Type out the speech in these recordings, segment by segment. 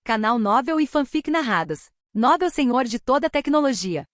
Canal Nobel e Fanfic Narradas. Nobel Senhor de toda a tecnologia.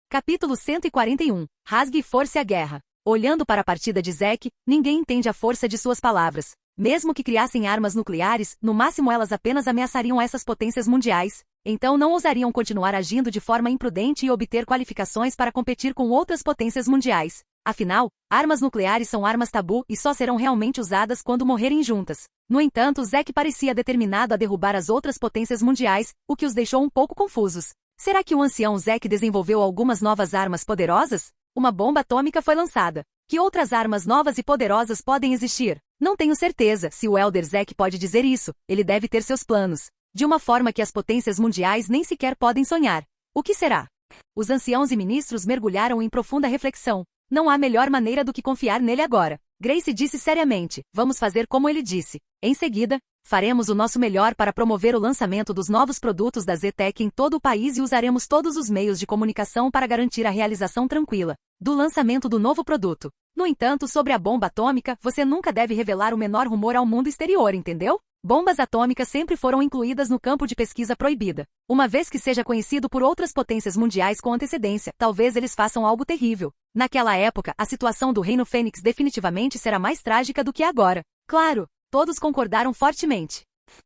Capítulo 141. Rasgue e force a guerra. Olhando para a partida de Zack, ninguém entende a força de suas palavras. Mesmo que criassem armas nucleares, no máximo elas apenas ameaçariam essas potências mundiais. Então não ousariam continuar agindo de forma imprudente e obter qualificações para competir com outras potências mundiais. Afinal, armas nucleares são armas tabu e só serão realmente usadas quando morrerem juntas. No entanto, Zack parecia determinado a derrubar as outras potências mundiais, o que os deixou um pouco confusos. Será que o ancião Zack desenvolveu algumas novas armas poderosas? Uma bomba atômica foi lançada. Que outras armas novas e poderosas podem existir? Não tenho certeza. Se o Elder Zack pode dizer isso, ele deve ter seus planos. De uma forma que as potências mundiais nem sequer podem sonhar. O que será? Os anciãos e ministros mergulharam em profunda reflexão. Não há melhor maneira do que confiar nele agora. Grace disse seriamente, vamos fazer como ele disse. Em seguida, faremos o nosso melhor para promover o lançamento dos novos produtos da ZTEC em todo o país e usaremos todos os meios de comunicação para garantir a realização tranquila do lançamento do novo produto. No entanto, sobre a bomba atômica, você nunca deve revelar o menor rumor ao mundo exterior, entendeu? Bombas atômicas sempre foram incluídas no campo de pesquisa proibida. Uma vez que seja conhecido por outras potências mundiais com antecedência, talvez eles façam algo terrível. Naquela época, a situação do Reino Fênix definitivamente será mais trágica do que agora. Claro, todos concordaram fortemente.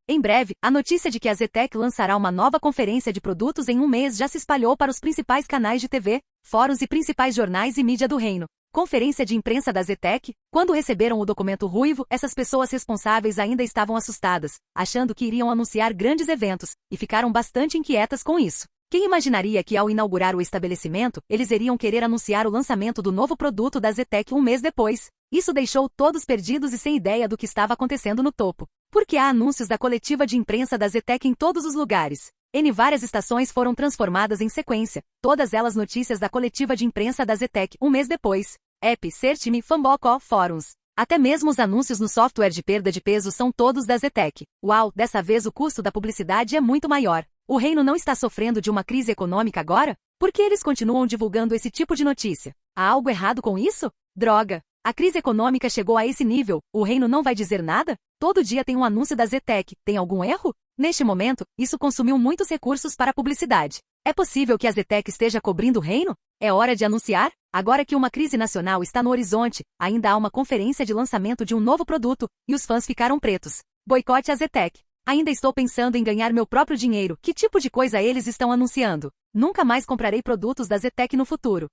Em breve, a notícia de que a ZTEC lançará uma nova conferência de produtos em um mês já se espalhou para os principais canais de TV, fóruns e principais jornais e mídia do reino. Conferência de imprensa da ZTEC. Quando receberam o documento ruivo, essas pessoas responsáveis ainda estavam assustadas, achando que iriam anunciar grandes eventos, e ficaram bastante inquietas com isso. Quem imaginaria que ao inaugurar o estabelecimento, eles iriam querer anunciar o lançamento do novo produto da ZTEC um mês depois? Isso deixou todos perdidos e sem ideia do que estava acontecendo no topo. Porque há anúncios da coletiva de imprensa da ZTEC em todos os lugares. Várias estações foram transformadas em sequência, todas elas notícias da coletiva de imprensa da ZTEC um mês depois. App, Search.me, Fanboco, Fóruns. Até mesmo os anúncios no software de perda de peso são todos da ZTEC. Uau, dessa vez o custo da publicidade é muito maior. O reino não está sofrendo de uma crise econômica agora? Por que eles continuam divulgando esse tipo de notícia? Há algo errado com isso? Droga! A crise econômica chegou a esse nível, o reino não vai dizer nada? Todo dia tem um anúncio da ZTEC, tem algum erro? Neste momento, isso consumiu muitos recursos para a publicidade. É possível que a ZTEC esteja cobrindo o reino? É hora de anunciar? Agora que uma crise nacional está no horizonte, ainda há uma conferência de lançamento de um novo produto, e os fãs ficaram pretos. Boicote a ZTEC. Ainda estou pensando em ganhar meu próprio dinheiro. Que tipo de coisa eles estão anunciando? Nunca mais comprarei produtos da ZTEC no futuro.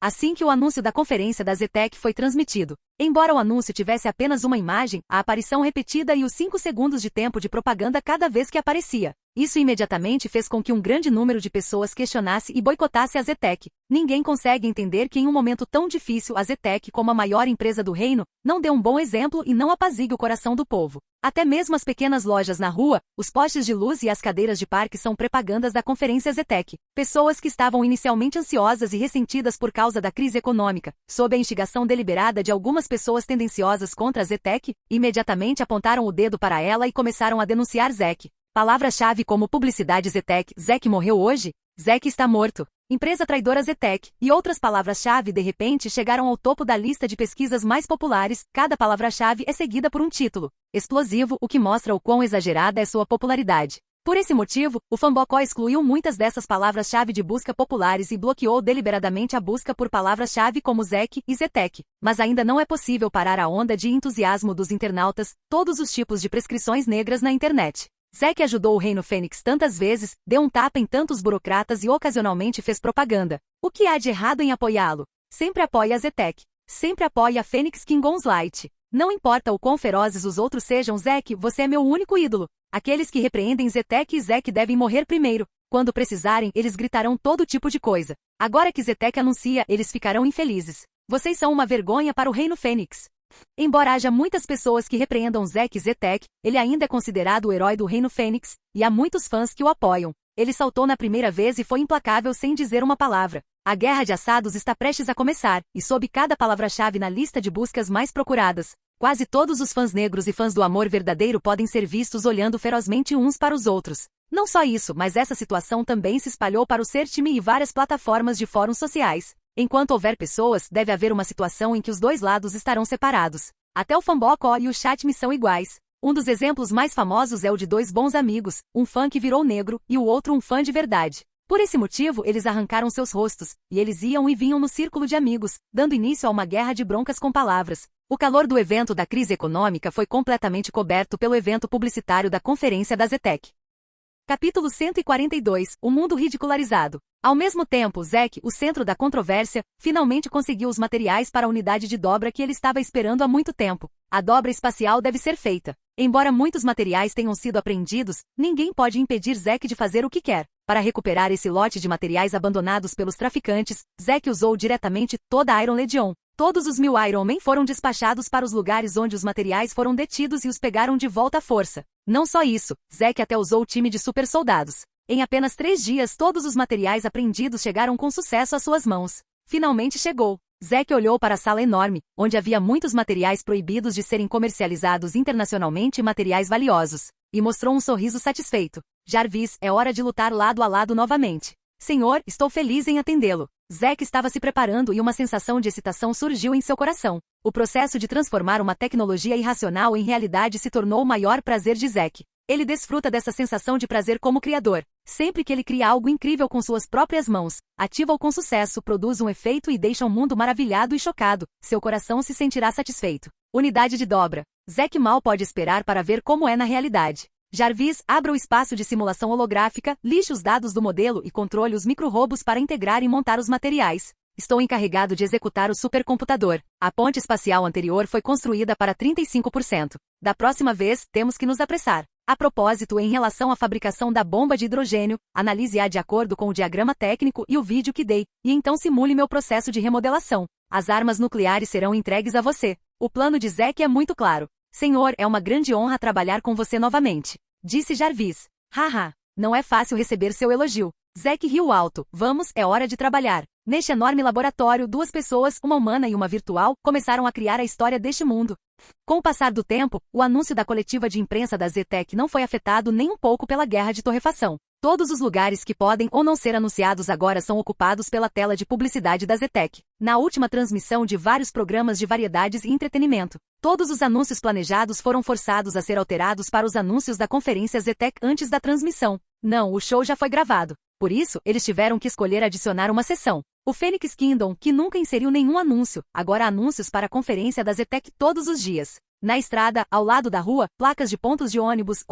Assim que o anúncio da conferência da ZTEC foi transmitido, embora o anúncio tivesse apenas uma imagem, a aparição repetida e os 5 segundos de tempo de propaganda cada vez que aparecia. Isso imediatamente fez com que um grande número de pessoas questionasse e boicotasse a ZTEC. Ninguém consegue entender que em um momento tão difícil a ZTEC, como a maior empresa do reino, não dê um bom exemplo e não apazigue o coração do povo. Até mesmo as pequenas lojas na rua, os postes de luz e as cadeiras de parque são propagandas da conferência ZTEC. Pessoas que estavam inicialmente ansiosas e ressentidas por causa da crise econômica, sob a instigação deliberada de algumas pessoas tendenciosas contra a ZTEC, imediatamente apontaram o dedo para ela e começaram a denunciar Zack. Palavras-chave como publicidade ZTEC, Zack morreu hoje? Zack está morto. Empresa traidora ZTEC, e outras palavras-chave de repente chegaram ao topo da lista de pesquisas mais populares. Cada palavra-chave é seguida por um título explosivo, o que mostra o quão exagerada é sua popularidade. Por esse motivo, o Fanboco excluiu muitas dessas palavras-chave de busca populares e bloqueou deliberadamente a busca por palavras-chave como Zack e ZTEC. Mas ainda não é possível parar a onda de entusiasmo dos internautas, todos os tipos de prescrições negras na internet. Zack ajudou o Reino Fênix tantas vezes, deu um tapa em tantos burocratas e ocasionalmente fez propaganda. O que há de errado em apoiá-lo? Sempre apoie a ZTEC. Sempre apoie a Phoenix Kingdoms Light. Não importa o quão ferozes os outros sejam, Zack, você é meu único ídolo. Aqueles que repreendem ZTEC e Zack devem morrer primeiro. Quando precisarem, eles gritarão todo tipo de coisa. Agora que ZTEC anuncia, eles ficarão infelizes. Vocês são uma vergonha para o Reino Fênix. Embora haja muitas pessoas que repreendam Zack e ZTEC, ele ainda é considerado o herói do Reino Fênix, e há muitos fãs que o apoiam. Ele saltou na primeira vez e foi implacável sem dizer uma palavra. A guerra de assados está prestes a começar, e sob cada palavra-chave na lista de buscas mais procuradas, quase todos os fãs negros e fãs do amor verdadeiro podem ser vistos olhando ferozmente uns para os outros. Não só isso, mas essa situação também se espalhou para o Search.me e várias plataformas de fóruns sociais. Enquanto houver pessoas, deve haver uma situação em que os dois lados estarão separados. Até o Fanboco e o Chat.me são iguais. Um dos exemplos mais famosos é o de dois bons amigos, um fã que virou negro e o outro um fã de verdade. Por esse motivo, eles arrancaram seus rostos, e eles iam e vinham no círculo de amigos, dando início a uma guerra de broncas com palavras. O calor do evento da crise econômica foi completamente coberto pelo evento publicitário da conferência da Zetec. Capítulo 142 – O mundo ridicularizado. Ao mesmo tempo, Zack, o centro da controvérsia, finalmente conseguiu os materiais para a unidade de dobra que ele estava esperando há muito tempo. A dobra espacial deve ser feita. Embora muitos materiais tenham sido apreendidos, ninguém pode impedir Zack de fazer o que quer. Para recuperar esse lote de materiais abandonados pelos traficantes, Zack usou diretamente toda a Iron Legion. Todos os 1000 Iron Men foram despachados para os lugares onde os materiais foram detidos e os pegaram de volta à força. Não só isso, Zack até usou o time de super soldados. Em apenas 3 dias todos os materiais apreendidos chegaram com sucesso às suas mãos. Finalmente chegou. Zack olhou para a sala enorme, onde havia muitos materiais proibidos de serem comercializados internacionalmente e materiais valiosos, e mostrou um sorriso satisfeito. Jarvis, é hora de lutar lado a lado novamente. Senhor, estou feliz em atendê-lo. Zack estava se preparando e uma sensação de excitação surgiu em seu coração. O processo de transformar uma tecnologia irracional em realidade se tornou o maior prazer de Zack. Ele desfruta dessa sensação de prazer como criador. Sempre que ele cria algo incrível com suas próprias mãos, ativa-o com sucesso, produz um efeito e deixa o mundo maravilhado e chocado, seu coração se sentirá satisfeito. Unidade de dobra. Zack mal pode esperar para ver como é na realidade. Jarvis, abra o espaço de simulação holográfica, lixe os dados do modelo e controle os micro-robos para integrar e montar os materiais. Estou encarregado de executar o supercomputador. A ponte espacial anterior foi construída para 35%. Da próxima vez, temos que nos apressar. A propósito, em relação à fabricação da bomba de hidrogênio, analise-a de acordo com o diagrama técnico e o vídeo que dei, e então simule meu processo de remodelação. As armas nucleares serão entregues a você. O plano de Zack é muito claro. Senhor, é uma grande honra trabalhar com você novamente. Disse Jarvis. Haha, não é fácil receber seu elogio. Zack riu alto. Vamos, é hora de trabalhar. Neste enorme laboratório, 2 pessoas, uma humana e uma virtual, começaram a criar a história deste mundo. Com o passar do tempo, o anúncio da coletiva de imprensa da Zetec não foi afetado nem um pouco pela guerra de torrefação. Todos os lugares que podem ou não ser anunciados agora são ocupados pela tela de publicidade da Zetec. Na última transmissão de vários programas de variedades e entretenimento, todos os anúncios planejados foram forçados a ser alterados para os anúncios da conferência Zetec antes da transmissão. Não, o show já foi gravado. Por isso, eles tiveram que escolher adicionar uma sessão. O Phoenix Kingdom, que nunca inseriu nenhum anúncio, agora há anúncios para a conferência da Zetec todos os dias. Na estrada, ao lado da rua, placas de pontos de ônibus,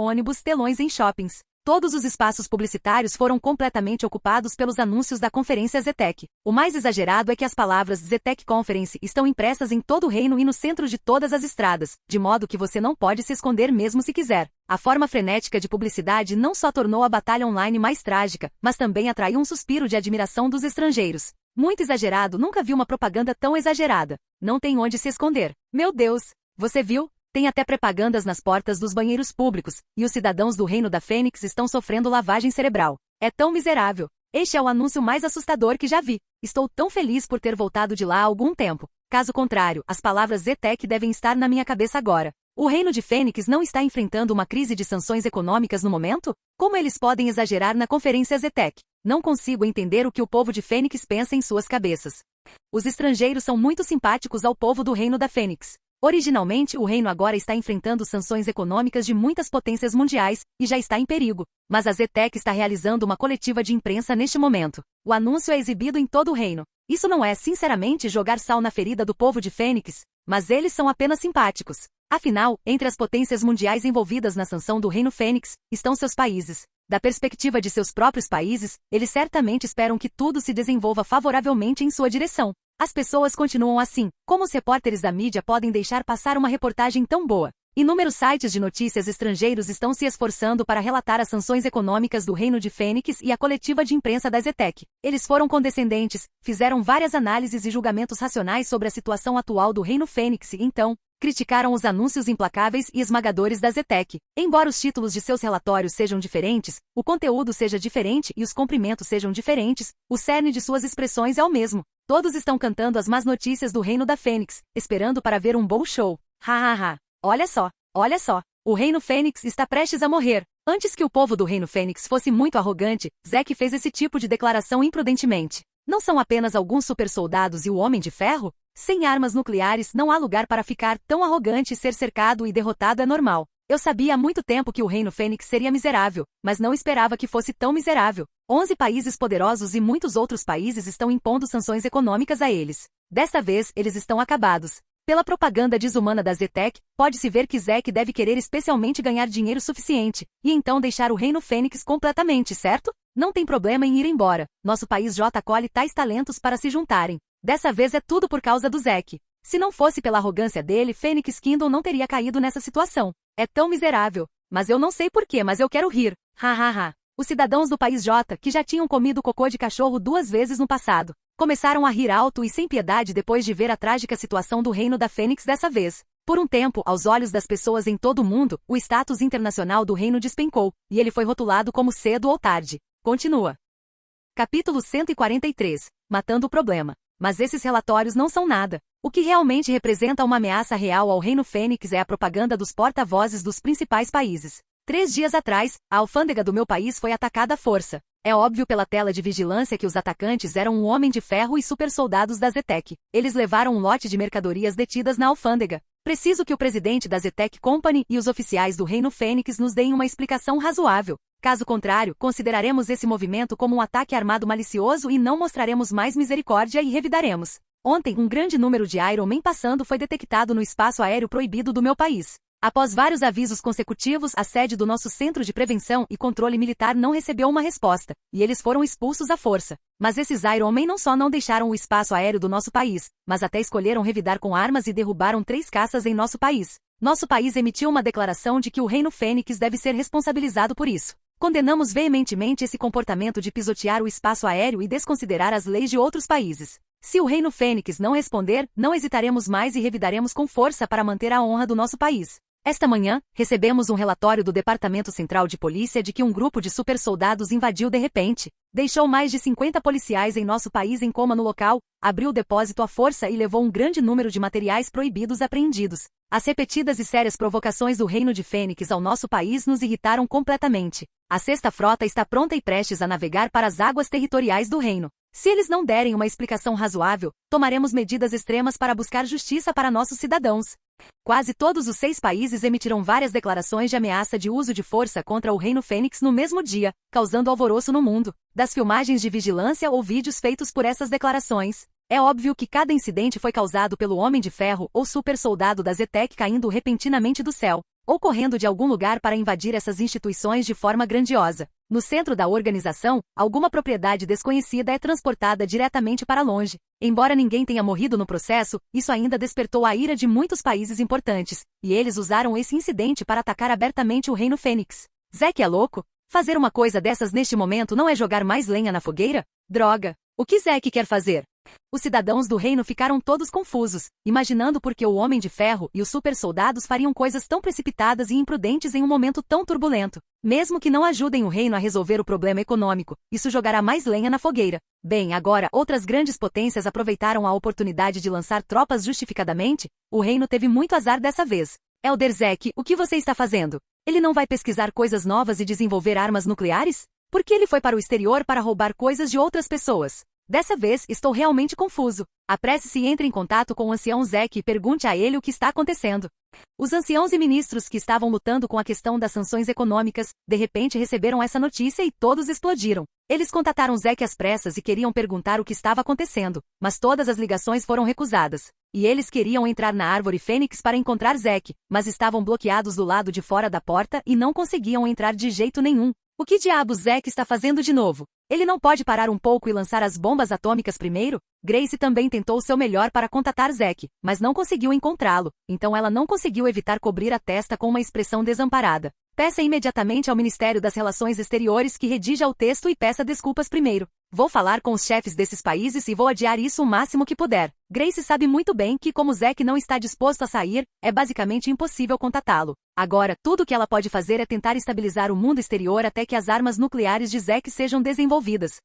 telões em shoppings. Todos os espaços publicitários foram completamente ocupados pelos anúncios da conferência Zetec. O mais exagerado é que as palavras Zetec Conference estão impressas em todo o reino e no centro de todas as estradas, de modo que você não pode se esconder mesmo se quiser. A forma frenética de publicidade não só tornou a batalha online mais trágica, mas também atraiu um suspiro de admiração dos estrangeiros. Muito exagerado, nunca vi uma propaganda tão exagerada. Não tem onde se esconder. Meu Deus! Você viu? Tem até propagandas nas portas dos banheiros públicos, e os cidadãos do Reino da Fênix estão sofrendo lavagem cerebral. É tão miserável. Este é o anúncio mais assustador que já vi. Estou tão feliz por ter voltado de lá há algum tempo. Caso contrário, as palavras Zetec devem estar na minha cabeça agora. O Reino de Fênix não está enfrentando uma crise de sanções econômicas no momento? Como eles podem exagerar na conferência Zetec? Não consigo entender o que o povo de Fênix pensa em suas cabeças. Os estrangeiros são muito simpáticos ao povo do Reino da Fênix. Originalmente, o reino agora está enfrentando sanções econômicas de muitas potências mundiais, e já está em perigo. Mas a Zetec está realizando uma coletiva de imprensa neste momento. O anúncio é exibido em todo o reino. Isso não é, sinceramente, jogar sal na ferida do povo de Fênix, mas eles são apenas simpáticos. Afinal, entre as potências mundiais envolvidas na sanção do Reino Fênix, estão seus países. Da perspectiva de seus próprios países, eles certamente esperam que tudo se desenvolva favoravelmente em sua direção. As pessoas continuam assim. Como os repórteres da mídia podem deixar passar uma reportagem tão boa? Inúmeros sites de notícias estrangeiros estão se esforçando para relatar as sanções econômicas do Reino de Fênix e a coletiva de imprensa da Zetec. Eles foram condescendentes, fizeram várias análises e julgamentos racionais sobre a situação atual do Reino Fênix e então criticaram os anúncios implacáveis e esmagadores da Zetec. Embora os títulos de seus relatórios sejam diferentes, o conteúdo seja diferente e os comprimentos sejam diferentes, o cerne de suas expressões é o mesmo. Todos estão cantando as más notícias do Reino da Fênix, esperando para ver um bom show. Ha. Olha só. O Reino Fênix está prestes a morrer. Antes que o povo do Reino Fênix fosse muito arrogante, Zack fez esse tipo de declaração imprudentemente. Não são apenas alguns supersoldados e o Homem de Ferro? Sem armas nucleares, não há lugar para ficar tão arrogante e ser cercado e derrotado é normal. Eu sabia há muito tempo que o Reino Fênix seria miserável, mas não esperava que fosse tão miserável. 11 países poderosos e muitos outros países estão impondo sanções econômicas a eles. Desta vez, eles estão acabados. Pela propaganda desumana da Zetec, pode-se ver que Zek deve querer especialmente ganhar dinheiro suficiente, e então deixar o Reino Fênix completamente, certo? Não tem problema em ir embora. Nosso país J acolhe tais talentos para se juntarem. Dessa vez é tudo por causa do Zek. Se não fosse pela arrogância dele, Phoenix Kingdom não teria caído nessa situação. É tão miserável. Mas eu não sei porquê, mas eu quero rir. Ha ha ha. Os cidadãos do país J, que já tinham comido cocô de cachorro 2 vezes no passado, começaram a rir alto e sem piedade depois de ver a trágica situação do reino da Fênix dessa vez. Por um tempo, aos olhos das pessoas em todo o mundo, o status internacional do reino despencou, e ele foi rotulado como cedo ou tarde. Continua. Capítulo 143. Matando o problema. Mas esses relatórios não são nada. O que realmente representa uma ameaça real ao Reino Fênix é a propaganda dos porta-vozes dos principais países. 3 dias atrás, a alfândega do meu país foi atacada à força. É óbvio pela tela de vigilância que os atacantes eram um homem de ferro e supersoldados da Zetec. Eles levaram um lote de mercadorias detidas na alfândega. Preciso que o presidente da Zetec Company e os oficiais do Reino Fênix nos deem uma explicação razoável. Caso contrário, consideraremos esse movimento como um ataque armado malicioso e não mostraremos mais misericórdia e revidaremos. Ontem, um grande número de Iron Man passando foi detectado no espaço aéreo proibido do meu país. Após vários avisos consecutivos, a sede do nosso Centro de Prevenção e Controle Militar não recebeu uma resposta, e eles foram expulsos à força. Mas esses Iron Man não só não deixaram o espaço aéreo do nosso país, mas até escolheram revidar com armas e derrubaram 3 caças em nosso país. Nosso país emitiu uma declaração de que o Reino Fênix deve ser responsabilizado por isso. Condenamos veementemente esse comportamento de pisotear o espaço aéreo e desconsiderar as leis de outros países. Se o Reino Fênix não responder, não hesitaremos mais e revidaremos com força para manter a honra do nosso país. Esta manhã, recebemos um relatório do Departamento Central de Polícia de que um grupo de supersoldados invadiu de repente, deixou mais de 50 policiais em nosso país em coma no local, abriu o depósito à força e levou um grande número de materiais proibidos apreendidos. As repetidas e sérias provocações do Reino de Fênix ao nosso país nos irritaram completamente. A sexta frota está pronta e prestes a navegar para as águas territoriais do reino. Se eles não derem uma explicação razoável, tomaremos medidas extremas para buscar justiça para nossos cidadãos. Quase todos os 6 países emitiram várias declarações de ameaça de uso de força contra o Reino Fênix no mesmo dia, causando alvoroço no mundo. Das filmagens de vigilância ou vídeos feitos por essas declarações, é óbvio que cada incidente foi causado pelo Homem de Ferro ou super soldado da Zetec caindo repentinamente do céu, ou correndo de algum lugar para invadir essas instituições de forma grandiosa. No centro da organização, alguma propriedade desconhecida é transportada diretamente para longe. Embora ninguém tenha morrido no processo, isso ainda despertou a ira de muitos países importantes, e eles usaram esse incidente para atacar abertamente o Reino Fênix. Zek é louco? Fazer uma coisa dessas neste momento não é jogar mais lenha na fogueira? Droga! O que Zek quer fazer? Os cidadãos do reino ficaram todos confusos, imaginando por que o Homem de Ferro e os super-soldados fariam coisas tão precipitadas e imprudentes em um momento tão turbulento. Mesmo que não ajudem o reino a resolver o problema econômico, isso jogará mais lenha na fogueira. Bem, agora, outras grandes potências aproveitaram a oportunidade de lançar tropas justificadamente. O reino teve muito azar dessa vez. Elder Zek, o que você está fazendo? Ele não vai pesquisar coisas novas e desenvolver armas nucleares? Por que ele foi para o exterior para roubar coisas de outras pessoas? Dessa vez, estou realmente confuso. Apresse-se e entre em contato com o ancião Zek e pergunte a ele o que está acontecendo. Os anciãos e ministros que estavam lutando com a questão das sanções econômicas, de repente receberam essa notícia e todos explodiram. Eles contataram Zek às pressas e queriam perguntar o que estava acontecendo, mas todas as ligações foram recusadas. E eles queriam entrar na árvore Fênix para encontrar Zek, mas estavam bloqueados do lado de fora da porta e não conseguiam entrar de jeito nenhum. O que diabos Zek está fazendo de novo? Ele não pode parar um pouco e lançar as bombas atômicas primeiro? Grace também tentou o seu melhor para contatar Zek, mas não conseguiu encontrá-lo, então ela não conseguiu evitar cobrir a testa com uma expressão desamparada. Peça imediatamente ao Ministério das Relações Exteriores que redija o texto e peça desculpas primeiro. Vou falar com os chefes desses países e vou adiar isso o máximo que puder. Grace sabe muito bem que, como Zek não está disposto a sair, é basicamente impossível contatá-lo. Agora, tudo o que ela pode fazer é tentar estabilizar o mundo exterior até que as armas nucleares de Zek sejam desenvolvidas.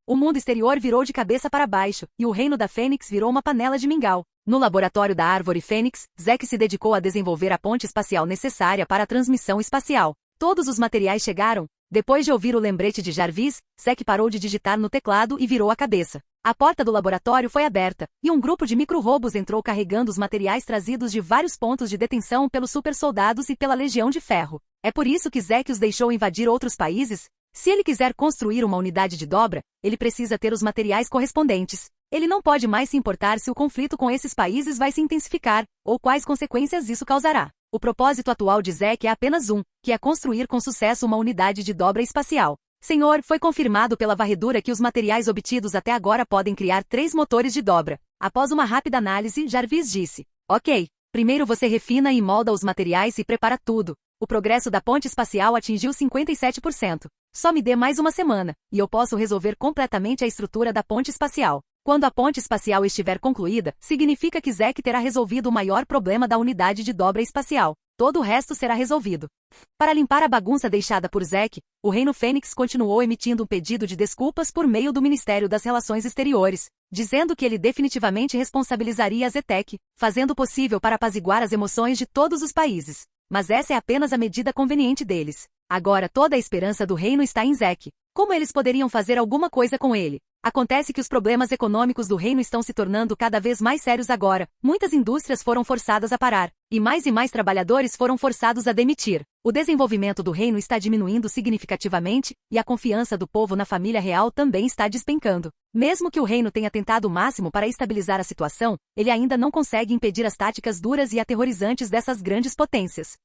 O mundo exterior virou de cabeça para baixo, e o reino da Fênix virou uma panela de mingau. No laboratório da Árvore Fênix, Zek se dedicou a desenvolver a ponte espacial necessária para a transmissão espacial. Todos os materiais chegaram, Depois de ouvir o lembrete de Jarvis, Zack parou de digitar no teclado e virou a cabeça. A porta do laboratório foi aberta, e um grupo de micro-robôs entrou carregando os materiais trazidos de vários pontos de detenção pelos super-soldados e pela Legião de Ferro. É por isso que Zack os deixou invadir outros países? Se ele quiser construir uma unidade de dobra, ele precisa ter os materiais correspondentes. Ele não pode mais se importar se o conflito com esses países vai se intensificar, ou quais consequências isso causará. O propósito atual de Zack é apenas um, que é construir com sucesso uma unidade de dobra espacial. Senhor, foi confirmado pela varredura que os materiais obtidos até agora podem criar 3 motores de dobra. Após uma rápida análise, Jarvis disse: Ok, primeiro você refina e molda os materiais e prepara tudo. O progresso da ponte espacial atingiu 57%. Só me dê mais uma semana, e eu posso resolver completamente a estrutura da ponte espacial. Quando a ponte espacial estiver concluída, significa que Zack terá resolvido o maior problema da unidade de dobra espacial. Todo o resto será resolvido. Para limpar a bagunça deixada por Zack, o Reino Fênix continuou emitindo um pedido de desculpas por meio do Ministério das Relações Exteriores, dizendo que ele definitivamente responsabilizaria a Zetec, fazendo o possível para apaziguar as emoções de todos os países. Mas essa é apenas a medida conveniente deles. Agora toda a esperança do reino está em Zack. Como eles poderiam fazer alguma coisa com ele? Acontece que os problemas econômicos do reino estão se tornando cada vez mais sérios agora. Muitas indústrias foram forçadas a parar, e mais trabalhadores foram forçados a demitir. O desenvolvimento do reino está diminuindo significativamente, e a confiança do povo na família real também está despencando. Mesmo que o reino tenha tentado o máximo para estabilizar a situação, ele ainda não consegue impedir as táticas duras e aterrorizantes dessas grandes potências.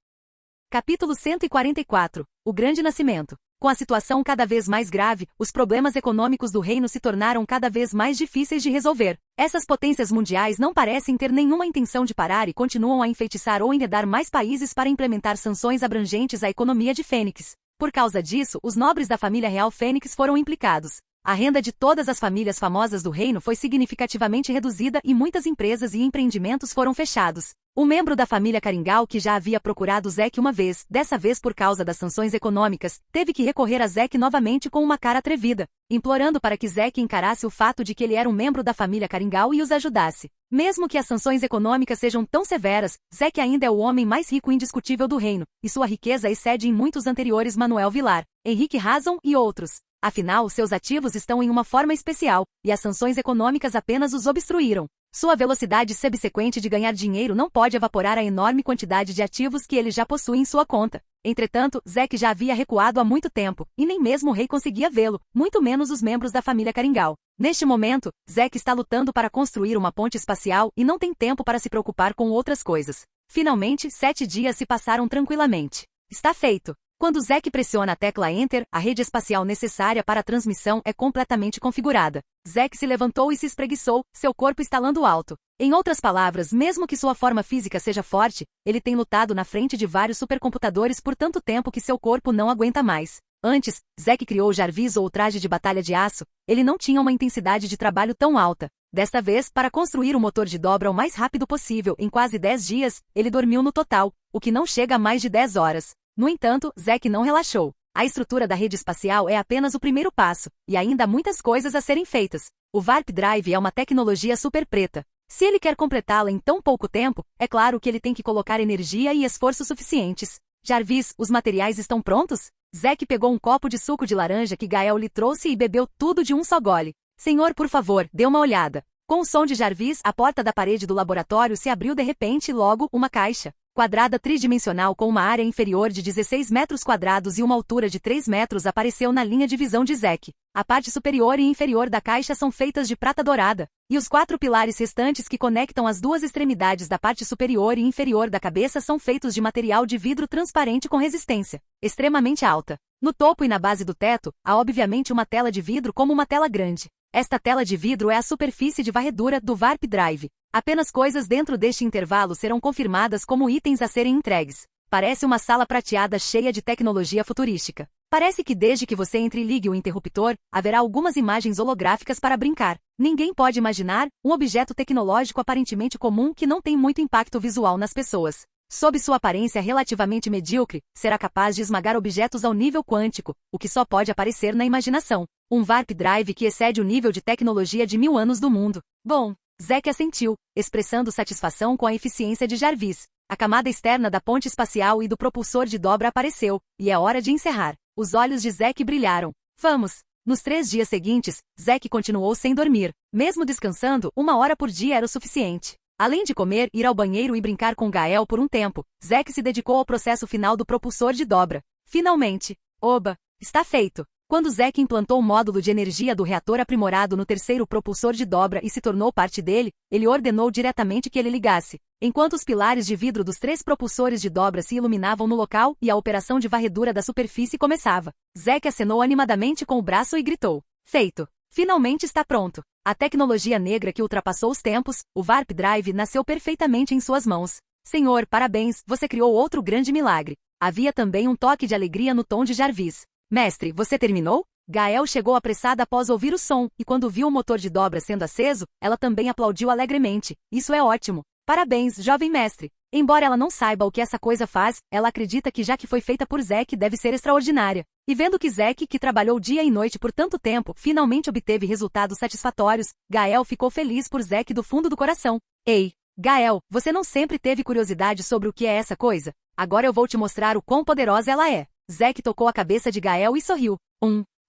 Capítulo 144. O Grande Nascimento. Com a situação cada vez mais grave, os problemas econômicos do reino se tornaram cada vez mais difíceis de resolver. Essas potências mundiais não parecem ter nenhuma intenção de parar e continuam a enfeitiçar ou enredar mais países para implementar sanções abrangentes à economia de Fênix. Por causa disso, os nobres da família real Fênix foram implicados. A renda de todas as famílias famosas do reino foi significativamente reduzida e muitas empresas e empreendimentos foram fechados. Um membro da família Caringal que já havia procurado Zack uma vez, dessa vez por causa das sanções econômicas, teve que recorrer a Zack novamente com uma cara atrevida, implorando para que Zack encarasse o fato de que ele era um membro da família Caringal e os ajudasse. Mesmo que as sanções econômicas sejam tão severas, Zack ainda é o homem mais rico indiscutível do reino, e sua riqueza excede em muitos anteriores Manuel Vilar, Henrique Razon e outros. Afinal, seus ativos estão em uma forma especial, e as sanções econômicas apenas os obstruíram. Sua velocidade subsequente de ganhar dinheiro não pode evaporar a enorme quantidade de ativos que ele já possui em sua conta. Entretanto, Zack já havia recuado há muito tempo, e nem mesmo o rei conseguia vê-lo, muito menos os membros da família Caringal. Neste momento, Zack está lutando para construir uma ponte espacial e não tem tempo para se preocupar com outras coisas. Finalmente, 7 dias se passaram tranquilamente. Está feito. Quando Zack pressiona a tecla Enter, a rede espacial necessária para a transmissão é completamente configurada. Zack se levantou e se espreguiçou, seu corpo estalando alto. Em outras palavras, mesmo que sua forma física seja forte, ele tem lutado na frente de vários supercomputadores por tanto tempo que seu corpo não aguenta mais. Antes, Zack criou Jarvis ou o traje de batalha de aço, ele não tinha uma intensidade de trabalho tão alta. Desta vez, para construir o motor de dobra o mais rápido possível em quase 10 dias, ele dormiu no total, o que não chega a mais de 10 horas. No entanto, Zack não relaxou. A estrutura da rede espacial é apenas o primeiro passo, e ainda há muitas coisas a serem feitas. O Warp Drive é uma tecnologia super preta. Se ele quer completá-la em tão pouco tempo, é claro que ele tem que colocar energia e esforço suficientes. Jarvis, os materiais estão prontos? Zack pegou um copo de suco de laranja que Gael lhe trouxe e bebeu tudo de um só gole. Senhor, por favor, dê uma olhada. Com o som de Jarvis, a porta da parede do laboratório se abriu de repente e logo, uma caixa quadrada tridimensional com uma área inferior de 16 metros quadrados e uma altura de 3 metros apareceu na linha de visão de Zack. A parte superior e inferior da caixa são feitas de prata dourada, e os 4 pilares restantes que conectam as 2 extremidades da parte superior e inferior da cabeça são feitos de material de vidro transparente com resistência extremamente alta. No topo e na base do teto, há obviamente uma tela de vidro como uma tela grande. Esta tela de vidro é a superfície de varredura do Warp Drive. Apenas coisas dentro deste intervalo serão confirmadas como itens a serem entregues. Parece uma sala prateada cheia de tecnologia futurística. Parece que desde que você entre e ligue o interruptor, haverá algumas imagens holográficas para brincar. Ninguém pode imaginar um objeto tecnológico aparentemente comum que não tem muito impacto visual nas pessoas. Sob sua aparência relativamente medíocre, será capaz de esmagar objetos ao nível quântico, o que só pode aparecer na imaginação. Um Warp Drive que excede o nível de tecnologia de 1000 anos do mundo. Bom, Zack assentiu, expressando satisfação com a eficiência de Jarvis. A camada externa da ponte espacial e do propulsor de dobra apareceu, e é hora de encerrar. Os olhos de Zack brilharam. Vamos! Nos 3 dias seguintes, Zack continuou sem dormir. Mesmo descansando, 1 hora por dia era o suficiente. Além de comer, ir ao banheiro e brincar com Gael por um tempo, Zack se dedicou ao processo final do propulsor de dobra. Finalmente! Oba! Está feito! Quando Zack implantou o módulo de energia do reator aprimorado no terceiro propulsor de dobra e se tornou parte dele, ele ordenou diretamente que ele ligasse. Enquanto os pilares de vidro dos 3 propulsores de dobra se iluminavam no local e a operação de varredura da superfície começava, Zack acenou animadamente com o braço e gritou: feito! Finalmente está pronto! A tecnologia negra que ultrapassou os tempos, o Warp Drive, nasceu perfeitamente em suas mãos. Senhor, parabéns, você criou outro grande milagre. Havia também um toque de alegria no tom de Jarvis. Mestre, você terminou? Gael chegou apressada após ouvir o som, e quando viu o motor de dobra sendo aceso, ela também aplaudiu alegremente. Isso é ótimo. Parabéns, jovem mestre. Embora ela não saiba o que essa coisa faz, ela acredita que já que foi feita por Zack deve ser extraordinária. E vendo que Zack, que trabalhou dia e noite por tanto tempo, finalmente obteve resultados satisfatórios, Gael ficou feliz por Zack do fundo do coração. Ei, Gael, você não sempre teve curiosidade sobre o que é essa coisa? Agora eu vou te mostrar o quão poderosa ela é. Zack tocou a cabeça de Gael e sorriu.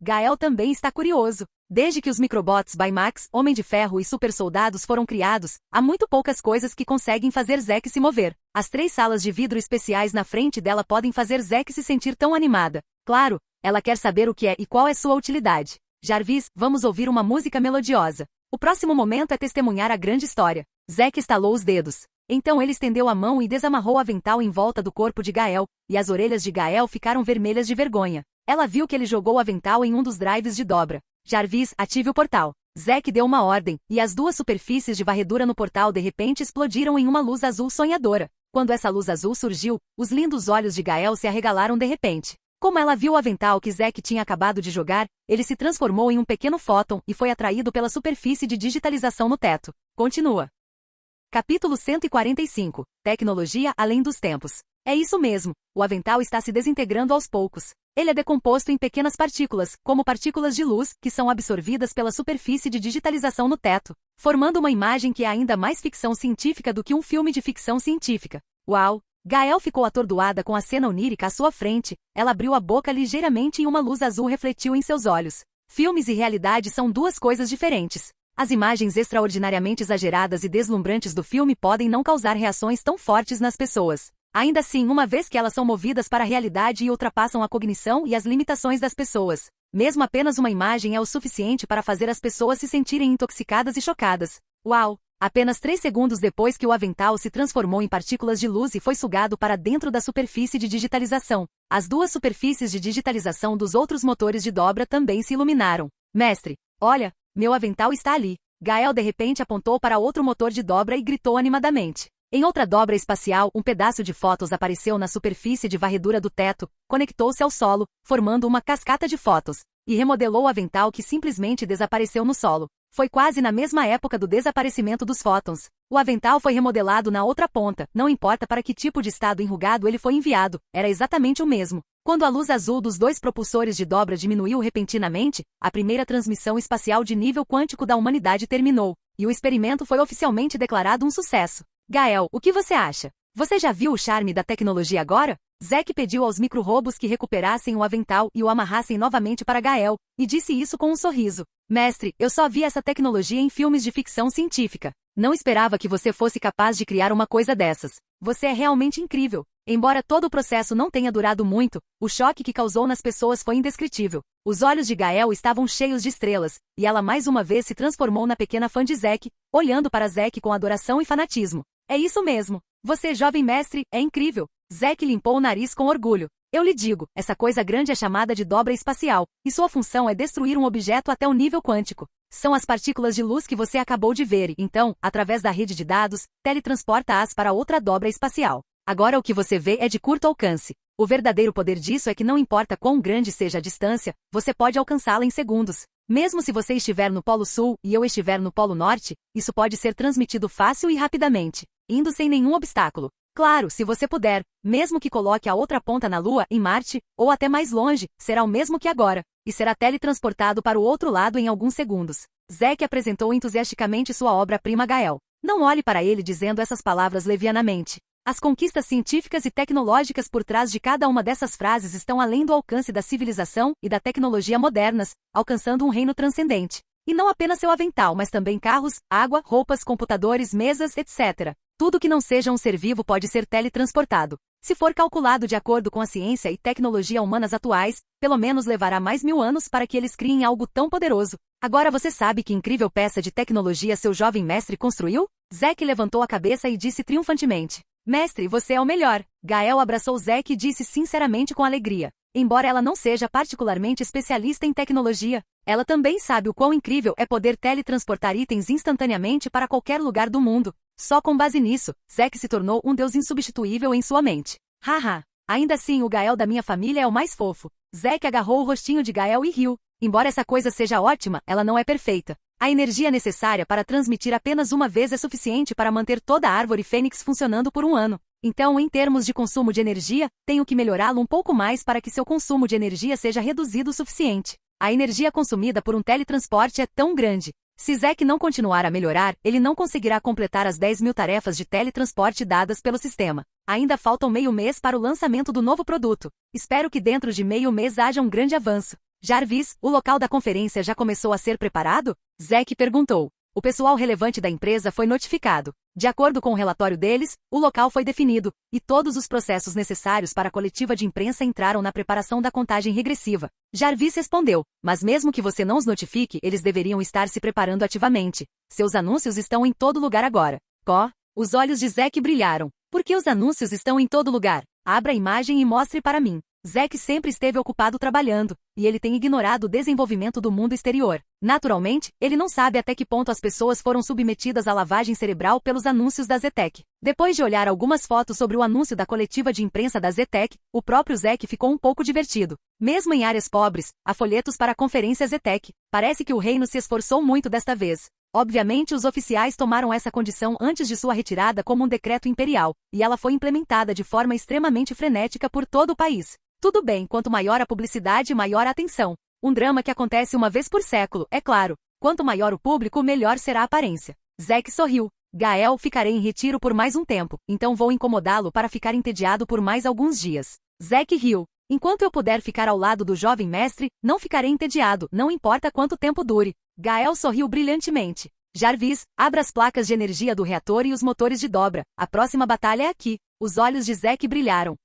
Gael também está curioso. Desde que os microbots Baymax, Homem de Ferro e Super Soldados foram criados, há muito poucas coisas que conseguem fazer Zack se mover. As 3 salas de vidro especiais na frente dela podem fazer Zack se sentir tão animada. Claro, ela quer saber o que é e qual é sua utilidade. Jarvis, vamos ouvir uma música melodiosa. O próximo momento é testemunhar a grande história. Zack estalou os dedos. Então ele estendeu a mão e desamarrou o avental em volta do corpo de Gael, e as orelhas de Gael ficaram vermelhas de vergonha. Ela viu que ele jogou o avental em um dos drives de dobra. Jarvis, ative o portal. Zack deu uma ordem, e as 2 superfícies de varredura no portal de repente explodiram em uma luz azul sonhadora. Quando essa luz azul surgiu, os lindos olhos de Gael se arregalaram de repente. Como ela viu o avental que Zack tinha acabado de jogar, ele se transformou em um pequeno fóton e foi atraído pela superfície de digitalização no teto. Continua. Capítulo 145. Tecnologia além dos tempos. É isso mesmo, o avental está se desintegrando aos poucos. Ele é decomposto em pequenas partículas, como partículas de luz, que são absorvidas pela superfície de digitalização no teto, formando uma imagem que é ainda mais ficção científica do que um filme de ficção científica. Uau! Gael ficou atordoada com a cena onírica à sua frente, ela abriu a boca ligeiramente e uma luz azul refletiu em seus olhos. Filmes e realidade são 2 coisas diferentes. As imagens extraordinariamente exageradas e deslumbrantes do filme podem não causar reações tão fortes nas pessoas. Ainda assim, uma vez que elas são movidas para a realidade e ultrapassam a cognição e as limitações das pessoas. Mesmo apenas uma imagem é o suficiente para fazer as pessoas se sentirem intoxicadas e chocadas. Uau! Apenas 3 segundos depois que o avental se transformou em partículas de luz e foi sugado para dentro da superfície de digitalização, as 2 superfícies de digitalização dos outros motores de dobra também se iluminaram. Mestre, olha, meu avental está ali. Gael de repente apontou para outro motor de dobra e gritou animadamente. Em outra dobra espacial, um pedaço de fótons apareceu na superfície de varredura do teto, conectou-se ao solo, formando uma cascata de fótons, e remodelou o avental que simplesmente desapareceu no solo. Foi quase na mesma época do desaparecimento dos fótons. O avental foi remodelado na outra ponta, não importa para que tipo de estado enrugado ele foi enviado, era exatamente o mesmo. Quando a luz azul dos 2 propulsores de dobra diminuiu repentinamente, a primeira transmissão espacial de nível quântico da humanidade terminou, e o experimento foi oficialmente declarado um sucesso. Gael, o que você acha? Você já viu o charme da tecnologia agora? Zack pediu aos micro-robôs que recuperassem o avental e o amarrassem novamente para Gael, e disse isso com um sorriso. Mestre, eu só vi essa tecnologia em filmes de ficção científica. Não esperava que você fosse capaz de criar uma coisa dessas. Você é realmente incrível. Embora todo o processo não tenha durado muito, o choque que causou nas pessoas foi indescritível. Os olhos de Gael estavam cheios de estrelas, e ela mais uma vez se transformou na pequena fã de Zack, olhando para Zack com adoração e fanatismo. É isso mesmo. Você, jovem mestre, é incrível. Zack limpou o nariz com orgulho. Eu lhe digo, essa coisa grande é chamada de dobra espacial, e sua função é destruir um objeto até o nível quântico. São as partículas de luz que você acabou de ver e, então, através da rede de dados, teletransporta-as para outra dobra espacial. Agora o que você vê é de curto alcance. O verdadeiro poder disso é que não importa quão grande seja a distância, você pode alcançá-la em segundos. Mesmo se você estiver no Polo Sul e eu estiver no Polo Norte, isso pode ser transmitido fácil e rapidamente, indo sem nenhum obstáculo. Claro, se você puder, mesmo que coloque a outra ponta na Lua, em Marte, ou até mais longe, será o mesmo que agora, e será teletransportado para o outro lado em alguns segundos. Zack apresentou entusiasticamente sua obra-prima a Gael. Não olhe para ele dizendo essas palavras levianamente. As conquistas científicas e tecnológicas por trás de cada uma dessas frases estão além do alcance da civilização e da tecnologia modernas, alcançando um reino transcendente. E não apenas seu avental, mas também carros, água, roupas, computadores, mesas, etc. Tudo que não seja um ser vivo pode ser teletransportado. Se for calculado de acordo com a ciência e tecnologia humanas atuais, pelo menos levará mais 1000 anos para que eles criem algo tão poderoso. Agora você sabe que incrível peça de tecnologia seu jovem mestre construiu? Zack levantou a cabeça e disse triunfantemente: Mestre, você é o melhor. Gael abraçou Zack e disse sinceramente com alegria. Embora ela não seja particularmente especialista em tecnologia, ela também sabe o quão incrível é poder teletransportar itens instantaneamente para qualquer lugar do mundo. Só com base nisso, Zack se tornou um deus insubstituível em sua mente. Haha. Ainda assim o Gael da minha família é o mais fofo. Zack agarrou o rostinho de Gael e riu. Embora essa coisa seja ótima, ela não é perfeita. A energia necessária para transmitir apenas uma vez é suficiente para manter toda a árvore fênix funcionando por um ano. Então, em termos de consumo de energia, tenho que melhorá-lo um pouco mais para que seu consumo de energia seja reduzido o suficiente. A energia consumida por um teletransporte é tão grande. Se Zack não continuar a melhorar, ele não conseguirá completar as 10.000 tarefas de teletransporte dadas pelo sistema. Ainda faltam meio mês para o lançamento do novo produto. Espero que dentro de meio mês haja um grande avanço. Jarvis, o local da conferência já começou a ser preparado? Zack perguntou. O pessoal relevante da empresa foi notificado. De acordo com o relatório deles, o local foi definido, e todos os processos necessários para a coletiva de imprensa entraram na preparação da contagem regressiva. Jarvis respondeu, mas mesmo que você não os notifique, eles deveriam estar se preparando ativamente. Seus anúncios estão em todo lugar agora. Os olhos de Zack brilharam. Por que os anúncios estão em todo lugar? Abra a imagem e mostre para mim. Zack sempre esteve ocupado trabalhando, e ele tem ignorado o desenvolvimento do mundo exterior. Naturalmente, ele não sabe até que ponto as pessoas foram submetidas à lavagem cerebral pelos anúncios da Zetec. Depois de olhar algumas fotos sobre o anúncio da coletiva de imprensa da Zetec, o próprio Zack ficou um pouco divertido. Mesmo em áreas pobres, há folhetos para a conferência Zetec. Parece que o reino se esforçou muito desta vez. Obviamente os oficiais tomaram essa condição antes de sua retirada como um decreto imperial, e ela foi implementada de forma extremamente frenética por todo o país. Tudo bem, quanto maior a publicidade, maior a atenção. Um drama que acontece uma vez por século, é claro. Quanto maior o público, melhor será a aparência. Zack sorriu. Gael, ficarei em retiro por mais um tempo, então vou incomodá-lo para ficar entediado por mais alguns dias. Zack riu. Enquanto eu puder ficar ao lado do jovem mestre, não ficarei entediado, não importa quanto tempo dure. Gael sorriu brilhantemente. Jarvis, abra as placas de energia do reator e os motores de dobra. A próxima batalha é aqui. Os olhos de Zack brilharam.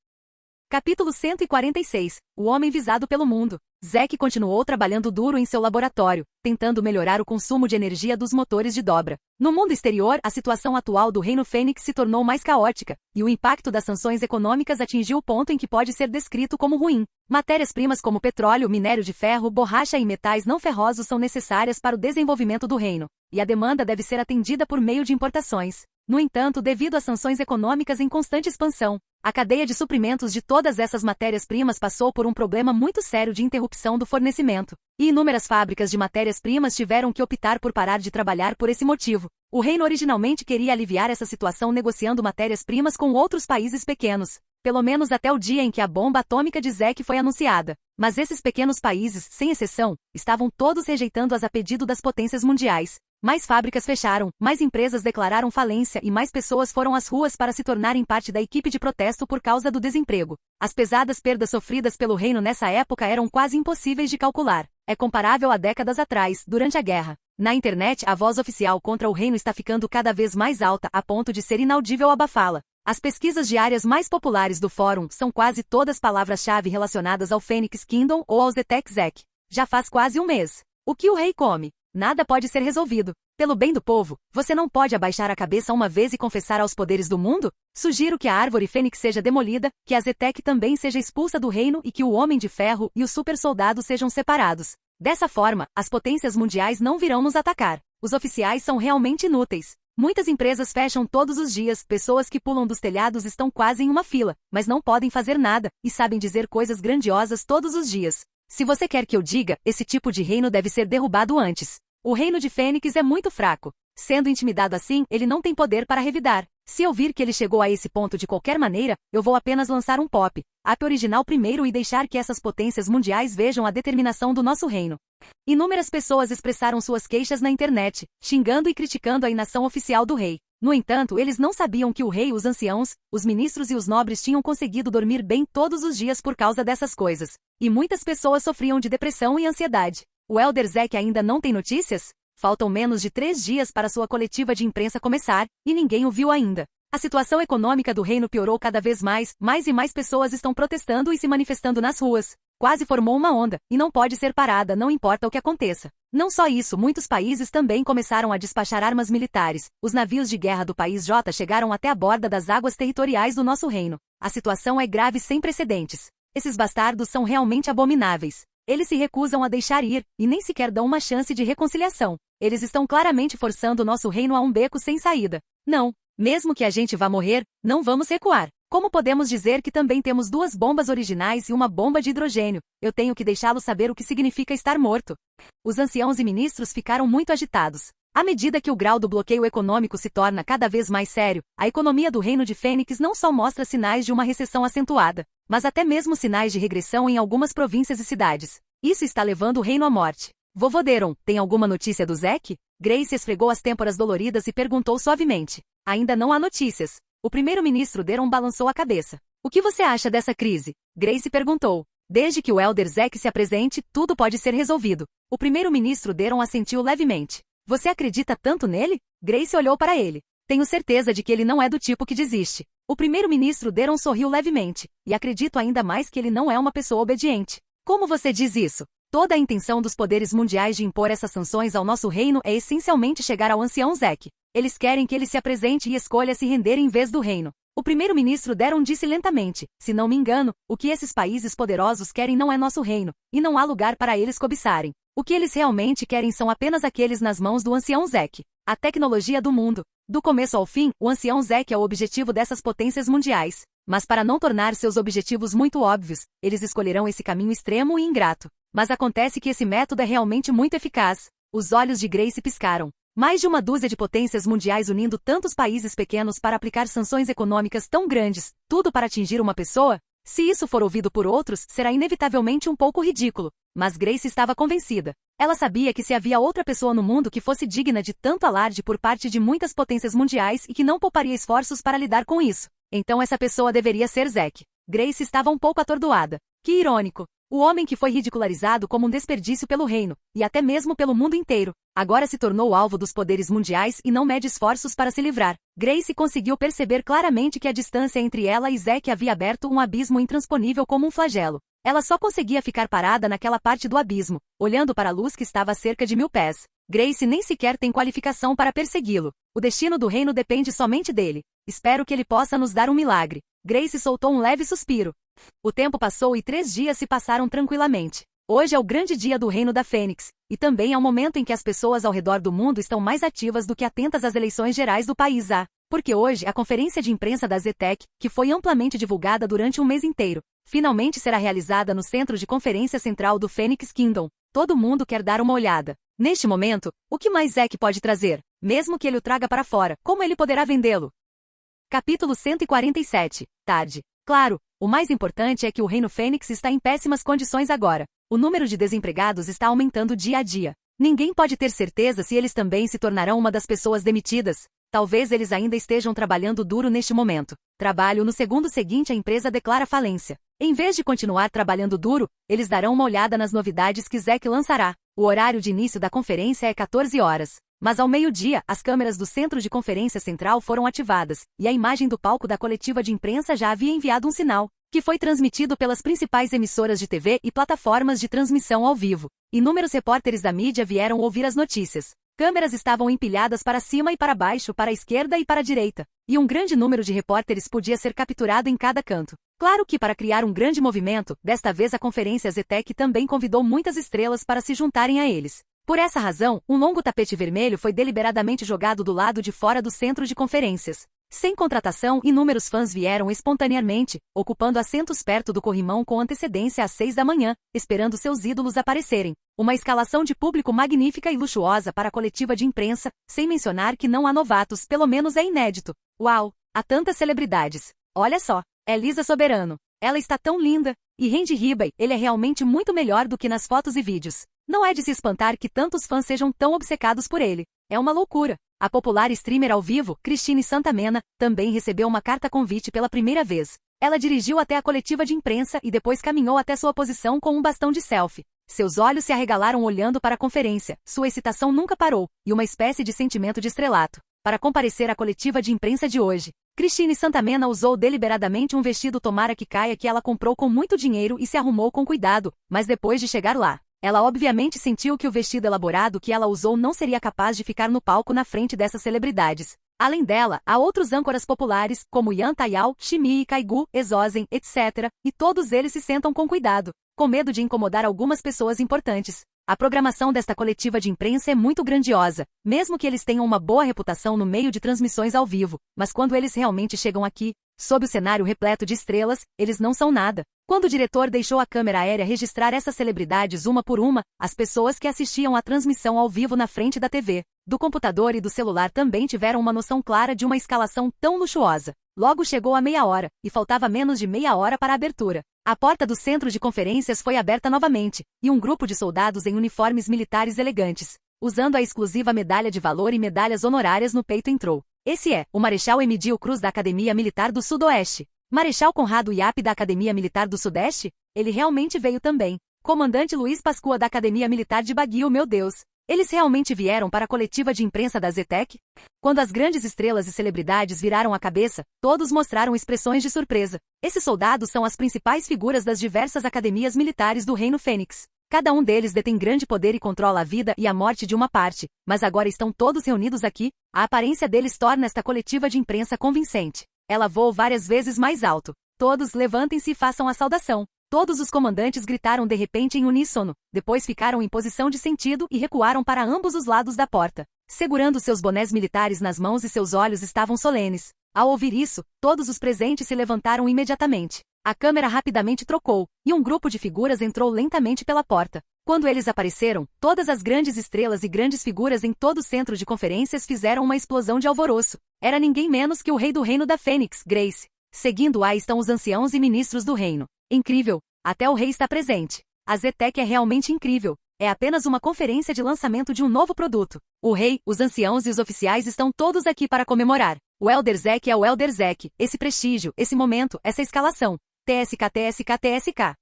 Capítulo 146. O homem visado pelo mundo. Zack continuou trabalhando duro em seu laboratório, tentando melhorar o consumo de energia dos motores de dobra. No mundo exterior, a situação atual do Reino Fênix se tornou mais caótica, e o impacto das sanções econômicas atingiu o ponto em que pode ser descrito como ruim. Matérias-primas como petróleo, minério de ferro, borracha e metais não ferrosos são necessárias para o desenvolvimento do reino, e a demanda deve ser atendida por meio de importações. No entanto, devido às sanções econômicas em constante expansão, a cadeia de suprimentos de todas essas matérias-primas passou por um problema muito sério de interrupção do fornecimento, e inúmeras fábricas de matérias-primas tiveram que optar por parar de trabalhar por esse motivo. O reino originalmente queria aliviar essa situação negociando matérias-primas com outros países pequenos, pelo menos até o dia em que a bomba atômica de Zack foi anunciada. Mas esses pequenos países, sem exceção, estavam todos rejeitando-as a pedido das potências mundiais. Mais fábricas fecharam, mais empresas declararam falência e mais pessoas foram às ruas para se tornarem parte da equipe de protesto por causa do desemprego. As pesadas perdas sofridas pelo reino nessa época eram quase impossíveis de calcular. É comparável a décadas atrás, durante a guerra. Na internet, a voz oficial contra o reino está ficando cada vez mais alta, a ponto de ser inaudível abafá-la. As pesquisas diárias mais populares do fórum são quase todas palavras-chave relacionadas ao Phoenix Kingdom ou ao Zetec Zack. Já faz quase um mês. O que o rei come? Nada pode ser resolvido. Pelo bem do povo, você não pode abaixar a cabeça uma vez e confessar aos poderes do mundo? Sugiro que a árvore fênix seja demolida, que a Zetec também seja expulsa do reino e que o Homem de Ferro e o Super Soldado sejam separados. Dessa forma, as potências mundiais não virão nos atacar. Os oficiais são realmente inúteis. Muitas empresas fecham todos os dias, pessoas que pulam dos telhados estão quase em uma fila, mas não podem fazer nada, e sabem dizer coisas grandiosas todos os dias. Se você quer que eu diga, esse tipo de reino deve ser derrubado antes. O reino de Fênix é muito fraco. Sendo intimidado assim, ele não tem poder para revidar. Se eu vir que ele chegou a esse ponto de qualquer maneira, eu vou apenas lançar um pop-up original primeiro e deixar que essas potências mundiais vejam a determinação do nosso reino. Inúmeras pessoas expressaram suas queixas na internet, xingando e criticando a inação oficial do rei. No entanto, eles não sabiam que o rei, os anciãos, os ministros e os nobres tinham conseguido dormir bem todos os dias por causa dessas coisas. E muitas pessoas sofriam de depressão e ansiedade. O Elder Zek ainda não tem notícias? Faltam menos de 3 dias para sua coletiva de imprensa começar, e ninguém o viu ainda. A situação econômica do reino piorou cada vez mais e mais pessoas estão protestando e se manifestando nas ruas. Quase formou uma onda, e não pode ser parada, não importa o que aconteça. Não só isso, muitos países também começaram a despachar armas militares. Os navios de guerra do país J chegaram até a borda das águas territoriais do nosso reino. A situação é grave sem precedentes. Esses bastardos são realmente abomináveis. Eles se recusam a deixar ir, e nem sequer dão uma chance de reconciliação. Eles estão claramente forçando o nosso reino a um beco sem saída. Não. Mesmo que a gente vá morrer, não vamos recuar. Como podemos dizer que também temos 2 bombas originais e uma bomba de hidrogênio? Eu tenho que deixá-lo saber o que significa estar morto. Os anciãos e ministros ficaram muito agitados. À medida que o grau do bloqueio econômico se torna cada vez mais sério, a economia do Reino de Fênix não só mostra sinais de uma recessão acentuada, mas até mesmo sinais de regressão em algumas províncias e cidades. Isso está levando o reino à morte. Vovô Deron, tem alguma notícia do Zek? Grace esfregou as têmporas doloridas e perguntou suavemente. Ainda não há notícias. O primeiro-ministro Deron balançou a cabeça. O que você acha dessa crise? Grace perguntou. Desde que o Elder Zek se apresente, tudo pode ser resolvido. O primeiro-ministro Deron assentiu levemente. Você acredita tanto nele? Grace olhou para ele. Tenho certeza de que ele não é do tipo que desiste. O primeiro-ministro Deron sorriu levemente. E acredito ainda mais que ele não é uma pessoa obediente. Como você diz isso? Toda a intenção dos poderes mundiais de impor essas sanções ao nosso reino é essencialmente chegar ao ancião Zek. Eles querem que ele se apresente e escolha se render em vez do reino. O primeiro-ministro Deron disse lentamente, se não me engano, o que esses países poderosos querem não é nosso reino, e não há lugar para eles cobiçarem. O que eles realmente querem são apenas aqueles nas mãos do ancião Zek. A tecnologia do mundo. Do começo ao fim, o ancião Zek é o objetivo dessas potências mundiais. Mas para não tornar seus objetivos muito óbvios, eles escolherão esse caminho extremo e ingrato. Mas acontece que esse método é realmente muito eficaz. Os olhos de Grace piscaram. Mais de uma dúzia de potências mundiais unindo tantos países pequenos para aplicar sanções econômicas tão grandes, tudo para atingir uma pessoa? Se isso for ouvido por outros, será inevitavelmente um pouco ridículo. Mas Grace estava convencida. Ela sabia que se havia outra pessoa no mundo que fosse digna de tanto alarde por parte de muitas potências mundiais e que não pouparia esforços para lidar com isso, então essa pessoa deveria ser Zek. Grace estava um pouco atordoada. Que irônico. O homem que foi ridicularizado como um desperdício pelo reino, e até mesmo pelo mundo inteiro, agora se tornou alvo dos poderes mundiais e não mede esforços para se livrar. Grace conseguiu perceber claramente que a distância entre ela e Zek havia aberto um abismo intransponível como um flagelo. Ela só conseguia ficar parada naquela parte do abismo, olhando para a luz que estava a cerca de 1000 pés. Grace nem sequer tem qualificação para persegui-lo. O destino do reino depende somente dele. Espero que ele possa nos dar um milagre. Grace soltou um leve suspiro. O tempo passou e 3 dias se passaram tranquilamente. Hoje é o grande dia do Reino da Fênix, e também é o momento em que as pessoas ao redor do mundo estão mais ativas do que atentas às eleições gerais do país A. Porque hoje a conferência de imprensa da Zetec, que foi amplamente divulgada durante um mês inteiro, finalmente será realizada no centro de conferência central do Phoenix Kingdom. Todo mundo quer dar uma olhada. Neste momento, o que mais Zek pode trazer? Mesmo que ele o traga para fora, como ele poderá vendê-lo? Capítulo 147. Tarde. Claro, o mais importante é que o Reino Fênix está em péssimas condições agora. O número de desempregados está aumentando dia a dia. Ninguém pode ter certeza se eles também se tornarão uma das pessoas demitidas. Talvez eles ainda estejam trabalhando duro neste momento. Trabalho no segundo seguinte a empresa declara falência. Em vez de continuar trabalhando duro, eles darão uma olhada nas novidades que Zek lançará. O horário de início da conferência é 14 horas. Mas ao meio-dia, as câmeras do centro de conferência central foram ativadas, e a imagem do palco da coletiva de imprensa já havia enviado um sinal, que foi transmitido pelas principais emissoras de TV e plataformas de transmissão ao vivo. Inúmeros repórteres da mídia vieram ouvir as notícias. Câmeras estavam empilhadas para cima e para baixo, para a esquerda e para a direita, e um grande número de repórteres podia ser capturado em cada canto. Claro que para criar um grande movimento, desta vez a conferência Zetec também convidou muitas estrelas para se juntarem a eles. Por essa razão, um longo tapete vermelho foi deliberadamente jogado do lado de fora do centro de conferências. Sem contratação, inúmeros fãs vieram espontaneamente, ocupando assentos perto do corrimão com antecedência às 6 da manhã, esperando seus ídolos aparecerem. Uma escalação de público magnífica e luxuosa para a coletiva de imprensa, sem mencionar que não há novatos, pelo menos é inédito. Uau! Há tantas celebridades. Olha só, é Lisa Soberano. Ela está tão linda. E Randy Ribay, ele é realmente muito melhor do que nas fotos e vídeos. Não é de se espantar que tantos fãs sejam tão obcecados por ele. É uma loucura. A popular streamer ao vivo, Christine Santamena, também recebeu uma carta-convite pela primeira vez. Ela dirigiu até a coletiva de imprensa e depois caminhou até sua posição com um bastão de selfie. Seus olhos se arregalaram olhando para a conferência, sua excitação nunca parou, e uma espécie de sentimento de estrelato. Para comparecer à coletiva de imprensa de hoje, Christine Santamena usou deliberadamente um vestido tomara que caia que ela comprou com muito dinheiro e se arrumou com cuidado, mas depois de chegar lá, ela obviamente sentiu que o vestido elaborado que ela usou não seria capaz de ficar no palco na frente dessas celebridades. Além dela, há outros âncoras populares, como Yan Tayal, Shimi Kaigu, Exozen, etc., e todos eles se sentam com cuidado, com medo de incomodar algumas pessoas importantes. A programação desta coletiva de imprensa é muito grandiosa, mesmo que eles tenham uma boa reputação no meio de transmissões ao vivo, mas quando eles realmente chegam aqui, sob o cenário repleto de estrelas, eles não são nada. Quando o diretor deixou a câmera aérea registrar essas celebridades uma por uma, as pessoas que assistiam à transmissão ao vivo na frente da TV, do computador e do celular também tiveram uma noção clara de uma escalação tão luxuosa. Logo chegou a meia hora, e faltava menos de meia hora para a abertura. A porta do centro de conferências foi aberta novamente, e um grupo de soldados em uniformes militares elegantes, usando a exclusiva medalha de valor e medalhas honorárias no peito entrou. Esse é o Marechal Emidio Cruz da Academia Militar do Sudoeste. Marechal Conrado Iap da Academia Militar do Sudeste? Ele realmente veio também. Comandante Luiz Pascua da Academia Militar de Baguio, meu Deus. Eles realmente vieram para a coletiva de imprensa da Zetec? Quando as grandes estrelas e celebridades viraram a cabeça, todos mostraram expressões de surpresa. Esses soldados são as principais figuras das diversas academias militares do Reino Fênix. Cada um deles detém grande poder e controla a vida e a morte de uma parte, mas agora estão todos reunidos aqui. A aparência deles torna esta coletiva de imprensa convincente. Ela voou várias vezes mais alto. Todos levantem-se e façam a saudação. Todos os comandantes gritaram de repente em uníssono, depois ficaram em posição de sentido e recuaram para ambos os lados da porta, segurando seus bonés militares nas mãos e seus olhos estavam solenes. Ao ouvir isso, todos os presentes se levantaram imediatamente. A câmera rapidamente trocou, e um grupo de figuras entrou lentamente pela porta. Quando eles apareceram, todas as grandes estrelas e grandes figuras em todo o centro de conferências fizeram uma explosão de alvoroço. Era ninguém menos que o rei do reino da Fênix, Grace. Seguindo-a estão os anciãos e ministros do reino. Incrível! Até o rei está presente. A Zetec é realmente incrível. É apenas uma conferência de lançamento de um novo produto. O rei, os anciãos e os oficiais estão todos aqui para comemorar. O Elder Zek é o Elder Zek. Esse prestígio, esse momento, essa escalação. TSK, TSK, TSK.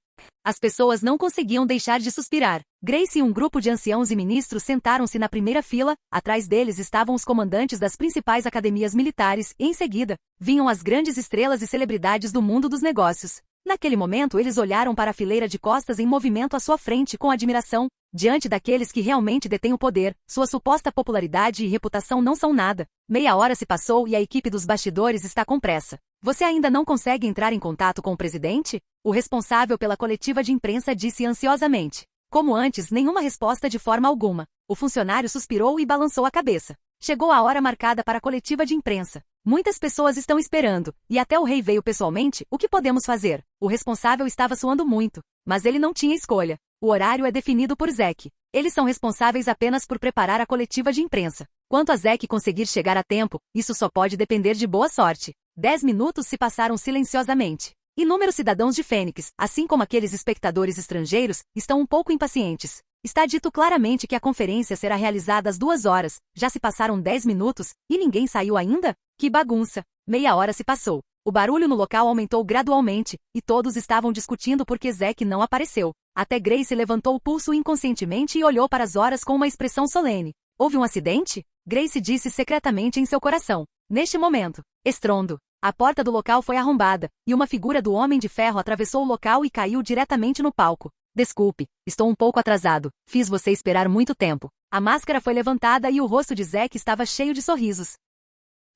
As pessoas não conseguiam deixar de suspirar. Grace e um grupo de anciãos e ministros sentaram-se na primeira fila, atrás deles estavam os comandantes das principais academias militares, e em seguida, vinham as grandes estrelas e celebridades do mundo dos negócios. Naquele momento eles olharam para a fileira de costas em movimento à sua frente com admiração. Diante daqueles que realmente detêm o poder, sua suposta popularidade e reputação não são nada. Meia hora se passou e a equipe dos bastidores está com pressa. Você ainda não consegue entrar em contato com o presidente? O responsável pela coletiva de imprensa disse ansiosamente. Como antes, nenhuma resposta de forma alguma. O funcionário suspirou e balançou a cabeça. Chegou a hora marcada para a coletiva de imprensa. Muitas pessoas estão esperando, e até o rei veio pessoalmente. O que podemos fazer? O responsável estava suando muito, mas ele não tinha escolha. O horário é definido por Zek. Eles são responsáveis apenas por preparar a coletiva de imprensa. Quanto a Zek conseguir chegar a tempo, isso só pode depender de boa sorte. 10 minutos se passaram silenciosamente. Inúmeros cidadãos de Fênix, assim como aqueles espectadores estrangeiros, estão um pouco impacientes. Está dito claramente que a conferência será realizada às 2 horas. Já se passaram 10 minutos, e ninguém saiu ainda? Que bagunça! Meia hora se passou. O barulho no local aumentou gradualmente, e todos estavam discutindo porque Zek não apareceu. Até Grace levantou o pulso inconscientemente e olhou para as horas com uma expressão solene. Houve um acidente? Grace disse secretamente em seu coração. Neste momento, estrondo. A porta do local foi arrombada, e uma figura do Homem de Ferro atravessou o local e caiu diretamente no palco. Desculpe, estou um pouco atrasado. Fiz você esperar muito tempo. A máscara foi levantada e o rosto de Zek estava cheio de sorrisos.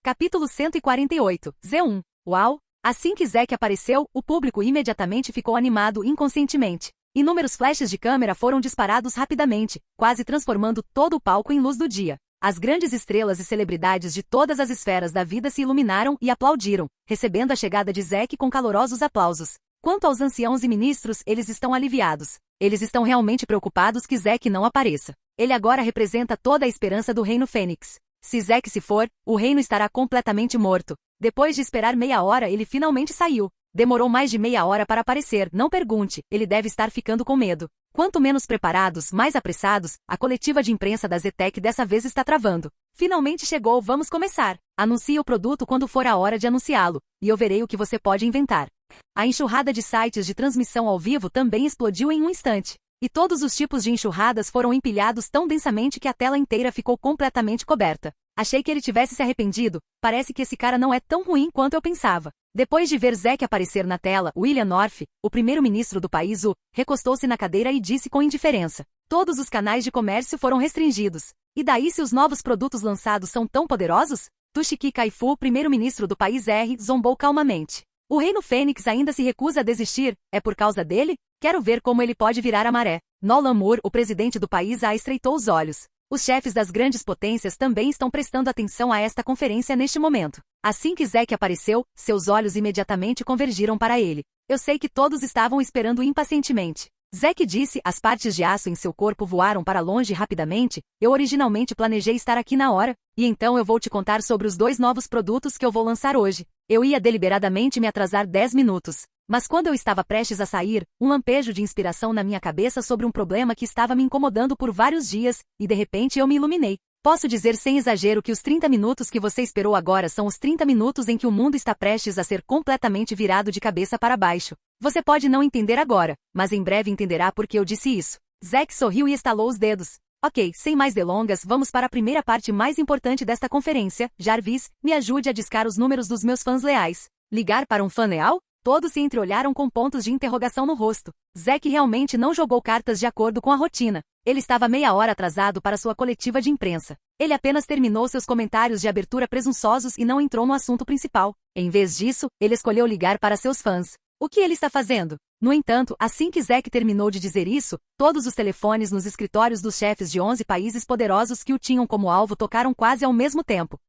Capítulo 148, Z1. Uau! Assim que Zek apareceu, o público imediatamente ficou animado inconscientemente. Inúmeros flashes de câmera foram disparados rapidamente, quase transformando todo o palco em luz do dia. As grandes estrelas e celebridades de todas as esferas da vida se iluminaram e aplaudiram, recebendo a chegada de Zek com calorosos aplausos. Quanto aos anciãos e ministros, eles estão aliviados. Eles estão realmente preocupados que Zek não apareça. Ele agora representa toda a esperança do Reino Fênix. Se Zek se for, o reino estará completamente morto. Depois de esperar meia hora, ele finalmente saiu. Demorou mais de meia hora para aparecer, não pergunte, ele deve estar ficando com medo. Quanto menos preparados, mais apressados, a coletiva de imprensa da Zetec dessa vez está travando. Finalmente chegou, vamos começar. Anuncie o produto quando for a hora de anunciá-lo, e eu verei o que você pode inventar. A enxurrada de sites de transmissão ao vivo também explodiu em um instante. E todos os tipos de enxurradas foram empilhados tão densamente que a tela inteira ficou completamente coberta. Achei que ele tivesse se arrependido, parece que esse cara não é tão ruim quanto eu pensava. Depois de ver Zack aparecer na tela, William North, o primeiro-ministro do país, recostou-se na cadeira e disse com indiferença: todos os canais de comércio foram restringidos. E daí se os novos produtos lançados são tão poderosos? Toshiki Kai-Fu, primeiro-ministro do país, zombou calmamente. O Reino Fênix ainda se recusa a desistir, é por causa dele? Quero ver como ele pode virar a maré. Nolan Moore, o presidente do país, estreitou os olhos. Os chefes das grandes potências também estão prestando atenção a esta conferência neste momento. Assim que Zack apareceu, seus olhos imediatamente convergiram para ele. Eu sei que todos estavam esperando impacientemente. Zack disse, as partes de aço em seu corpo voaram para longe rapidamente. Eu originalmente planejei estar aqui na hora, e então eu vou te contar sobre os 2 novos produtos que eu vou lançar hoje. Eu ia deliberadamente me atrasar 10 minutos. Mas quando eu estava prestes a sair, um lampejo de inspiração na minha cabeça sobre um problema que estava me incomodando por vários dias, e de repente eu me iluminei. Posso dizer sem exagero que os 30 minutos que você esperou agora são os 30 minutos em que o mundo está prestes a ser completamente virado de cabeça para baixo. Você pode não entender agora, mas em breve entenderá por que eu disse isso. Zack sorriu e estalou os dedos. Ok, sem mais delongas, vamos para a primeira parte mais importante desta conferência. Jarvis, me ajude a discar os números dos meus fãs leais. Ligar para um fã leal? Todos se entreolharam com pontos de interrogação no rosto. Zack realmente não jogou cartas de acordo com a rotina. Ele estava meia hora atrasado para sua coletiva de imprensa. Ele apenas terminou seus comentários de abertura presunçosos e não entrou no assunto principal. Em vez disso, ele escolheu ligar para seus fãs. O que ele está fazendo? No entanto, assim que Zack terminou de dizer isso, todos os telefones nos escritórios dos chefes de 11 países poderosos que o tinham como alvo tocaram quase ao mesmo tempo.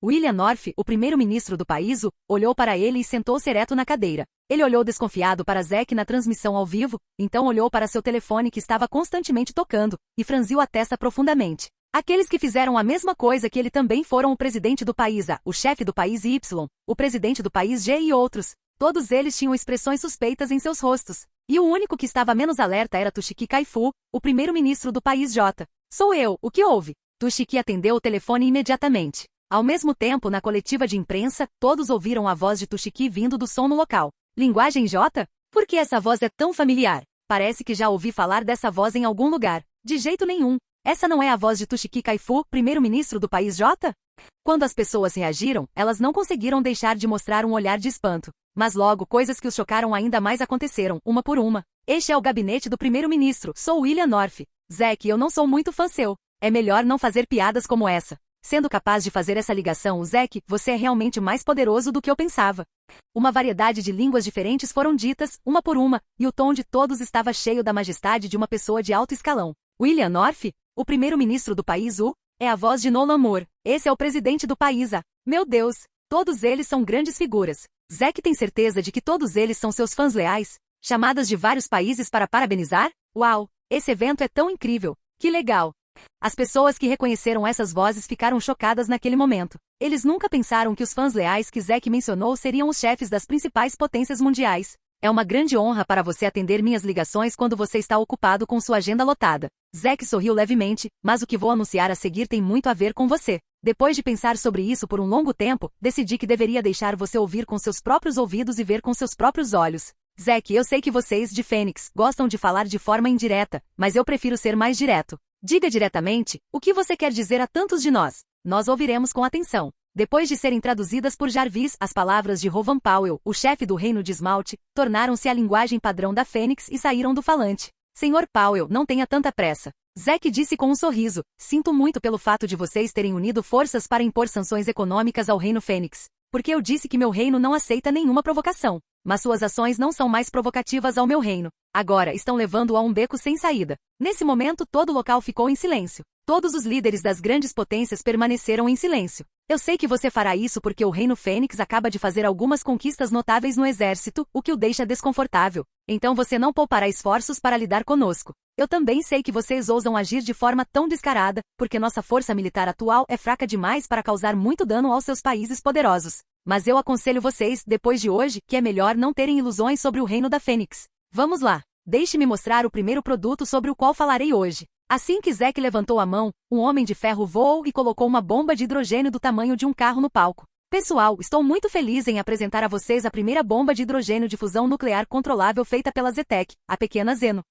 William North, o primeiro-ministro do país, olhou para ele e sentou-se ereto na cadeira. Ele olhou desconfiado para Zack na transmissão ao vivo, então olhou para seu telefone que estava constantemente tocando, e franziu a testa profundamente. Aqueles que fizeram a mesma coisa que ele também foram o presidente do país A, o chefe do país Y, o presidente do país G e outros. Todos eles tinham expressões suspeitas em seus rostos. E o único que estava menos alerta era Toshiki Kai-Fu, o primeiro-ministro do país J. Sou eu, o que houve? Toshiki atendeu o telefone imediatamente. Ao mesmo tempo, na coletiva de imprensa, todos ouviram a voz de Toshiki vindo do som no local. Linguagem J? Por que essa voz é tão familiar? Parece que já ouvi falar dessa voz em algum lugar. De jeito nenhum. Essa não é a voz de Toshiki Kai-Fu, primeiro-ministro do país J? Quando as pessoas reagiram, elas não conseguiram deixar de mostrar um olhar de espanto. Mas logo, coisas que os chocaram ainda mais aconteceram, uma por uma. Este é o gabinete do primeiro-ministro, sou William North. Zack, eu não sou muito fã seu. É melhor não fazer piadas como essa. Sendo capaz de fazer essa ligação, Zack, você é realmente mais poderoso do que eu pensava. Uma variedade de línguas diferentes foram ditas, uma por uma, e o tom de todos estava cheio da majestade de uma pessoa de alto escalão. William North, o primeiro-ministro do país é a voz de Nolan Moore. Esse é o presidente do país A. Meu Deus, todos eles são grandes figuras. Zack tem certeza de que todos eles são seus fãs leais? Chamadas de vários países para parabenizar? Uau, esse evento é tão incrível. Que legal. As pessoas que reconheceram essas vozes ficaram chocadas naquele momento. Eles nunca pensaram que os fãs leais que Zack mencionou seriam os chefes das principais potências mundiais. É uma grande honra para você atender minhas ligações quando você está ocupado com sua agenda lotada. Zack sorriu levemente, mas o que vou anunciar a seguir tem muito a ver com você. Depois de pensar sobre isso por um longo tempo, decidi que deveria deixar você ouvir com seus próprios ouvidos e ver com seus próprios olhos. Zack, eu sei que vocês, de Fênix, gostam de falar de forma indireta, mas eu prefiro ser mais direto. Diga diretamente, o que você quer dizer a tantos de nós? Nós ouviremos com atenção. Depois de serem traduzidas por Jarvis, as palavras de Rovan Powell, o chefe do reino de Esmalte, tornaram-se a linguagem padrão da Fênix e saíram do falante. Senhor Powell, não tenha tanta pressa. Zack disse com um sorriso, sinto muito pelo fato de vocês terem unido forças para impor sanções econômicas ao reino Fênix. Porque eu disse que meu reino não aceita nenhuma provocação. Mas suas ações não são mais provocativas ao meu reino. Agora estão levando-o a um beco sem saída. Nesse momento todo o local ficou em silêncio. Todos os líderes das grandes potências permaneceram em silêncio. Eu sei que você fará isso porque o Reino Fênix acaba de fazer algumas conquistas notáveis no exército, o que o deixa desconfortável. Então você não poupará esforços para lidar conosco. Eu também sei que vocês ousam agir de forma tão descarada, porque nossa força militar atual é fraca demais para causar muito dano aos seus países poderosos. Mas eu aconselho vocês, depois de hoje, que é melhor não terem ilusões sobre o Reino da Fênix. Vamos lá. Deixe-me mostrar o primeiro produto sobre o qual falarei hoje. Assim que Zack levantou a mão, um homem de ferro voou e colocou uma bomba de hidrogênio do tamanho de um carro no palco. Pessoal, estou muito feliz em apresentar a vocês a primeira bomba de hidrogênio de fusão nuclear controlável feita pela Zetec, a pequena Zeno.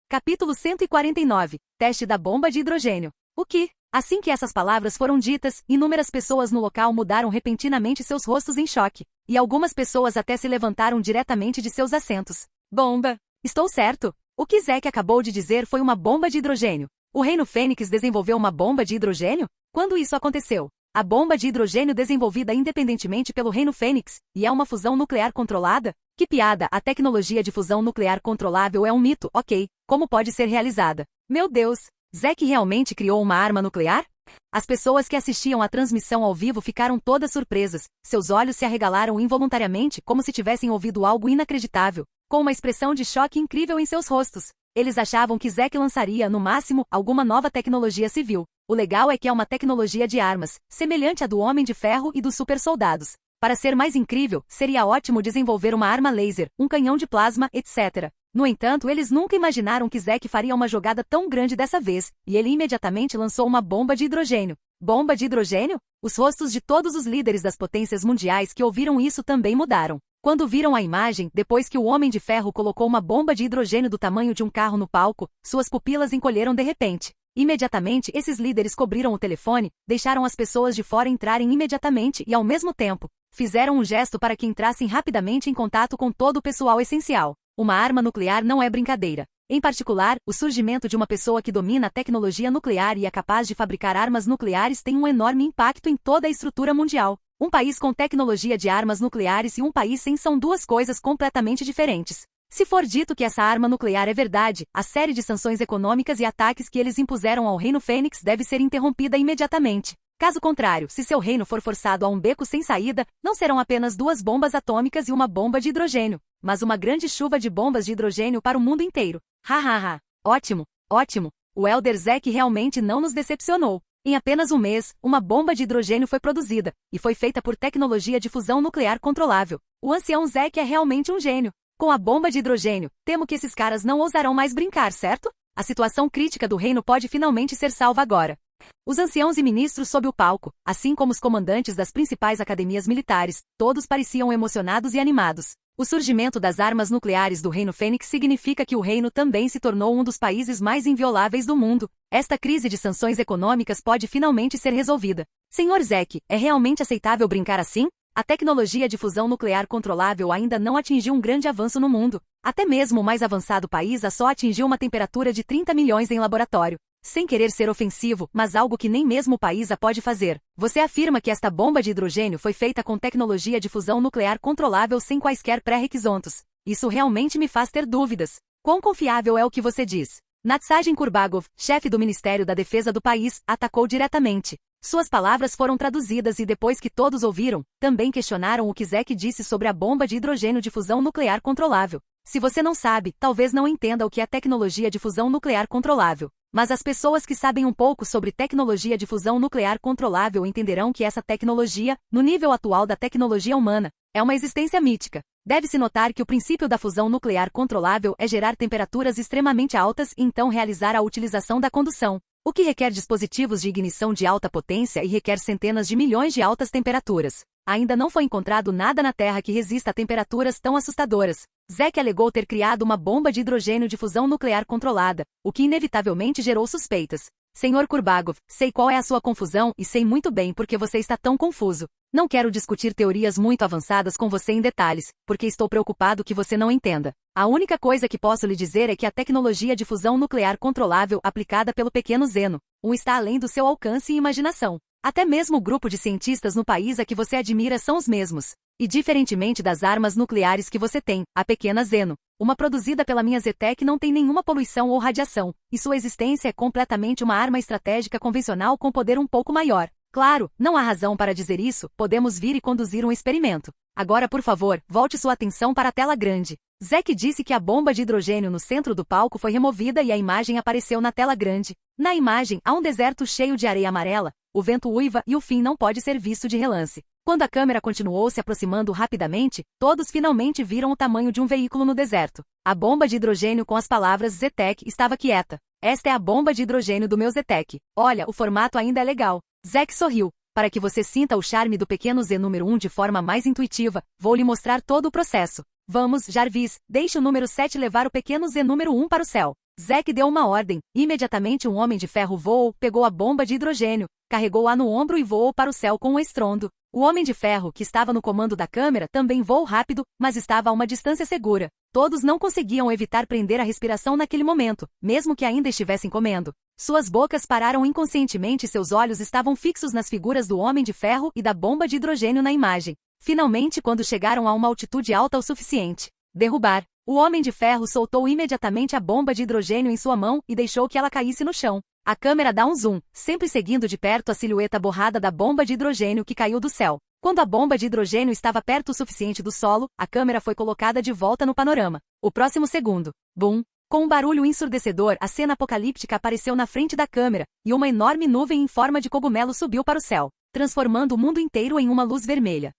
Capítulo 149. Teste da bomba de hidrogênio. O que? Assim que essas palavras foram ditas, inúmeras pessoas no local mudaram repentinamente seus rostos em choque, e algumas pessoas até se levantaram diretamente de seus assentos. Bomba! Estou certo! O que Zack acabou de dizer foi uma bomba de hidrogênio. O Reino Fênix desenvolveu uma bomba de hidrogênio? Quando isso aconteceu? A bomba de hidrogênio desenvolvida independentemente pelo Reino Fênix, e é uma fusão nuclear controlada? Que piada, a tecnologia de fusão nuclear controlável é um mito, ok, como pode ser realizada? Meu Deus! Zack realmente criou uma arma nuclear? As pessoas que assistiam à transmissão ao vivo ficaram todas surpresas, seus olhos se arregalaram involuntariamente como se tivessem ouvido algo inacreditável, com uma expressão de choque incrível em seus rostos. Eles achavam que Zack lançaria, no máximo, alguma nova tecnologia civil. O legal é que é uma tecnologia de armas, semelhante à do Homem de Ferro e dos super soldados. Para ser mais incrível, seria ótimo desenvolver uma arma laser, um canhão de plasma, etc. No entanto, eles nunca imaginaram que Zack faria uma jogada tão grande dessa vez, e ele imediatamente lançou uma bomba de hidrogênio. Bomba de hidrogênio? Os rostos de todos os líderes das potências mundiais que ouviram isso também mudaram. Quando viram a imagem, depois que o Homem de Ferro colocou uma bomba de hidrogênio do tamanho de um carro no palco, suas pupilas encolheram de repente. Imediatamente, esses líderes cobriram o telefone, deixaram as pessoas de fora entrarem imediatamente e, ao mesmo tempo, fizeram um gesto para que entrassem rapidamente em contato com todo o pessoal essencial. Uma arma nuclear não é brincadeira. Em particular, o surgimento de uma pessoa que domina a tecnologia nuclear e é capaz de fabricar armas nucleares tem um enorme impacto em toda a estrutura mundial. Um país com tecnologia de armas nucleares e um país sem são duas coisas completamente diferentes. Se for dito que essa arma nuclear é verdade, a série de sanções econômicas e ataques que eles impuseram ao Reino Fênix deve ser interrompida imediatamente. Caso contrário, se seu reino for forçado a um beco sem saída, não serão apenas 2 bombas atômicas e uma bomba de hidrogênio, mas uma grande chuva de bombas de hidrogênio para o mundo inteiro. Hahaha. Ótimo, ótimo. O Elder Zack realmente não nos decepcionou. Em apenas um mês, uma bomba de hidrogênio foi produzida, e foi feita por tecnologia de fusão nuclear controlável. O ancião Zack é realmente um gênio. Com a bomba de hidrogênio, temo que esses caras não ousarão mais brincar, certo? A situação crítica do reino pode finalmente ser salva agora. Os anciãos e ministros sob o palco, assim como os comandantes das principais academias militares, todos pareciam emocionados e animados. O surgimento das armas nucleares do Reino Fênix significa que o reino também se tornou um dos países mais invioláveis do mundo. Esta crise de sanções econômicas pode finalmente ser resolvida. Senhor Zack, é realmente aceitável brincar assim? A tecnologia de fusão nuclear controlável ainda não atingiu um grande avanço no mundo. Até mesmo o mais avançado país só atingiu uma temperatura de 30 milhões em laboratório. Sem querer ser ofensivo, mas algo que nem mesmo o país pode fazer. Você afirma que esta bomba de hidrogênio foi feita com tecnologia de fusão nuclear controlável sem quaisquer pré-requisitos. Isso realmente me faz ter dúvidas. Quão confiável é o que você diz? Natsajan Kurbagov, chefe do Ministério da Defesa do país, atacou diretamente. Suas palavras foram traduzidas e depois que todos ouviram, também questionaram o que Zack disse sobre a bomba de hidrogênio de fusão nuclear controlável. Se você não sabe, talvez não entenda o que é tecnologia de fusão nuclear controlável. Mas as pessoas que sabem um pouco sobre tecnologia de fusão nuclear controlável entenderão que essa tecnologia, no nível atual da tecnologia humana, é uma existência mítica. Deve-se notar que o princípio da fusão nuclear controlável é gerar temperaturas extremamente altas e então realizar a utilização da condução, o que requer dispositivos de ignição de alta potência e requer centenas de milhões de altas temperaturas. Ainda não foi encontrado nada na Terra que resista a temperaturas tão assustadoras. Zack alegou ter criado uma bomba de hidrogênio de fusão nuclear controlada, o que inevitavelmente gerou suspeitas. Senhor Kurbagov, sei qual é a sua confusão e sei muito bem por que você está tão confuso. Não quero discutir teorias muito avançadas com você em detalhes, porque estou preocupado que você não entenda. A única coisa que posso lhe dizer é que a tecnologia de fusão nuclear controlável aplicada pelo pequeno Zeno está além do seu alcance e imaginação. Até mesmo o grupo de cientistas no país a que você admira são os mesmos. E diferentemente das armas nucleares que você tem, a pequena Zeno, uma produzida pela minha Zetec não tem nenhuma poluição ou radiação, e sua existência é completamente uma arma estratégica convencional com poder um pouco maior. Claro, não há razão para dizer isso, podemos vir e conduzir um experimento. Agora por favor, volte sua atenção para a tela grande. Zack disse que a bomba de hidrogênio no centro do palco foi removida e a imagem apareceu na tela grande. Na imagem, há um deserto cheio de areia amarela, o vento uiva e o fim não pode ser visto de relance. Quando a câmera continuou se aproximando rapidamente, todos finalmente viram o tamanho de um veículo no deserto. A bomba de hidrogênio com as palavras Zetec estava quieta. Esta é a bomba de hidrogênio do meu Zetec. Olha, o formato ainda é legal. Zack sorriu. Para que você sinta o charme do pequeno Z número 1 de forma mais intuitiva, vou lhe mostrar todo o processo. Vamos, Jarvis, deixe o número 7 levar o pequeno Z número 1 para o céu. Zack deu uma ordem. Imediatamente um homem de ferro voou, pegou a bomba de hidrogênio, carregou-a no ombro e voou para o céu com um estrondo. O homem de ferro, que estava no comando da câmera, também voou rápido, mas estava a uma distância segura. Todos não conseguiam evitar prender a respiração naquele momento, mesmo que ainda estivessem comendo. Suas bocas pararam inconscientemente e seus olhos estavam fixos nas figuras do homem de ferro e da bomba de hidrogênio na imagem. Finalmente, quando chegaram a uma altitude alta o suficiente, derrubar, o homem de ferro soltou imediatamente a bomba de hidrogênio em sua mão e deixou que ela caísse no chão. A câmera dá um zoom, sempre seguindo de perto a silhueta borrada da bomba de hidrogênio que caiu do céu. Quando a bomba de hidrogênio estava perto o suficiente do solo, a câmera foi colocada de volta no panorama. O próximo segundo, boom! Com um barulho ensurdecedor, a cena apocalíptica apareceu na frente da câmera, e uma enorme nuvem em forma de cogumelo subiu para o céu, transformando o mundo inteiro em uma luz vermelha.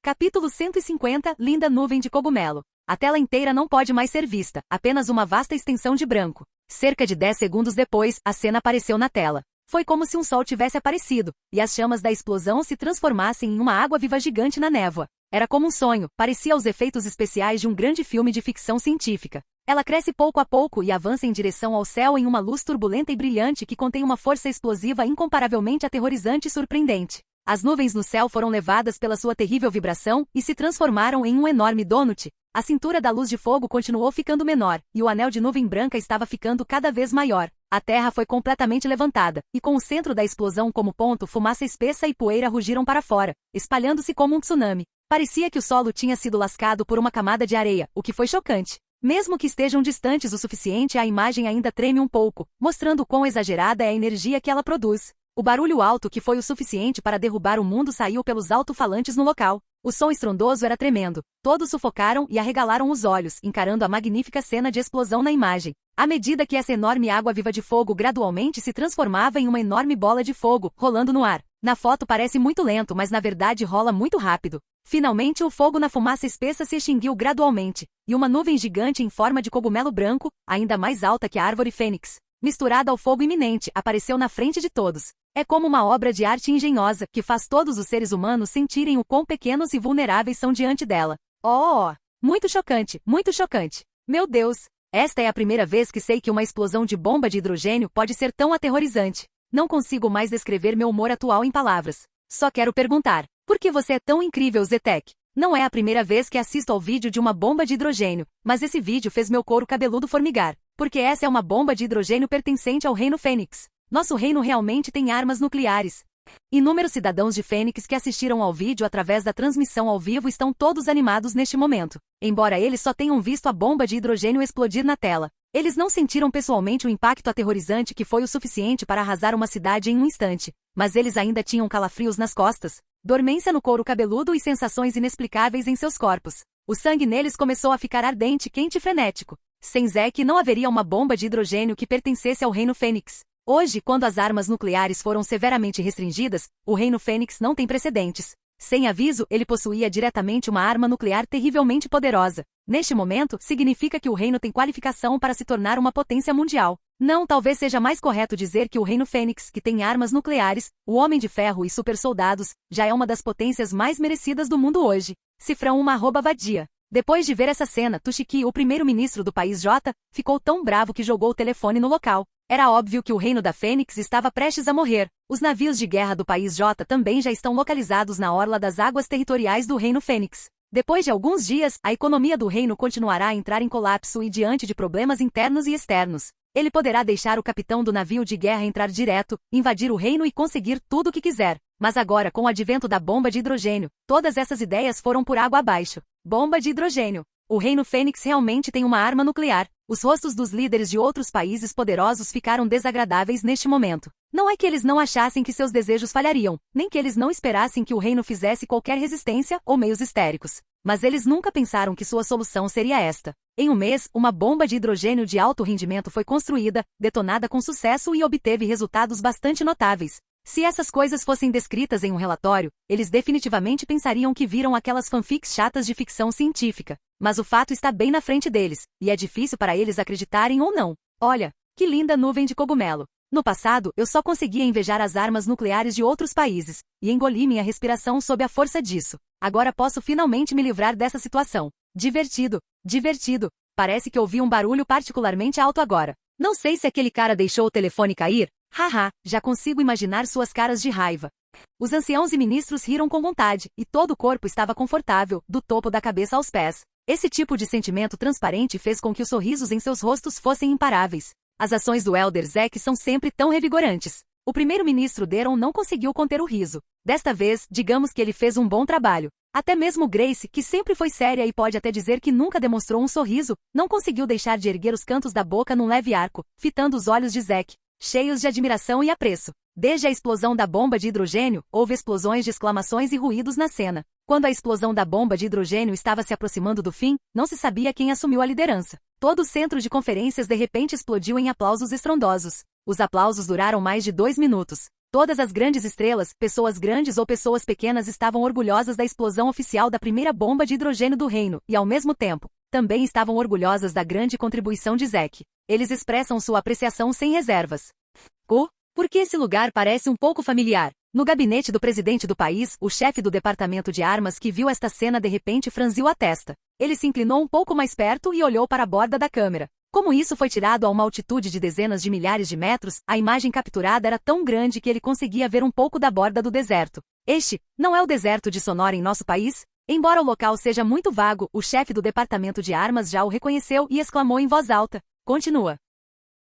Capítulo 150 – Linda nuvem de cogumelo. A tela inteira não pode mais ser vista, apenas uma vasta extensão de branco. Cerca de 10 segundos depois, a cena apareceu na tela. Foi como se um sol tivesse aparecido, e as chamas da explosão se transformassem em uma água-viva gigante na névoa. Era como um sonho, parecia os efeitos especiais de um grande filme de ficção científica. Ela cresce pouco a pouco e avança em direção ao céu em uma luz turbulenta e brilhante que contém uma força explosiva incomparavelmente aterrorizante e surpreendente. As nuvens no céu foram levadas pela sua terrível vibração e se transformaram em um enorme donut. A cintura da luz de fogo continuou ficando menor, e o anel de nuvem branca estava ficando cada vez maior. A terra foi completamente levantada, e com o centro da explosão como ponto, fumaça espessa e poeira rugiram para fora, espalhando-se como um tsunami. Parecia que o solo tinha sido lascado por uma camada de areia, o que foi chocante. Mesmo que estejam distantes o suficiente, a imagem ainda treme um pouco, mostrando quão exagerada é a energia que ela produz. O barulho alto que foi o suficiente para derrubar o mundo saiu pelos alto-falantes no local. O som estrondoso era tremendo. Todos sufocaram e arregalaram os olhos, encarando a magnífica cena de explosão na imagem. À medida que essa enorme água-viva de fogo gradualmente se transformava em uma enorme bola de fogo, rolando no ar. Na foto parece muito lento, mas na verdade rola muito rápido. Finalmente o fogo na fumaça espessa se extinguiu gradualmente, e uma nuvem gigante em forma de cogumelo branco, ainda mais alta que a árvore fênix, misturada ao fogo iminente, apareceu na frente de todos. É como uma obra de arte engenhosa, que faz todos os seres humanos sentirem o quão pequenos e vulneráveis são diante dela. Oh! Muito chocante, muito chocante. Meu Deus! Esta é a primeira vez que sei que uma explosão de bomba de hidrogênio pode ser tão aterrorizante. Não consigo mais descrever meu humor atual em palavras. Só quero perguntar, por que você é tão incrível, Zetec? Não é a primeira vez que assisto ao vídeo de uma bomba de hidrogênio, mas esse vídeo fez meu couro cabeludo formigar, porque essa é uma bomba de hidrogênio pertencente ao Reino Fênix. Nosso reino realmente tem armas nucleares. Inúmeros cidadãos de Fênix que assistiram ao vídeo através da transmissão ao vivo estão todos animados neste momento. Embora eles só tenham visto a bomba de hidrogênio explodir na tela, eles não sentiram pessoalmente o impacto aterrorizante que foi o suficiente para arrasar uma cidade em um instante, mas eles ainda tinham calafrios nas costas, dormência no couro cabeludo e sensações inexplicáveis em seus corpos. O sangue neles começou a ficar ardente, quente e frenético. Sem Zack não haveria uma bomba de hidrogênio que pertencesse ao Reino Fênix. Hoje, quando as armas nucleares foram severamente restringidas, o Reino Fênix não tem precedentes. Sem aviso, ele possuía diretamente uma arma nuclear terrivelmente poderosa. Neste momento, significa que o reino tem qualificação para se tornar uma potência mundial. Não, talvez seja mais correto dizer que o Reino Fênix, que tem armas nucleares, o Homem de Ferro e supersoldados, já é uma das potências mais merecidas do mundo hoje. Cifrão @vadia. Depois de ver essa cena, Tushiki, o primeiro-ministro do país J, ficou tão bravo que jogou o telefone no local. Era óbvio que o reino da Fênix estava prestes a morrer. Os navios de guerra do país J também já estão localizados na orla das águas territoriais do Reino Fênix. Depois de alguns dias, a economia do reino continuará a entrar em colapso e diante de problemas internos e externos. Ele poderá deixar o capitão do navio de guerra entrar direto, invadir o reino e conseguir tudo o que quiser. Mas agora, com o advento da bomba de hidrogênio, todas essas ideias foram por água abaixo. Bomba de hidrogênio. O Reino Fênix realmente tem uma arma nuclear. Os rostos dos líderes de outros países poderosos ficaram desagradáveis neste momento. Não é que eles não achassem que seus desejos falhariam, nem que eles não esperassem que o reino fizesse qualquer resistência ou meios histéricos. Mas eles nunca pensaram que sua solução seria esta. Em um mês, uma bomba de hidrogênio de alto rendimento foi construída, detonada com sucesso e obteve resultados bastante notáveis. Se essas coisas fossem descritas em um relatório, eles definitivamente pensariam que viram aquelas fanfics chatas de ficção científica. Mas o fato está bem na frente deles, e é difícil para eles acreditarem ou não. Olha, que linda nuvem de cogumelo. No passado, eu só conseguia invejar as armas nucleares de outros países, e engoli minha respiração sob a força disso. Agora posso finalmente me livrar dessa situação. Divertido, divertido. Parece que ouvi um barulho particularmente alto agora. Não sei se aquele cara deixou o telefone cair. Haha, já consigo imaginar suas caras de raiva. Os anciãos e ministros riram com vontade, e todo o corpo estava confortável, do topo da cabeça aos pés. Esse tipo de sentimento transparente fez com que os sorrisos em seus rostos fossem imparáveis. As ações do Elder Zek são sempre tão revigorantes. O primeiro-ministro Deron não conseguiu conter o riso. Desta vez, digamos que ele fez um bom trabalho. Até mesmo Grace, que sempre foi séria e pode até dizer que nunca demonstrou um sorriso, não conseguiu deixar de erguer os cantos da boca num leve arco, fitando os olhos de Zek, cheios de admiração e apreço. Desde a explosão da bomba de hidrogênio, houve explosões de exclamações e ruídos na cena. Quando a explosão da bomba de hidrogênio estava se aproximando do fim, não se sabia quem assumiu a liderança. Todo o centro de conferências de repente explodiu em aplausos estrondosos. Os aplausos duraram mais de 2 minutos. Todas as grandes estrelas, pessoas grandes ou pessoas pequenas estavam orgulhosas da explosão oficial da primeira bomba de hidrogênio do reino, e ao mesmo tempo, também estavam orgulhosas da grande contribuição de Zek. Eles expressam sua apreciação sem reservas. Por que esse lugar parece um pouco familiar? No gabinete do presidente do país, o chefe do departamento de armas que viu esta cena de repente franziu a testa. Ele se inclinou um pouco mais perto e olhou para a borda da câmera. Como isso foi tirado a uma altitude de dezenas de milhares de metros, a imagem capturada era tão grande que ele conseguia ver um pouco da borda do deserto. Este não é o deserto de Sonora em nosso país? Embora o local seja muito vago, o chefe do departamento de armas já o reconheceu e exclamou em voz alta. Continua.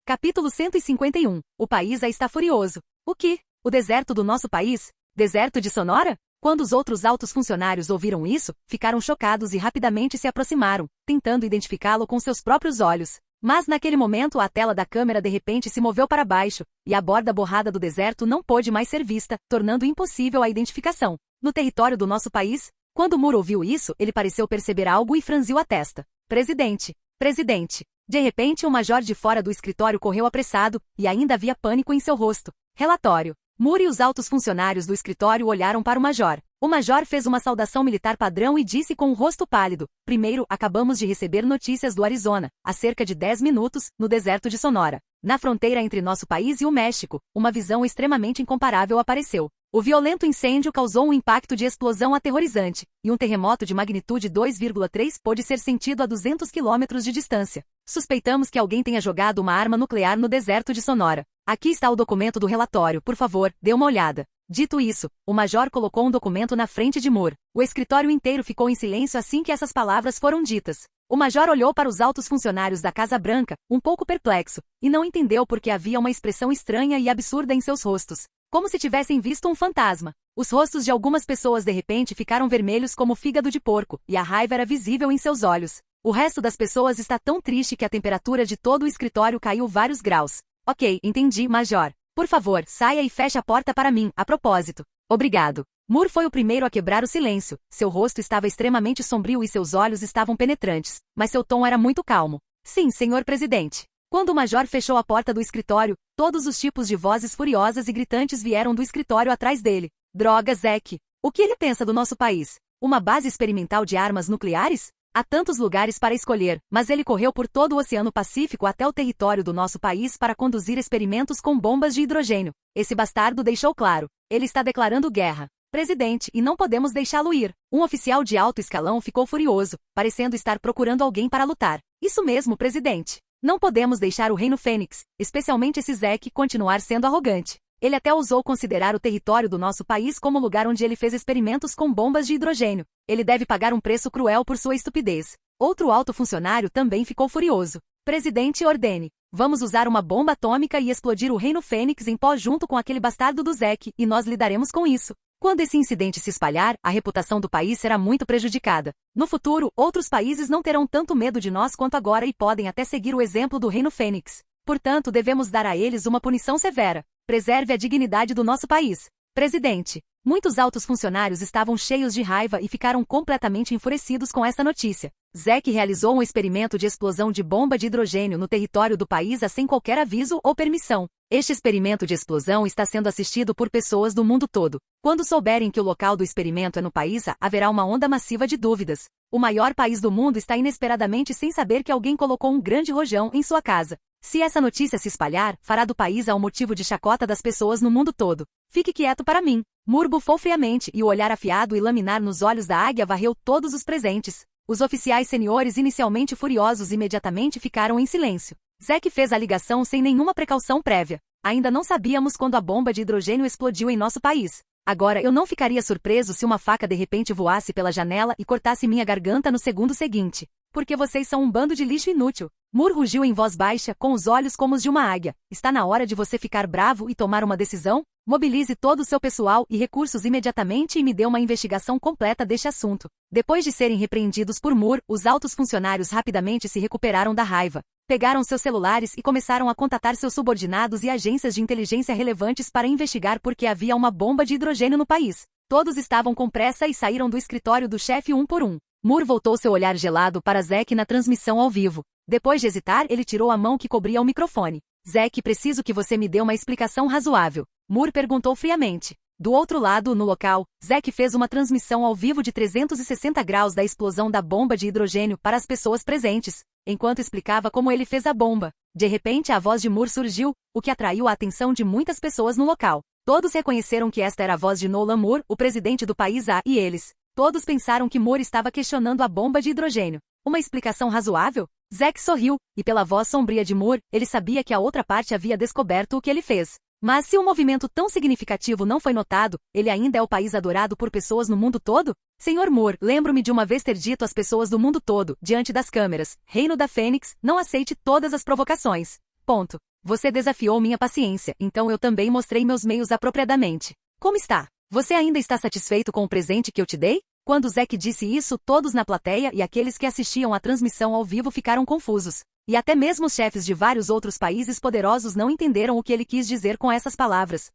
Capítulo 151. O país já está furioso. O que? O deserto do nosso país? Deserto de Sonora? Quando os outros altos funcionários ouviram isso, ficaram chocados e rapidamente se aproximaram, tentando identificá-lo com seus próprios olhos. Mas naquele momento a tela da câmera de repente se moveu para baixo, e a borda borrada do deserto não pôde mais ser vista, tornando impossível a identificação. No território do nosso país? Quando Moore ouviu isso, ele pareceu perceber algo e franziu a testa. Presidente. Presidente. De repente, o major de fora do escritório correu apressado, e ainda havia pânico em seu rosto. Relatório. Moore e os altos funcionários do escritório olharam para o major. O major fez uma saudação militar padrão e disse com um rosto pálido. Primeiro, acabamos de receber notícias do Arizona, há cerca de 10 minutos, no deserto de Sonora. Na fronteira entre nosso país e o México, uma visão extremamente incomparável apareceu. O violento incêndio causou um impacto de explosão aterrorizante, e um terremoto de magnitude 2,3 pôde ser sentido a 200 quilômetros de distância. Suspeitamos que alguém tenha jogado uma arma nuclear no deserto de Sonora. Aqui está o documento do relatório, por favor, dê uma olhada. Dito isso, o major colocou um documento na frente de Moore. O escritório inteiro ficou em silêncio assim que essas palavras foram ditas. O major olhou para os altos funcionários da Casa Branca, um pouco perplexo, e não entendeu porque havia uma expressão estranha e absurda em seus rostos. Como se tivessem visto um fantasma. Os rostos de algumas pessoas de repente ficaram vermelhos como fígado de porco, e a raiva era visível em seus olhos. O resto das pessoas está tão triste que a temperatura de todo o escritório caiu vários graus. Ok, entendi, major. Por favor, saia e feche a porta para mim, a propósito. Obrigado. Moore foi o primeiro a quebrar o silêncio. Seu rosto estava extremamente sombrio e seus olhos estavam penetrantes, mas seu tom era muito calmo. Sim, senhor presidente. Quando o major fechou a porta do escritório, todos os tipos de vozes furiosas e gritantes vieram do escritório atrás dele. Droga, Zek. O que ele pensa do nosso país? Uma base experimental de armas nucleares? Há tantos lugares para escolher, mas ele correu por todo o Oceano Pacífico até o território do nosso país para conduzir experimentos com bombas de hidrogênio. Esse bastardo deixou claro. Ele está declarando guerra. Presidente, e não podemos deixá-lo ir. Um oficial de alto escalão ficou furioso, parecendo estar procurando alguém para lutar. Isso mesmo, presidente. Não podemos deixar o Reino Fênix, especialmente esse Zek, continuar sendo arrogante. Ele até ousou considerar o território do nosso país como lugar onde ele fez experimentos com bombas de hidrogênio. Ele deve pagar um preço cruel por sua estupidez. Outro alto funcionário também ficou furioso. Presidente, ordene. Vamos usar uma bomba atômica e explodir o Reino Fênix em pó junto com aquele bastardo do Zek, e nós lidaremos com isso. Quando esse incidente se espalhar, a reputação do país será muito prejudicada. No futuro, outros países não terão tanto medo de nós quanto agora e podem até seguir o exemplo do Reino Fênix. Portanto, devemos dar a eles uma punição severa. Preserve a dignidade do nosso país. Presidente. Muitos altos funcionários estavam cheios de raiva e ficaram completamente enfurecidos com esta notícia. Zack realizou um experimento de explosão de bomba de hidrogênio no território do país sem qualquer aviso ou permissão. Este experimento de explosão está sendo assistido por pessoas do mundo todo. Quando souberem que o local do experimento é no país, haverá uma onda massiva de dúvidas. O maior país do mundo está inesperadamente sem saber que alguém colocou um grande rojão em sua casa. Se essa notícia se espalhar, fará do país um motivo de chacota das pessoas no mundo todo. Fique quieto para mim. Moore bufou friamente e o olhar afiado e laminar nos olhos da águia varreu todos os presentes. Os oficiais seniores, inicialmente furiosos, imediatamente ficaram em silêncio. Zack fez a ligação sem nenhuma precaução prévia. Ainda não sabíamos quando a bomba de hidrogênio explodiu em nosso país. Agora eu não ficaria surpreso se uma faca de repente voasse pela janela e cortasse minha garganta no segundo seguinte. Porque vocês são um bando de lixo inútil. Moore rugiu em voz baixa, com os olhos como os de uma águia. Está na hora de você ficar bravo e tomar uma decisão? Mobilize todo o seu pessoal e recursos imediatamente e me dê uma investigação completa deste assunto. Depois de serem repreendidos por Moore, os altos funcionários rapidamente se recuperaram da raiva. Pegaram seus celulares e começaram a contatar seus subordinados e agências de inteligência relevantes para investigar por que havia uma bomba de hidrogênio no país. Todos estavam com pressa e saíram do escritório do chefe um por um. Moore voltou seu olhar gelado para Zack na transmissão ao vivo. Depois de hesitar, ele tirou a mão que cobria o microfone. Zack, preciso que você me dê uma explicação razoável. Moore perguntou friamente. Do outro lado, no local, Zack fez uma transmissão ao vivo de 360 graus da explosão da bomba de hidrogênio para as pessoas presentes, enquanto explicava como ele fez a bomba. De repente, a voz de Moore surgiu, o que atraiu a atenção de muitas pessoas no local. Todos reconheceram que esta era a voz de Nolan Moore, o presidente do país e eles. Todos pensaram que Moore estava questionando a bomba de hidrogênio. Uma explicação razoável? Zack sorriu, e pela voz sombria de Moore, ele sabia que a outra parte havia descoberto o que ele fez. Mas se um movimento tão significativo não foi notado, ele ainda é o país adorado por pessoas no mundo todo? Senhor Moore, lembro-me de uma vez ter dito às pessoas do mundo todo, diante das câmeras, Reino da Fênix, não aceite todas as provocações. Ponto. Você desafiou minha paciência, então eu também mostrei meus meios apropriadamente. Como está? Você ainda está satisfeito com o presente que eu te dei? Quando Zack disse isso, todos na plateia e aqueles que assistiam à transmissão ao vivo ficaram confusos. E até mesmo os chefes de vários outros países poderosos não entenderam o que ele quis dizer com essas palavras.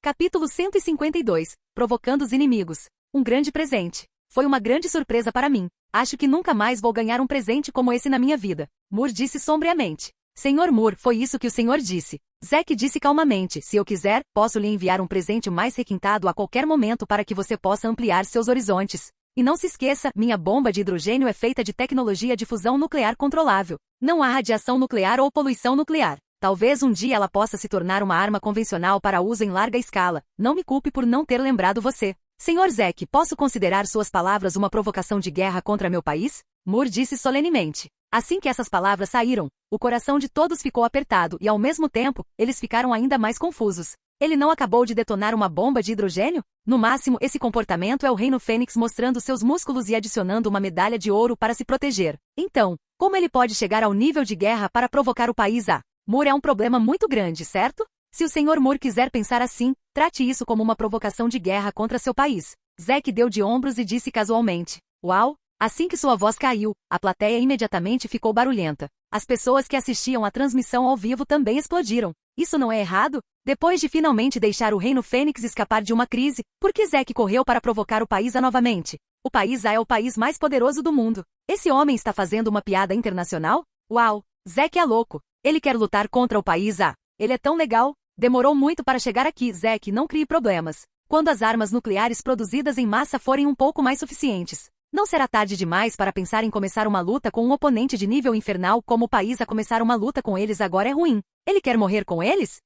Capítulo 152. Provocando os inimigos. Um grande presente. Foi uma grande surpresa para mim. Acho que nunca mais vou ganhar um presente como esse na minha vida. Moore disse sombriamente. Senhor Moore, foi isso que o senhor disse. Zack disse calmamente, se eu quiser, posso lhe enviar um presente mais requintado a qualquer momento para que você possa ampliar seus horizontes. E não se esqueça, minha bomba de hidrogênio é feita de tecnologia de fusão nuclear controlável. Não há radiação nuclear ou poluição nuclear. Talvez um dia ela possa se tornar uma arma convencional para uso em larga escala. Não me culpe por não ter lembrado você. Senhor Zack, posso considerar suas palavras uma provocação de guerra contra meu país? Moore disse solenemente. Assim que essas palavras saíram, o coração de todos ficou apertado e, ao mesmo tempo, eles ficaram ainda mais confusos. Ele não acabou de detonar uma bomba de hidrogênio? No máximo, esse comportamento é o Reino Fênix mostrando seus músculos e adicionando uma medalha de ouro para se proteger. Então, como ele pode chegar ao nível de guerra para provocar o país Moore é um problema muito grande, certo? Se o Sr. Moore quiser pensar assim, trate isso como uma provocação de guerra contra seu país. Zack deu de ombros e disse casualmente. Uau! Assim que sua voz caiu, a plateia imediatamente ficou barulhenta. As pessoas que assistiam à transmissão ao vivo também explodiram. Isso não é errado? Depois de finalmente deixar o Reino Fênix escapar de uma crise, por que Zack correu para provocar o país novamente? O país é o país mais poderoso do mundo. Esse homem está fazendo uma piada internacional? Uau! Zack é louco. Ele quer lutar contra o país Ele é tão legal. Demorou muito para chegar aqui, Zack, não crie problemas. Quando as armas nucleares produzidas em massa forem um pouco mais suficientes. Não será tarde demais para pensar em começar uma luta com um oponente de nível infernal como o país começar uma luta com eles agora é ruim. Ele quer morrer com eles?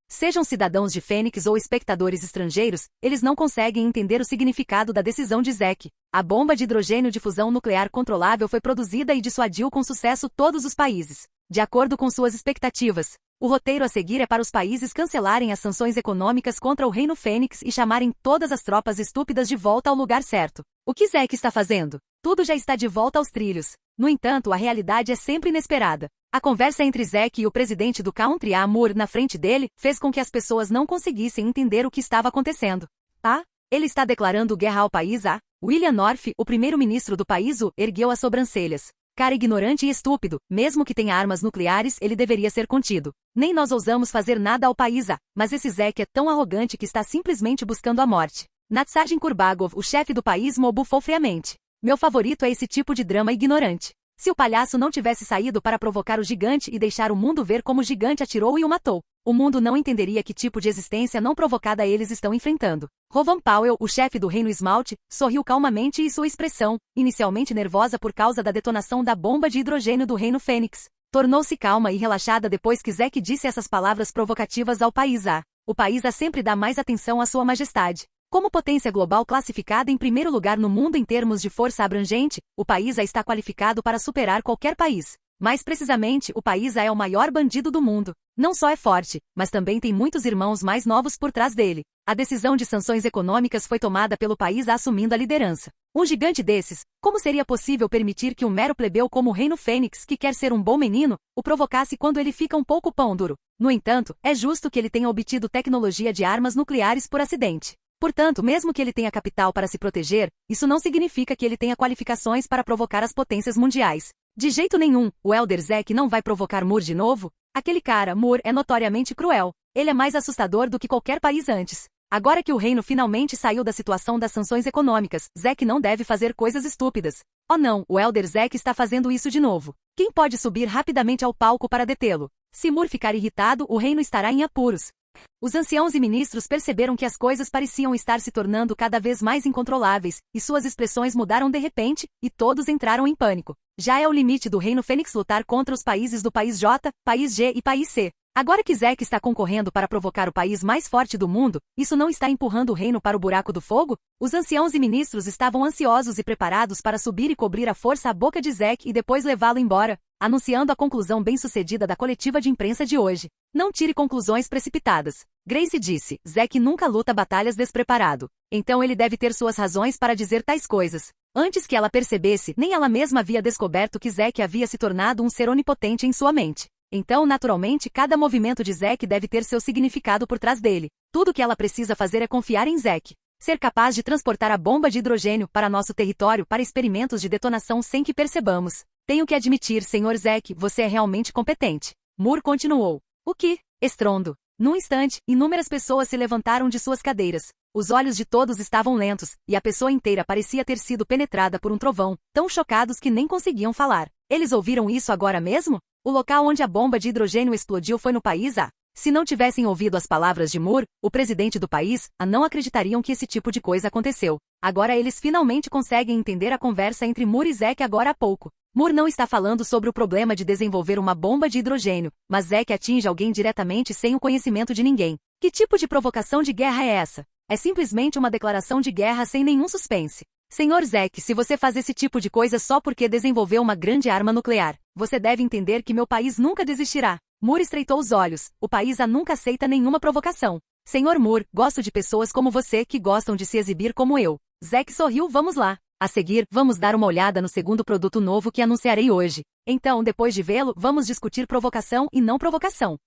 Sejam cidadãos de Fênix ou espectadores estrangeiros, eles não conseguem entender o significado da decisão de Zack. A bomba de hidrogênio de fusão nuclear controlável foi produzida e dissuadiu com sucesso todos os países. De acordo com suas expectativas, o roteiro a seguir é para os países cancelarem as sanções econômicas contra o Reino Fênix e chamarem todas as tropas estúpidas de volta ao lugar certo. O que Zack está fazendo? Tudo já está de volta aos trilhos. No entanto, a realidade é sempre inesperada. A conversa entre Zack e o presidente do Country Moore na frente dele fez com que as pessoas não conseguissem entender o que estava acontecendo. Ele está declarando guerra ao país William North, o primeiro-ministro do país ergueu as sobrancelhas. Cara ignorante e estúpido, mesmo que tenha armas nucleares, ele deveria ser contido. Nem nós ousamos fazer nada ao país A, mas esse Zek é tão arrogante que está simplesmente buscando a morte. Natsarjin Kurbagov, o chefe do país, bufou friamente. Meu favorito é esse tipo de drama ignorante. Se o palhaço não tivesse saído para provocar o gigante e deixar o mundo ver como o gigante atirou e o matou, o mundo não entenderia que tipo de existência não provocada eles estão enfrentando. Rovan Powell, o chefe do Reino Esmalte, sorriu calmamente e sua expressão, inicialmente nervosa por causa da detonação da bomba de hidrogênio do Reino Fênix, tornou-se calma e relaxada depois que Zek disse essas palavras provocativas ao país A. O país A sempre dá mais atenção à sua majestade. Como potência global classificada em primeiro lugar no mundo em termos de força abrangente, o país A está qualificado para superar qualquer país. Mais precisamente, o país A é o maior bandido do mundo. Não só é forte, mas também tem muitos irmãos mais novos por trás dele. A decisão de sanções econômicas foi tomada pelo país A assumindo a liderança. Um gigante desses, como seria possível permitir que um mero plebeu como o Reino Fênix, que quer ser um bom menino, o provocasse quando ele fica um pouco pão duro? No entanto, é justo que ele tenha obtido tecnologia de armas nucleares por acidente. Portanto, mesmo que ele tenha capital para se proteger, isso não significa que ele tenha qualificações para provocar as potências mundiais. De jeito nenhum, o Elder Zek não vai provocar Mur de novo? Aquele cara, Mur, é notoriamente cruel. Ele é mais assustador do que qualquer país antes. Agora que o reino finalmente saiu da situação das sanções econômicas, Zek não deve fazer coisas estúpidas. Oh não, o Elder Zek está fazendo isso de novo. Quem pode subir rapidamente ao palco para detê-lo? Se Mur ficar irritado, o reino estará em apuros. Os anciãos e ministros perceberam que as coisas pareciam estar se tornando cada vez mais incontroláveis, e suas expressões mudaram de repente, e todos entraram em pânico. Já é o limite do Reino Fênix lutar contra os países do País J, País G e País C. Agora que Zek está concorrendo para provocar o país mais forte do mundo, isso não está empurrando o reino para o buraco do fogo? Os anciãos e ministros estavam ansiosos e preparados para subir e cobrir à força a boca de Zek e depois levá-lo embora, anunciando a conclusão bem-sucedida da coletiva de imprensa de hoje. Não tire conclusões precipitadas. Grace disse, Zek nunca luta batalhas despreparado. Então ele deve ter suas razões para dizer tais coisas. Antes que ela percebesse, nem ela mesma havia descoberto que Zek havia se tornado um ser onipotente em sua mente. Então, naturalmente, cada movimento de Zek deve ter seu significado por trás dele. Tudo que ela precisa fazer é confiar em Zek. Ser capaz de transportar a bomba de hidrogênio para nosso território para experimentos de detonação sem que percebamos. Tenho que admitir, Sr. Zek, você é realmente competente. Mur continuou. O que? Estrondo. Num instante, inúmeras pessoas se levantaram de suas cadeiras. Os olhos de todos estavam lentos, e a pessoa inteira parecia ter sido penetrada por um trovão, tão chocados que nem conseguiam falar. Eles ouviram isso agora mesmo? O local onde a bomba de hidrogênio explodiu foi no país A. Se não tivessem ouvido as palavras de Mur, o presidente do país A, não acreditariam que esse tipo de coisa aconteceu. Agora eles finalmente conseguem entender a conversa entre Mur e Zek agora há pouco. Mur não está falando sobre o problema de desenvolver uma bomba de hidrogênio, mas Zek atinge alguém diretamente sem o conhecimento de ninguém. Que tipo de provocação de guerra é essa? É simplesmente uma declaração de guerra sem nenhum suspense. Senhor Zek, se você faz esse tipo de coisa só porque desenvolveu uma grande arma nuclear, você deve entender que meu país nunca desistirá. Mur estreitou os olhos. O país A nunca aceita nenhuma provocação. Senhor Mur, gosto de pessoas como você que gostam de se exibir como eu. Zek sorriu. Vamos lá. A seguir, vamos dar uma olhada no segundo produto novo que anunciarei hoje. Então, depois de vê-lo, vamos discutir provocação e não provocação.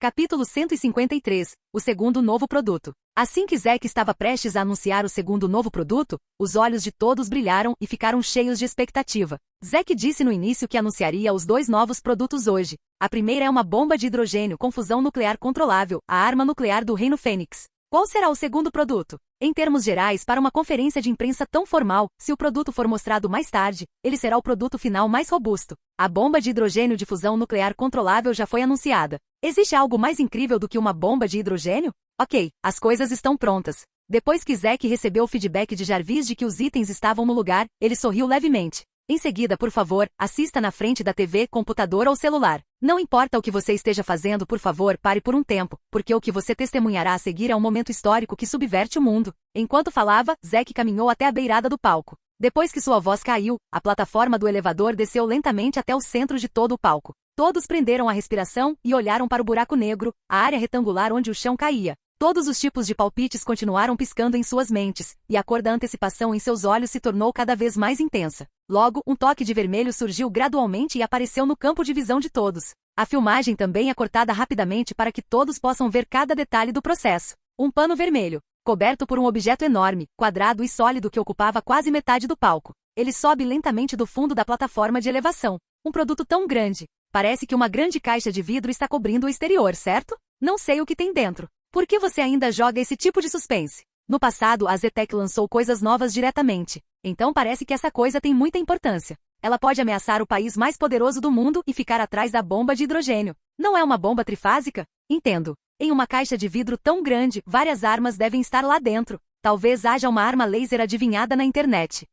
Capítulo 153. O segundo novo produto. Assim que Zek estava prestes a anunciar o segundo novo produto, os olhos de todos brilharam e ficaram cheios de expectativa. Zek disse no início que anunciaria os dois novos produtos hoje. A primeira é uma bomba de hidrogênio com fusão nuclear controlável, a arma nuclear do Reino Fênix. Qual será o segundo produto? Em termos gerais, para uma conferência de imprensa tão formal, se o produto for mostrado mais tarde, ele será o produto final mais robusto. A bomba de hidrogênio de fusão nuclear controlável já foi anunciada. Existe algo mais incrível do que uma bomba de hidrogênio? Ok, as coisas estão prontas. Depois que Zek recebeu o feedback de Jarvis de que os itens estavam no lugar, ele sorriu levemente. Em seguida, por favor, assista na frente da TV, computador ou celular. Não importa o que você esteja fazendo, por favor, pare por um tempo, porque o que você testemunhará a seguir é um momento histórico que subverte o mundo. Enquanto falava, Zek caminhou até a beirada do palco. Depois que sua voz caiu, a plataforma do elevador desceu lentamente até o centro de todo o palco. Todos prenderam a respiração e olharam para o buraco negro, a área retangular onde o chão caía. Todos os tipos de palpites continuaram piscando em suas mentes, e a cor da antecipação em seus olhos se tornou cada vez mais intensa. Logo, um toque de vermelho surgiu gradualmente e apareceu no campo de visão de todos. A filmagem também é cortada rapidamente para que todos possam ver cada detalhe do processo. Um pano vermelho, coberto por um objeto enorme, quadrado e sólido que ocupava quase metade do palco. Ele sobe lentamente do fundo da plataforma de elevação. Um produto tão grande. Parece que uma grande caixa de vidro está cobrindo o exterior, certo? Não sei o que tem dentro. Por que você ainda joga esse tipo de suspense? No passado, a Zetec lançou coisas novas diretamente. Então parece que essa coisa tem muita importância. Ela pode ameaçar o país mais poderoso do mundo e ficar atrás da bomba de hidrogênio. Não é uma bomba trifásica? Entendo. Em uma caixa de vidro tão grande, várias armas devem estar lá dentro. Talvez haja uma arma laser adivinhada na internet.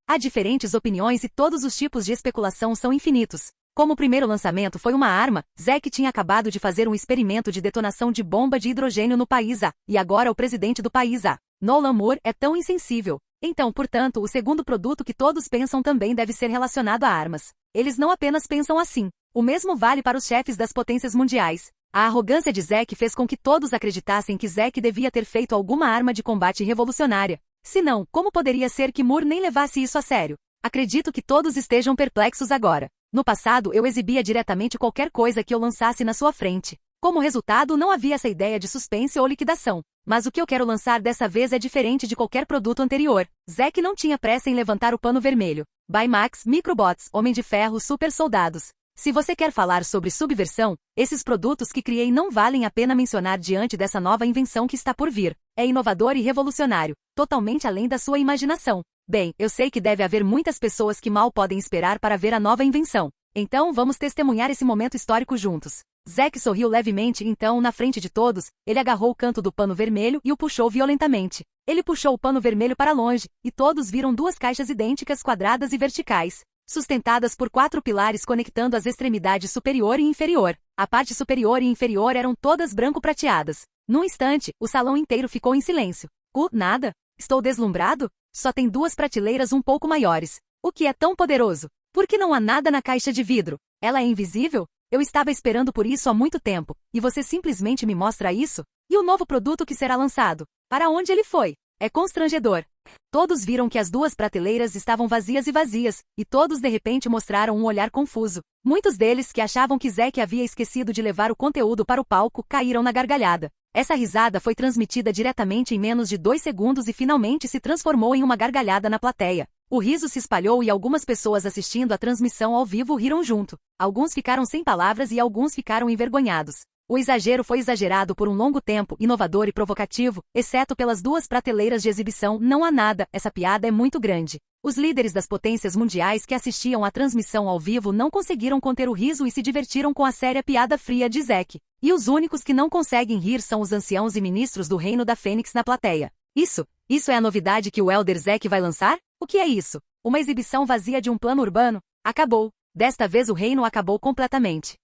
Há diferentes opiniões e todos os tipos de especulação são infinitos. Como o primeiro lançamento foi uma arma, Zek tinha acabado de fazer um experimento de detonação de bomba de hidrogênio no país A, e agora o presidente do país A, Nolan Moore, é tão insensível. Então, portanto, o segundo produto que todos pensam também deve ser relacionado a armas. Eles não apenas pensam assim. O mesmo vale para os chefes das potências mundiais. A arrogância de Zek fez com que todos acreditassem que Zek devia ter feito alguma arma de combate revolucionária. Se não, como poderia ser que Moore nem levasse isso a sério? Acredito que todos estejam perplexos agora. No passado, eu exibia diretamente qualquer coisa que eu lançasse na sua frente. Como resultado, não havia essa ideia de suspense ou liquidação. Mas o que eu quero lançar dessa vez é diferente de qualquer produto anterior. Zek não tinha pressa em levantar o pano vermelho. Baymax, Microbots, Homem de Ferro, Super Soldados. Se você quer falar sobre subversão, esses produtos que criei não valem a pena mencionar diante dessa nova invenção que está por vir. É inovador e revolucionário, totalmente além da sua imaginação. Bem, eu sei que deve haver muitas pessoas que mal podem esperar para ver a nova invenção. Então vamos testemunhar esse momento histórico juntos. Zek sorriu levemente e então, na frente de todos, ele agarrou o canto do pano vermelho e o puxou violentamente. Ele puxou o pano vermelho para longe, e todos viram duas caixas idênticas quadradas e verticais, sustentadas por 4 pilares conectando as extremidades superior e inferior. A parte superior e inferior eram todas branco-prateadas. Num instante, o salão inteiro ficou em silêncio. Nada? Estou deslumbrado? Só tem 2 prateleiras um pouco maiores. O que é tão poderoso? Por que não há nada na caixa de vidro? Ela é invisível? Eu estava esperando por isso há muito tempo, e você simplesmente me mostra isso? E o novo produto que será lançado? Para onde ele foi? É constrangedor. Todos viram que as 2 prateleiras estavam vazias e todos de repente mostraram um olhar confuso. Muitos deles, que achavam que Zek havia esquecido de levar o conteúdo para o palco, caíram na gargalhada. Essa risada foi transmitida diretamente em menos de 2 segundos e finalmente se transformou em uma gargalhada na plateia. O riso se espalhou e algumas pessoas assistindo à transmissão ao vivo riram junto. Alguns ficaram sem palavras e alguns ficaram envergonhados. O exagero foi exagerado por um longo tempo, inovador e provocativo, exceto pelas 2 prateleiras de exibição. Não há nada, essa piada é muito grande. Os líderes das potências mundiais que assistiam à transmissão ao vivo não conseguiram conter o riso e se divertiram com a séria piada fria de Zek. E os únicos que não conseguem rir são os anciãos e ministros do Reino da Fênix na plateia. Isso é a novidade que o Elder Zek vai lançar? O que é isso? Uma exibição vazia de um plano urbano? Acabou. Desta vez o reino acabou completamente.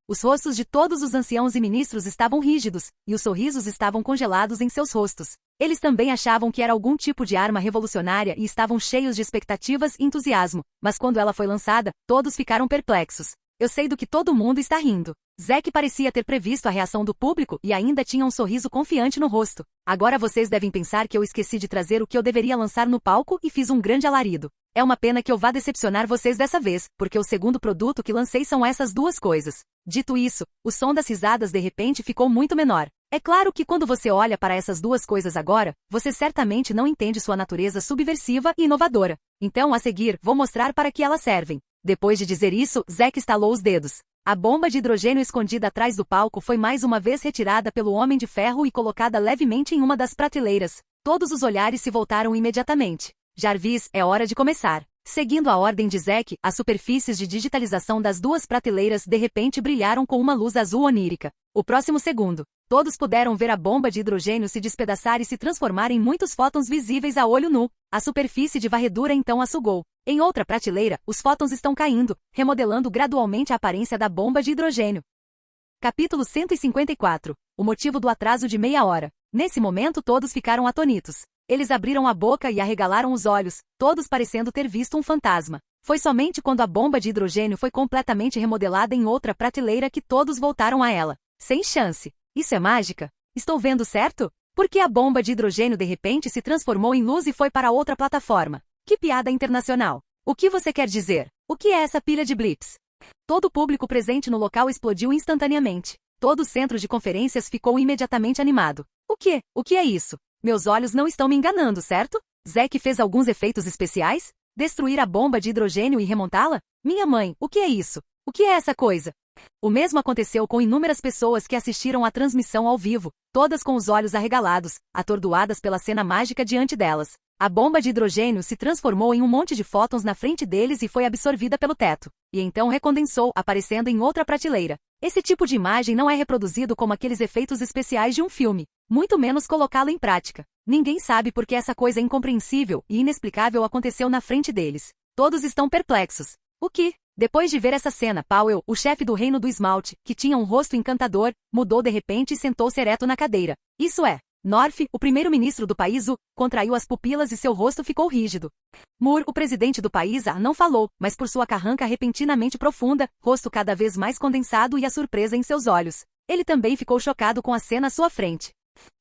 Os rostos de todos os anciãos e ministros estavam rígidos, e os sorrisos estavam congelados em seus rostos. Eles também achavam que era algum tipo de arma revolucionária e estavam cheios de expectativas e entusiasmo, mas quando ela foi lançada, todos ficaram perplexos. Eu sei do que todo mundo está rindo. Zek parecia ter previsto a reação do público e ainda tinha um sorriso confiante no rosto. Agora vocês devem pensar que eu esqueci de trazer o que eu deveria lançar no palco e fiz um grande alarido. É uma pena que eu vá decepcionar vocês dessa vez, porque o segundo produto que lancei são essas 2 coisas. Dito isso, o som das risadas de repente ficou muito menor. É claro que quando você olha para essas 2 coisas agora, você certamente não entende sua natureza subversiva e inovadora. Então, a seguir, vou mostrar para que elas servem. Depois de dizer isso, Zek estalou os dedos. A bomba de hidrogênio escondida atrás do palco foi mais uma vez retirada pelo Homem de Ferro e colocada levemente em uma das prateleiras. Todos os olhares se voltaram imediatamente. Jarvis, é hora de começar. Seguindo a ordem de Zek, as superfícies de digitalização das 2 prateleiras de repente brilharam com uma luz azul onírica. O próximo segundo, todos puderam ver a bomba de hidrogênio se despedaçar e se transformar em muitos fótons visíveis a olho nu. A superfície de varredura então assugou. Em outra prateleira, os fótons estão caindo, remodelando gradualmente a aparência da bomba de hidrogênio. Capítulo 154. O motivo do atraso de meia hora. Nesse momento todos ficaram atonitos. Eles abriram a boca e arregalaram os olhos, todos parecendo ter visto um fantasma. Foi somente quando a bomba de hidrogênio foi completamente remodelada em outra prateleira que todos voltaram a ela. Sem chance. Isso é mágica? Estou vendo certo? Por que a bomba de hidrogênio de repente se transformou em luz e foi para outra plataforma? Que piada internacional! O que você quer dizer? O que é essa pilha de blips? Todo o público presente no local explodiu instantaneamente. Todo o centro de conferências ficou imediatamente animado. O quê? O que é isso? Meus olhos não estão me enganando, certo? Zek fez alguns efeitos especiais? Destruir a bomba de hidrogênio e remontá-la? Minha mãe, o que é isso? O que é essa coisa? O mesmo aconteceu com inúmeras pessoas que assistiram à transmissão ao vivo, todas com os olhos arregalados, atordoadas pela cena mágica diante delas. A bomba de hidrogênio se transformou em um monte de fótons na frente deles e foi absorvida pelo teto. E então recondensou, aparecendo em outra prateleira. Esse tipo de imagem não é reproduzido como aqueles efeitos especiais de um filme, muito menos colocá-lo em prática. Ninguém sabe por que essa coisa incompreensível e inexplicável aconteceu na frente deles. Todos estão perplexos. O que? Depois de ver essa cena, Powell, o chefe do reino do esmalte, que tinha um rosto encantador, mudou de repente e sentou-se ereto na cadeira. Isso é, North, o primeiro-ministro do país, contraiu as pupilas e seu rosto ficou rígido. Moore, o presidente do país, não falou, mas por sua carranca repentinamente profunda, rosto cada vez mais condensado e a surpresa em seus olhos. Ele também ficou chocado com a cena à sua frente.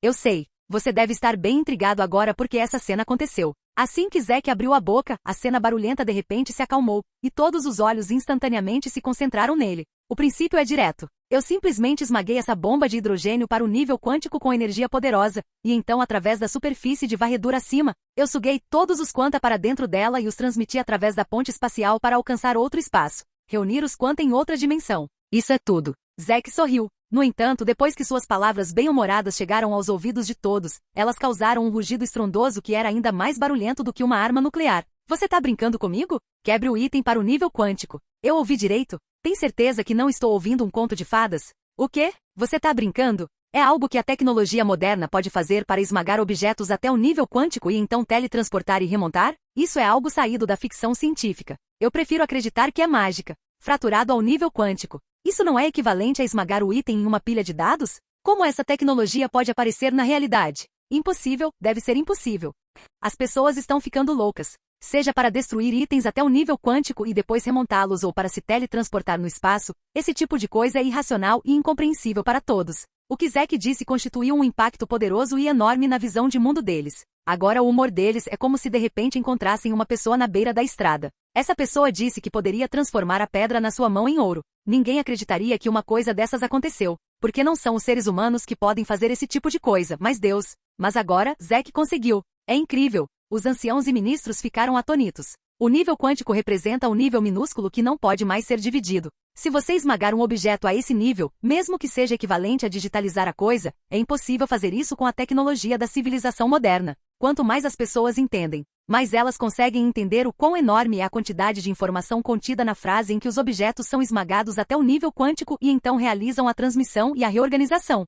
Eu sei. Você deve estar bem intrigado agora porque essa cena aconteceu. Assim que Zack abriu a boca, a cena barulhenta de repente se acalmou, e todos os olhos instantaneamente se concentraram nele. O princípio é direto. Eu simplesmente esmaguei essa bomba de hidrogênio para o nível quântico com energia poderosa, e então através da superfície de varredura acima, eu suguei todos os quanta para dentro dela e os transmiti através da ponte espacial para alcançar outro espaço. Reunir os quanta em outra dimensão. Isso é tudo. Zack sorriu. No entanto, depois que suas palavras bem-humoradas chegaram aos ouvidos de todos, elas causaram um rugido estrondoso que era ainda mais barulhento do que uma arma nuclear. Você tá brincando comigo? Quebre o item para o nível quântico. Eu ouvi direito? Tem certeza que não estou ouvindo um conto de fadas? O quê? Você tá brincando? É algo que a tecnologia moderna pode fazer para esmagar objetos até o nível quântico e então teletransportar e remontar? Isso é algo saído da ficção científica. Eu prefiro acreditar que é mágica. Fraturado ao nível quântico. Isso não é equivalente a esmagar o item em uma pilha de dados? Como essa tecnologia pode aparecer na realidade? Impossível, deve ser impossível. As pessoas estão ficando loucas. Seja para destruir itens até o nível quântico e depois remontá-los ou para se teletransportar no espaço, esse tipo de coisa é irracional e incompreensível para todos. O que Zack disse constituiu um impacto poderoso e enorme na visão de mundo deles. Agora o humor deles é como se de repente encontrassem uma pessoa na beira da estrada. Essa pessoa disse que poderia transformar a pedra na sua mão em ouro. Ninguém acreditaria que uma coisa dessas aconteceu, porque não são os seres humanos que podem fazer esse tipo de coisa, mas Deus. Mas agora, Zack conseguiu. É incrível. Os anciãos e ministros ficaram atônitos. O nível quântico representa um nível minúsculo que não pode mais ser dividido. Se você esmagar um objeto a esse nível, mesmo que seja equivalente a digitalizar a coisa, é impossível fazer isso com a tecnologia da civilização moderna. Quanto mais as pessoas entendem, mais elas conseguem entender o quão enorme é a quantidade de informação contida na frase em que os objetos são esmagados até o nível quântico e então realizam a transmissão e a reorganização.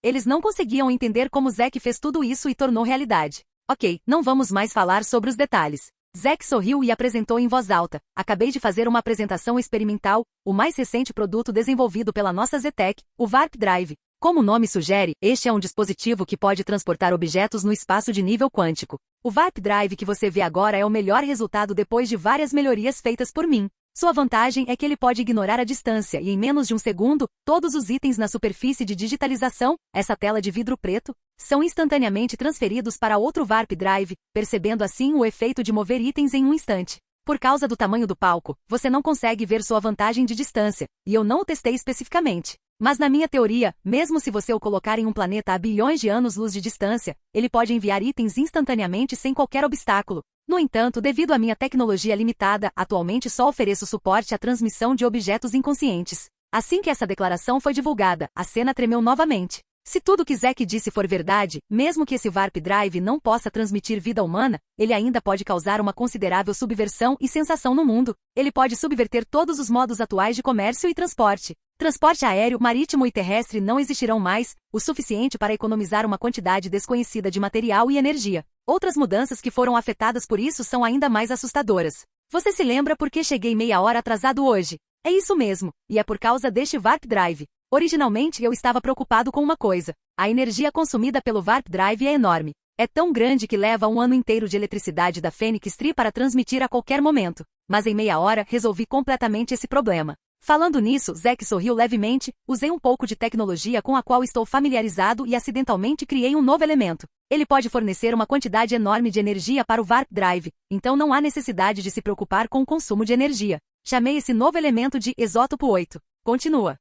Eles não conseguiam entender como Zack fez tudo isso e tornou realidade. Ok, não vamos mais falar sobre os detalhes. Zack sorriu e apresentou em voz alta. Acabei de fazer uma apresentação experimental, o mais recente produto desenvolvido pela nossa Zetec, o Warp Drive. Como o nome sugere, este é um dispositivo que pode transportar objetos no espaço de nível quântico. O Warp Drive que você vê agora é o melhor resultado depois de várias melhorias feitas por mim. Sua vantagem é que ele pode ignorar a distância e em menos de um segundo, todos os itens na superfície de digitalização, essa tela de vidro preto, são instantaneamente transferidos para outro Warp Drive, percebendo assim o efeito de mover itens em um instante. Por causa do tamanho do palco, você não consegue ver sua vantagem de distância, e eu não o testei especificamente. Mas na minha teoria, mesmo se você o colocar em um planeta a bilhões de anos-luz de distância, ele pode enviar itens instantaneamente sem qualquer obstáculo. No entanto, devido à minha tecnologia limitada, atualmente só ofereço suporte à transmissão de objetos inconscientes. Assim que essa declaração foi divulgada, a cena tremeu novamente. Se tudo que Zack disse for verdade, mesmo que esse Warp Drive não possa transmitir vida humana, ele ainda pode causar uma considerável subversão e sensação no mundo. Ele pode subverter todos os modos atuais de comércio e transporte. Transporte aéreo, marítimo e terrestre não existirão mais, o suficiente para economizar uma quantidade desconhecida de material e energia. Outras mudanças que foram afetadas por isso são ainda mais assustadoras. Você se lembra por que cheguei meia hora atrasado hoje? É isso mesmo, e é por causa deste Warp Drive. Originalmente eu estava preocupado com uma coisa. A energia consumida pelo Warp Drive é enorme. É tão grande que leva um ano inteiro de eletricidade da Phoenix Tree para transmitir a qualquer momento. Mas em meia hora resolvi completamente esse problema. Falando nisso, Zack sorriu levemente, usei um pouco de tecnologia com a qual estou familiarizado e acidentalmente criei um novo elemento. Ele pode fornecer uma quantidade enorme de energia para o Warp Drive, então não há necessidade de se preocupar com o consumo de energia. Chamei esse novo elemento de isótopo 8. Continua.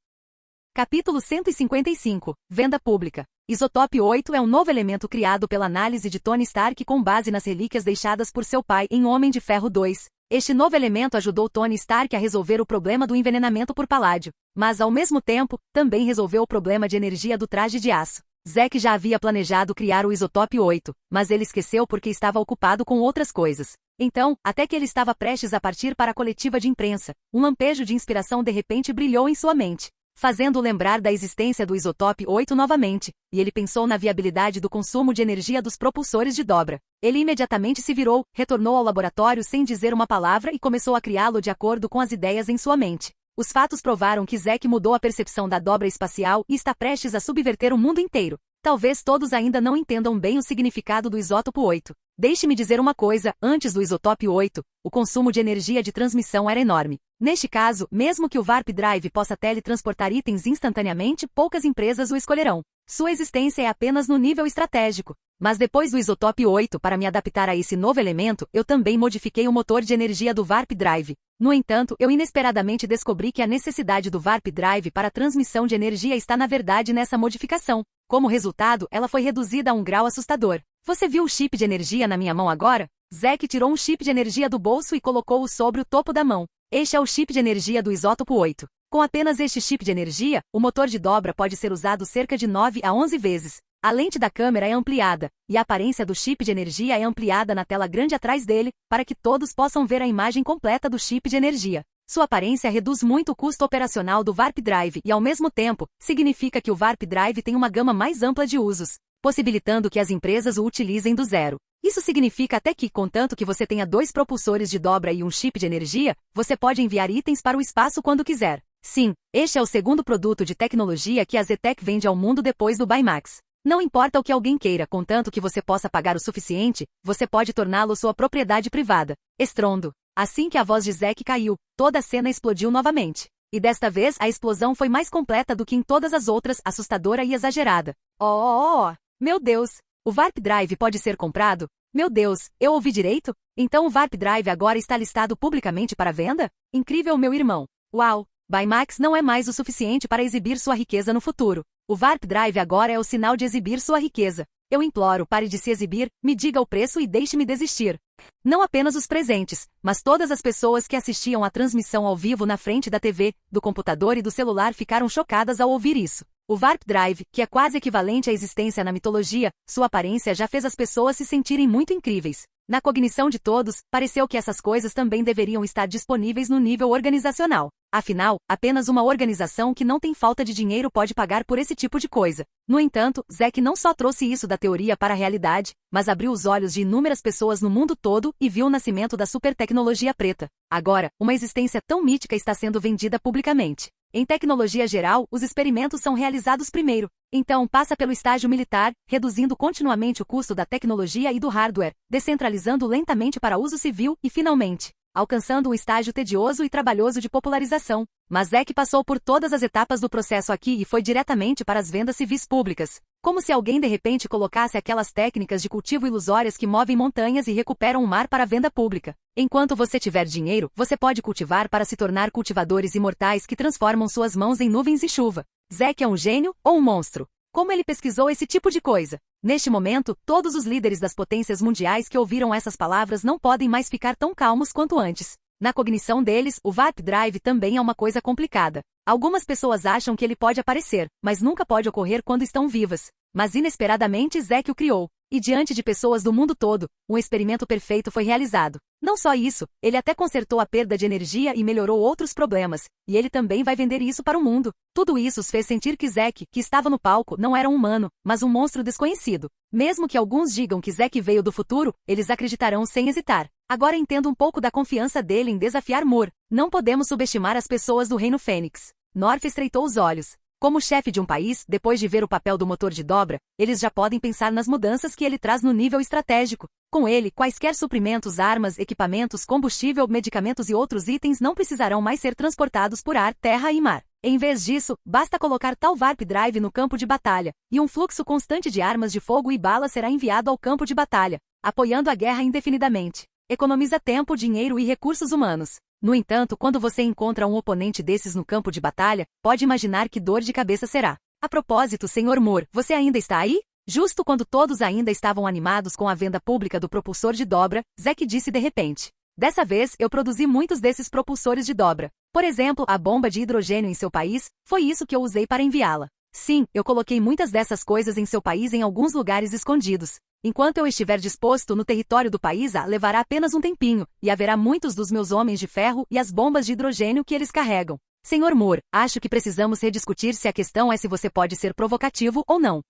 Capítulo 155. Venda pública. Isótopo 8 é um novo elemento criado pela análise de Tony Stark com base nas relíquias deixadas por seu pai em Homem de Ferro 2. Este novo elemento ajudou Tony Stark a resolver o problema do envenenamento por paládio, mas ao mesmo tempo, também resolveu o problema de energia do traje de aço. Zack já havia planejado criar o Isótopo 8, mas ele esqueceu porque estava ocupado com outras coisas. Então, até que ele estava prestes a partir para a coletiva de imprensa, um lampejo de inspiração de repente brilhou em sua mente, fazendo-o lembrar da existência do Isótopo 8 novamente, e ele pensou na viabilidade do consumo de energia dos propulsores de dobra. Ele imediatamente se virou, retornou ao laboratório sem dizer uma palavra e começou a criá-lo de acordo com as ideias em sua mente. Os fatos provaram que Zack mudou a percepção da dobra espacial e está prestes a subverter o mundo inteiro. Talvez todos ainda não entendam bem o significado do Isótopo 8. Deixe-me dizer uma coisa, antes do Isótopo 8, o consumo de energia de transmissão era enorme. Neste caso, mesmo que o Warp Drive possa teletransportar itens instantaneamente, poucas empresas o escolherão. Sua existência é apenas no nível estratégico. Mas depois do Isótopo 8, para me adaptar a esse novo elemento, eu também modifiquei o motor de energia do Warp Drive. No entanto, eu inesperadamente descobri que a necessidade do Warp Drive para a transmissão de energia está na verdade nessa modificação. Como resultado, ela foi reduzida a um grau assustador. Você viu o chip de energia na minha mão agora? Zack tirou um chip de energia do bolso e colocou-o sobre o topo da mão. Este é o chip de energia do Isótopo 8. Com apenas este chip de energia, o motor de dobra pode ser usado cerca de 9 a 11 vezes. A lente da câmera é ampliada, e a aparência do chip de energia é ampliada na tela grande atrás dele, para que todos possam ver a imagem completa do chip de energia. Sua aparência reduz muito o custo operacional do Warp Drive e, ao mesmo tempo, significa que o Warp Drive tem uma gama mais ampla de usos, possibilitando que as empresas o utilizem do zero. Isso significa até que, contanto que você tenha 2 propulsores de dobra e um chip de energia, você pode enviar itens para o espaço quando quiser. Sim, este é o segundo produto de tecnologia que a Zetec vende ao mundo depois do Baymax. Não importa o que alguém queira, contanto que você possa pagar o suficiente, você pode torná-lo sua propriedade privada. Estrondo. Assim que a voz de Zack caiu, toda a cena explodiu novamente. E desta vez a explosão foi mais completa do que em todas as outras, assustadora e exagerada. Oh! Meu Deus! O Warp Drive pode ser comprado? Meu Deus, eu ouvi direito? Então o Warp Drive agora está listado publicamente para venda? Incrível, meu irmão! Uau! Baymax não é mais o suficiente para exibir sua riqueza no futuro. O Warp Drive agora é o sinal de exibir sua riqueza. Eu imploro, pare de se exibir, me diga o preço e deixe-me desistir. Não apenas os presentes, mas todas as pessoas que assistiam à transmissão ao vivo na frente da TV, do computador e do celular ficaram chocadas ao ouvir isso. O Warp Drive, que é quase equivalente à existência na mitologia, sua aparência já fez as pessoas se sentirem muito incríveis. Na cognição de todos, pareceu que essas coisas também deveriam estar disponíveis no nível organizacional. Afinal, apenas uma organização que não tem falta de dinheiro pode pagar por esse tipo de coisa. No entanto, Zack não só trouxe isso da teoria para a realidade, mas abriu os olhos de inúmeras pessoas no mundo todo e viu o nascimento da supertecnologia preta. Agora, uma existência tão mítica está sendo vendida publicamente. Em tecnologia geral, os experimentos são realizados primeiro. Então passa pelo estágio militar, reduzindo continuamente o custo da tecnologia e do hardware, descentralizando lentamente para uso civil e, finalmente, alcançando um estágio tedioso e trabalhoso de popularização. Mas Zack passou por todas as etapas do processo aqui e foi diretamente para as vendas civis públicas. Como se alguém de repente colocasse aquelas técnicas de cultivo ilusórias que movem montanhas e recuperam o mar para a venda pública. Enquanto você tiver dinheiro, você pode cultivar para se tornar cultivadores imortais que transformam suas mãos em nuvens e chuva. Zack é um gênio ou um monstro? Como ele pesquisou esse tipo de coisa? Neste momento, todos os líderes das potências mundiais que ouviram essas palavras não podem mais ficar tão calmos quanto antes. Na cognição deles, o Warp Drive também é uma coisa complicada. Algumas pessoas acham que ele pode aparecer, mas nunca pode ocorrer quando estão vivas. Mas inesperadamente Zack o criou. E diante de pessoas do mundo todo, um experimento perfeito foi realizado. Não só isso, ele até consertou a perda de energia e melhorou outros problemas, e ele também vai vender isso para o mundo. Tudo isso os fez sentir que Zack, que estava no palco, não era um humano, mas um monstro desconhecido. Mesmo que alguns digam que Zack veio do futuro, eles acreditarão sem hesitar. Agora entendo um pouco da confiança dele em desafiar Moore. Não podemos subestimar as pessoas do Reino Fênix. North estreitou os olhos. Como chefe de um país, depois de ver o papel do motor de dobra, eles já podem pensar nas mudanças que ele traz no nível estratégico. Com ele, quaisquer suprimentos, armas, equipamentos, combustível, medicamentos e outros itens não precisarão mais ser transportados por ar, terra e mar. Em vez disso, basta colocar tal Warp Drive no campo de batalha, e um fluxo constante de armas de fogo e balas será enviado ao campo de batalha, apoiando a guerra indefinidamente. Economiza tempo, dinheiro e recursos humanos. No entanto, quando você encontra um oponente desses no campo de batalha, pode imaginar que dor de cabeça será. A propósito, Sr. Moore, você ainda está aí? Justo quando todos ainda estavam animados com a venda pública do propulsor de dobra, Zack disse de repente. Dessa vez, eu produzi muitos desses propulsores de dobra. Por exemplo, a bomba de hidrogênio em seu país, foi isso que eu usei para enviá-la. Sim, eu coloquei muitas dessas coisas em seu país em alguns lugares escondidos. Enquanto eu estiver disposto no território do país A, levará apenas um tempinho, e haverá muitos dos meus homens de ferro e as bombas de hidrogênio que eles carregam. Sr. Moore, acho que precisamos rediscutir se a questão é se você pode ser provocativo ou não.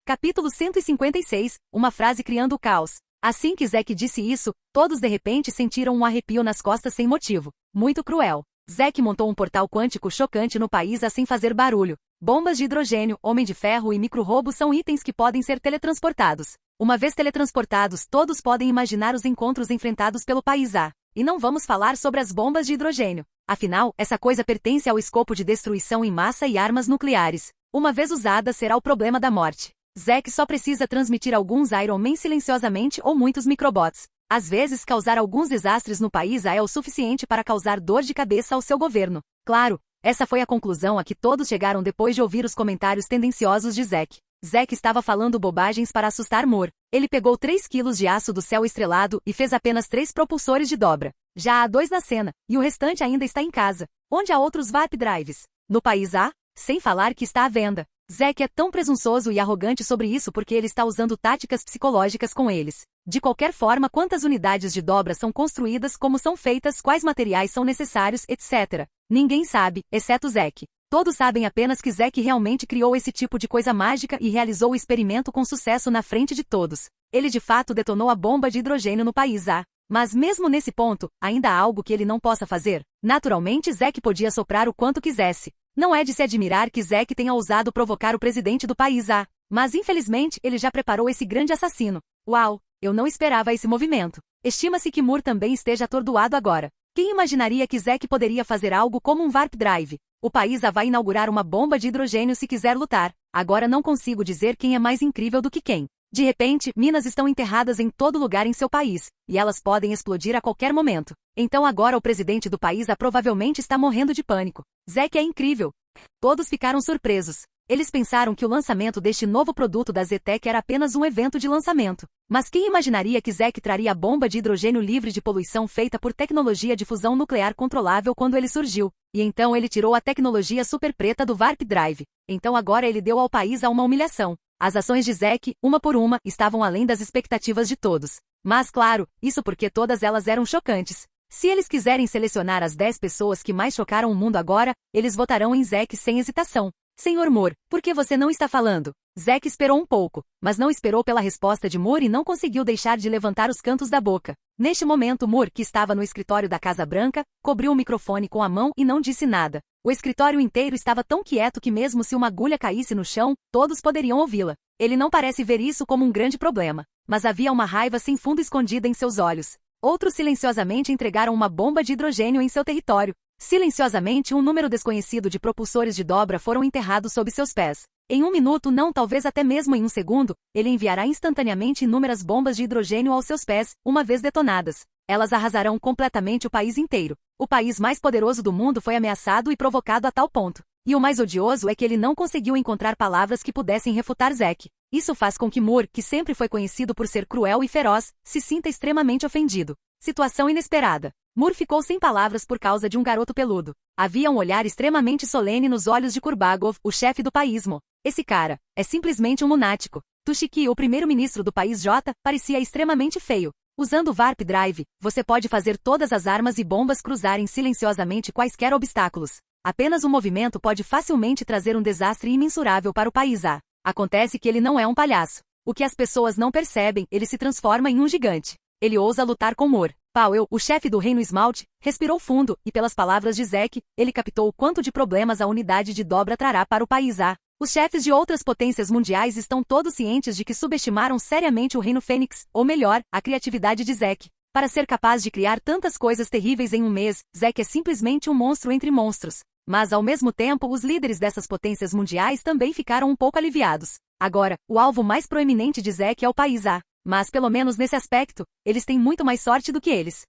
Capítulo 156, uma frase criando o caos. Assim que Zack disse isso, todos de repente sentiram um arrepio nas costas sem motivo. Muito cruel. Zack montou um portal quântico chocante no país sem fazer barulho. Bombas de hidrogênio, homem de ferro e micro-robô são itens que podem ser teletransportados. Uma vez teletransportados, todos podem imaginar os encontros enfrentados pelo país A. E não vamos falar sobre as bombas de hidrogênio. Afinal, essa coisa pertence ao escopo de destruição em massa e armas nucleares. Uma vez usada, será o problema da morte. Zack só precisa transmitir alguns Iron Man silenciosamente ou muitos microbots. Às vezes, causar alguns desastres no país A é o suficiente para causar dor de cabeça ao seu governo. Claro, essa foi a conclusão a que todos chegaram depois de ouvir os comentários tendenciosos de Zack. Zack estava falando bobagens para assustar Moore. Ele pegou 3 quilos de aço do céu estrelado e fez apenas 3 propulsores de dobra. Já há 2 na cena, e o restante ainda está em casa. Onde há outros Warp Drives? No país A? Sem falar que está à venda. Zack é tão presunçoso e arrogante sobre isso porque ele está usando táticas psicológicas com eles. De qualquer forma, quantas unidades de dobra são construídas, como são feitas, quais materiais são necessários, etc. Ninguém sabe, exceto Zack. Todos sabem apenas que Zack realmente criou esse tipo de coisa mágica e realizou o experimento com sucesso na frente de todos. Ele de fato detonou a bomba de hidrogênio no país A. Mas mesmo nesse ponto, ainda há algo que ele não possa fazer? Naturalmente, Zack podia soprar o quanto quisesse. Não é de se admirar que Zack tenha ousado provocar o presidente do país A. Mas infelizmente, ele já preparou esse grande assassino. Uau, eu não esperava esse movimento. Estima-se que Moore também esteja atordoado agora. Quem imaginaria que Zack poderia fazer algo como um Warp Drive? O país A vai inaugurar uma bomba de hidrogênio se quiser lutar. Agora não consigo dizer quem é mais incrível do que quem. De repente, minas estão enterradas em todo lugar em seu país, e elas podem explodir a qualquer momento. Então agora o presidente do país A provavelmente está morrendo de pânico. Zack é incrível. Todos ficaram surpresos. Eles pensaram que o lançamento deste novo produto da Zetec era apenas um evento de lançamento. Mas quem imaginaria que Zack traria a bomba de hidrogênio livre de poluição feita por tecnologia de fusão nuclear controlável quando ele surgiu? E então ele tirou a tecnologia super preta do Warp Drive. Então agora ele deu ao país A uma humilhação. As ações de Zack, uma por uma, estavam além das expectativas de todos. Mas claro, isso porque todas elas eram chocantes. Se eles quiserem selecionar as 10 pessoas que mais chocaram o mundo agora, eles votarão em Zack sem hesitação. Sr. Moore, por que você não está falando? Zack esperou um pouco, mas não esperou pela resposta de Moore e não conseguiu deixar de levantar os cantos da boca. Neste momento, Moore, que estava no escritório da Casa Branca, cobriu o microfone com a mão e não disse nada. O escritório inteiro estava tão quieto que mesmo se uma agulha caísse no chão, todos poderiam ouvi-la. Ele não parece ver isso como um grande problema, mas havia uma raiva sem fundo escondida em seus olhos. Outros silenciosamente entregaram uma bomba de hidrogênio em seu território. Silenciosamente, um número desconhecido de propulsores de dobra foram enterrados sob seus pés. Em 1 minuto, não, talvez até mesmo em 1 segundo, ele enviará instantaneamente inúmeras bombas de hidrogênio aos seus pés, uma vez detonadas. Elas arrasarão completamente o país inteiro. O país mais poderoso do mundo foi ameaçado e provocado a tal ponto. E o mais odioso é que ele não conseguiu encontrar palavras que pudessem refutar Zack. Isso faz com que Moore, que sempre foi conhecido por ser cruel e feroz, se sinta extremamente ofendido. Situação inesperada. Moore ficou sem palavras por causa de um garoto peludo. Havia um olhar extremamente solene nos olhos de Kurbagov, o chefe do paísmo. Esse cara é simplesmente um lunático. Tushiki, o primeiro-ministro do país J, parecia extremamente feio. Usando o Warp Drive, você pode fazer todas as armas e bombas cruzarem silenciosamente quaisquer obstáculos. Apenas um movimento pode facilmente trazer um desastre imensurável para o país A. Acontece que ele não é um palhaço. O que as pessoas não percebem, ele se transforma em um gigante. Ele ousa lutar com Moore. Powell, o chefe do Reino Esmalte, respirou fundo, e pelas palavras de Zack, ele captou o quanto de problemas a unidade de dobra trará para o país A. Os chefes de outras potências mundiais estão todos cientes de que subestimaram seriamente o Reino Fênix, ou melhor, a criatividade de Zack. Para ser capaz de criar tantas coisas terríveis em um mês, Zack é simplesmente um monstro entre monstros. Mas ao mesmo tempo, os líderes dessas potências mundiais também ficaram um pouco aliviados. Agora, o alvo mais proeminente de Zack é o país A. Mas pelo menos nesse aspecto, eles têm muito mais sorte do que eles.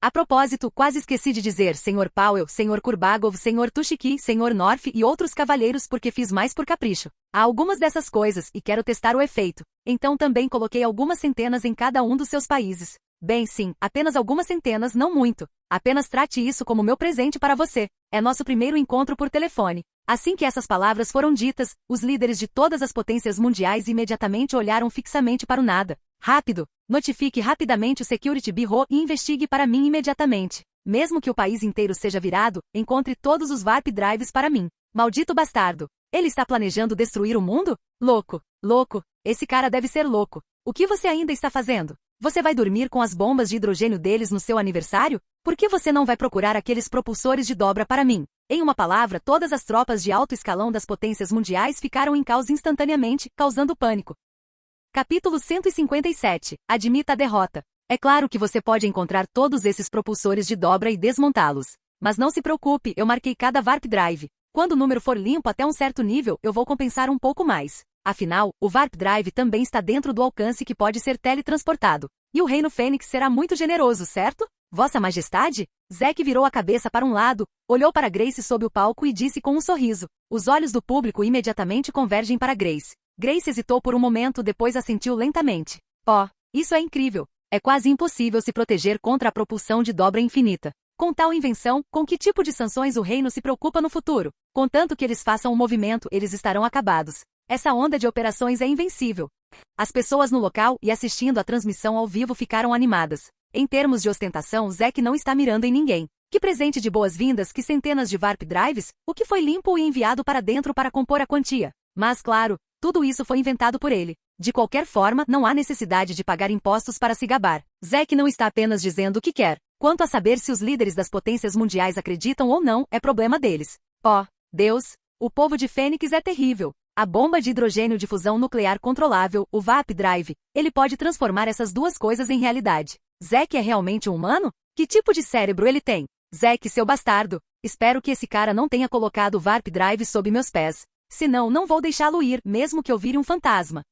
A propósito, quase esqueci de dizer Sr. Powell, Sr. Kurbagov, Sr. Tushiki, Sr. North e outros cavalheiros porque fiz mais por capricho. Há algumas dessas coisas e quero testar o efeito. Então também coloquei algumas centenas em cada um dos seus países. Bem, sim, apenas algumas centenas, não muito. Apenas trate isso como meu presente para você. É nosso primeiro encontro por telefone. Assim que essas palavras foram ditas, os líderes de todas as potências mundiais imediatamente olharam fixamente para o nada. Rápido! Notifique rapidamente o Security Bureau e investigue para mim imediatamente. Mesmo que o país inteiro seja virado, encontre todos os Warp Drives para mim. Maldito bastardo! Ele está planejando destruir o mundo? Louco! Louco! Esse cara deve ser louco. O que você ainda está fazendo? Você vai dormir com as bombas de hidrogênio deles no seu aniversário? Por que você não vai procurar aqueles propulsores de dobra para mim? Em uma palavra, todas as tropas de alto escalão das potências mundiais ficaram em caos instantaneamente, causando pânico. Capítulo 157. Admita a derrota. É claro que você pode encontrar todos esses propulsores de dobra e desmontá-los. Mas não se preocupe, eu marquei cada Warp Drive. Quando o número for limpo até um certo nível, eu vou compensar um pouco mais. Afinal, o Warp Drive também está dentro do alcance que pode ser teletransportado. E o Reino Fênix será muito generoso, certo? Vossa Majestade? Zack virou a cabeça para um lado, olhou para Grace sob o palco e disse com um sorriso. Os olhos do público imediatamente convergem para Grace. Grace hesitou por um momento, depois assentiu lentamente. Oh, isso é incrível. É quase impossível se proteger contra a propulsão de dobra infinita. Com tal invenção, com que tipo de sanções o reino se preocupa no futuro? Contanto que eles façam um movimento, eles estarão acabados. Essa onda de operações é invencível. As pessoas no local e assistindo à transmissão ao vivo ficaram animadas. Em termos de ostentação, Zack não está mirando em ninguém. Que presente de boas-vindas, que centenas de Warp Drives, o que foi limpo e enviado para dentro para compor a quantia. Mas claro, tudo isso foi inventado por ele. De qualquer forma, não há necessidade de pagar impostos para se gabar. Zack não está apenas dizendo o que quer. Quanto a saber se os líderes das potências mundiais acreditam ou não, é problema deles. Oh, Deus! O povo de Fênix é terrível. A bomba de hidrogênio de fusão nuclear controlável, o Warp Drive, ele pode transformar essas duas coisas em realidade. Zack é realmente um humano? Que tipo de cérebro ele tem? Zack, seu bastardo. Espero que esse cara não tenha colocado o Warp Drive sob meus pés. Senão, não vou deixá-lo ir, mesmo que eu vire um fantasma.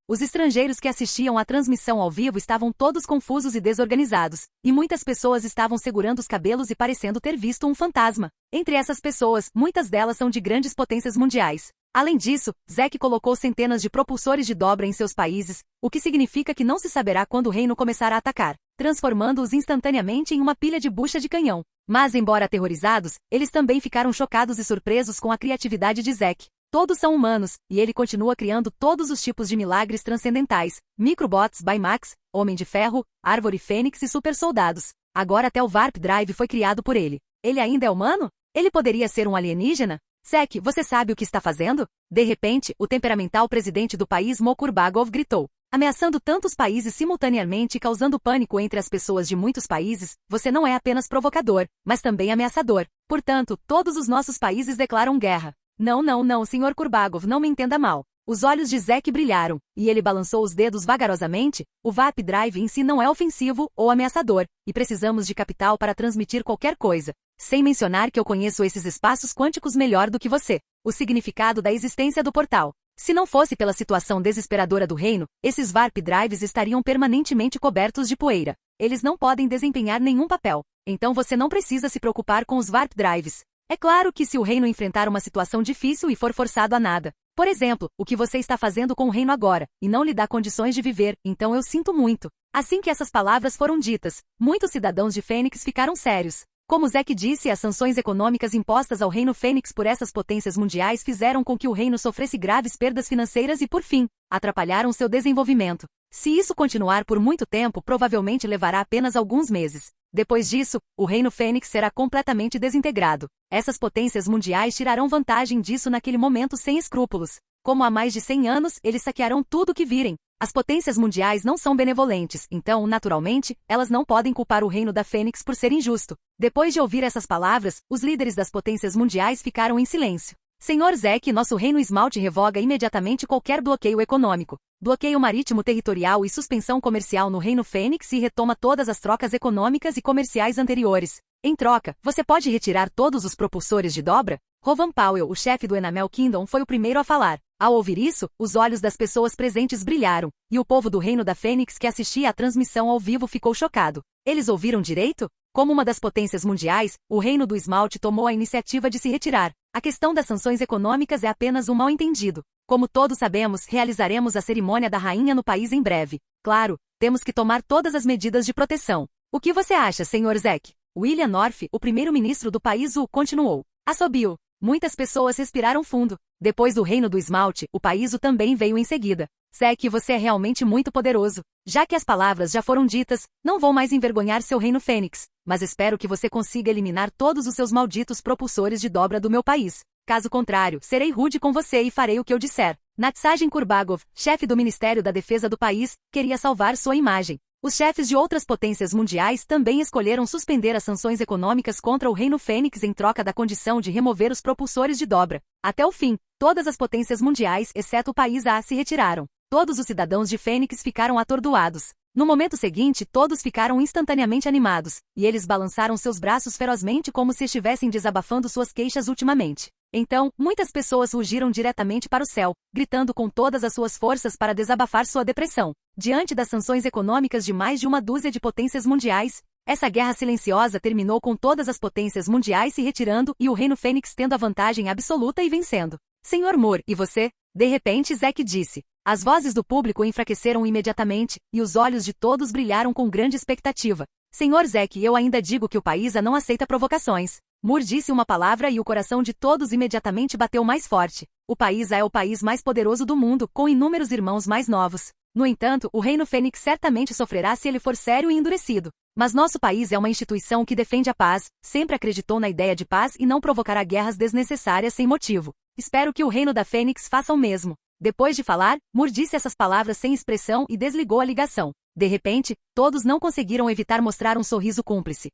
Os estrangeiros que assistiam à transmissão ao vivo estavam todos confusos e desorganizados, e muitas pessoas estavam segurando os cabelos e parecendo ter visto um fantasma. Entre essas pessoas, muitas delas são de grandes potências mundiais. Além disso, Zack colocou centenas de propulsores de dobra em seus países, o que significa que não se saberá quando o reino começar a atacar, transformando-os instantaneamente em uma pilha de bucha de canhão. Mas, embora aterrorizados, eles também ficaram chocados e surpresos com a criatividade de Zack. Todos são humanos, e ele continua criando todos os tipos de milagres transcendentais, microbots, Baymax, Homem de Ferro, Árvore Fênix e super soldados. Agora até o Warp Drive foi criado por ele. Ele ainda é humano? Ele poderia ser um alienígena? Zack, você sabe o que está fazendo? De repente, o temperamental presidente do país Mokurbagov gritou. Ameaçando tantos países simultaneamente e causando pânico entre as pessoas de muitos países, você não é apenas provocador, mas também ameaçador. Portanto, todos os nossos países declaram guerra. Não, Sr. Kurbagov, não me entenda mal. Os olhos de Zack brilharam, e ele balançou os dedos vagarosamente. O Warp Drive em si não é ofensivo ou ameaçador, e precisamos de capital para transmitir qualquer coisa. Sem mencionar que eu conheço esses espaços quânticos melhor do que você. O significado da existência do portal. Se não fosse pela situação desesperadora do reino, esses Warp Drives estariam permanentemente cobertos de poeira. Eles não podem desempenhar nenhum papel. Então você não precisa se preocupar com os Warp Drives. É claro que se o reino enfrentar uma situação difícil e for forçado a nada, por exemplo, o que você está fazendo com o reino agora, e não lhe dá condições de viver, então eu sinto muito. Assim que essas palavras foram ditas, muitos cidadãos de Fênix ficaram sérios. Como Zack disse, as sanções econômicas impostas ao reino Fênix por essas potências mundiais fizeram com que o reino sofresse graves perdas financeiras e, por fim, atrapalharam seu desenvolvimento. Se isso continuar por muito tempo, provavelmente levará apenas alguns meses. Depois disso, o reino Fênix será completamente desintegrado. Essas potências mundiais tirarão vantagem disso naquele momento sem escrúpulos. Como há mais de 100 anos, eles saquearão tudo o que virem. As potências mundiais não são benevolentes, então, naturalmente, elas não podem culpar o reino da Fênix por ser injusto. Depois de ouvir essas palavras, os líderes das potências mundiais ficaram em silêncio. Senhor Zack, nosso reino esmalte revoga imediatamente qualquer bloqueio econômico, bloqueio marítimo territorial e suspensão comercial no reino Fênix e retoma todas as trocas econômicas e comerciais anteriores. Em troca, você pode retirar todos os propulsores de dobra? Rovan Powell, o chefe do Enamel Kingdom, foi o primeiro a falar. Ao ouvir isso, os olhos das pessoas presentes brilharam, e o povo do reino da Fênix que assistia à transmissão ao vivo ficou chocado. Eles ouviram direito? Como uma das potências mundiais, o Reino do Esmalte tomou a iniciativa de se retirar. A questão das sanções econômicas é apenas um mal-entendido. Como todos sabemos, realizaremos a cerimônia da rainha no país em breve. Claro, temos que tomar todas as medidas de proteção. O que você acha, Sr. Zack? William North, o primeiro-ministro do país, continuou. Assobiou. Muitas pessoas respiraram fundo. Depois do Reino do Esmalte, o país também veio em seguida. Zack, você é realmente muito poderoso. Já que as palavras já foram ditas, não vou mais envergonhar seu Reino Fênix, mas espero que você consiga eliminar todos os seus malditos propulsores de dobra do meu país. Caso contrário, serei rude com você e farei o que eu disser. Natsajan Kurbagov, chefe do Ministério da Defesa do país, queria salvar sua imagem. Os chefes de outras potências mundiais também escolheram suspender as sanções econômicas contra o Reino Fênix em troca da condição de remover os propulsores de dobra. Até o fim, todas as potências mundiais, exceto o país A, se retiraram. Todos os cidadãos de Fênix ficaram atordoados. No momento seguinte, todos ficaram instantaneamente animados, e eles balançaram seus braços ferozmente como se estivessem desabafando suas queixas ultimamente. Então, muitas pessoas rugiram diretamente para o céu, gritando com todas as suas forças para desabafar sua depressão. Diante das sanções econômicas de mais de uma dúzia de potências mundiais, essa guerra silenciosa terminou com todas as potências mundiais se retirando e o Reino Fênix tendo a vantagem absoluta e vencendo. Sr. Moore, e você? De repente Zack disse. As vozes do público enfraqueceram imediatamente, e os olhos de todos brilharam com grande expectativa. Sr. Zack, eu ainda digo que o país não aceita provocações. Moore disse uma palavra e o coração de todos imediatamente bateu mais forte. O país é o país mais poderoso do mundo, com inúmeros irmãos mais novos. No entanto, o Reino Fênix certamente sofrerá se ele for sério e endurecido. Mas nosso país é uma instituição que defende a paz, sempre acreditou na ideia de paz e não provocará guerras desnecessárias sem motivo. Espero que o Reino da Fênix faça o mesmo. Depois de falar, Moore disse essas palavras sem expressão e desligou a ligação. De repente, todos não conseguiram evitar mostrar um sorriso cúmplice.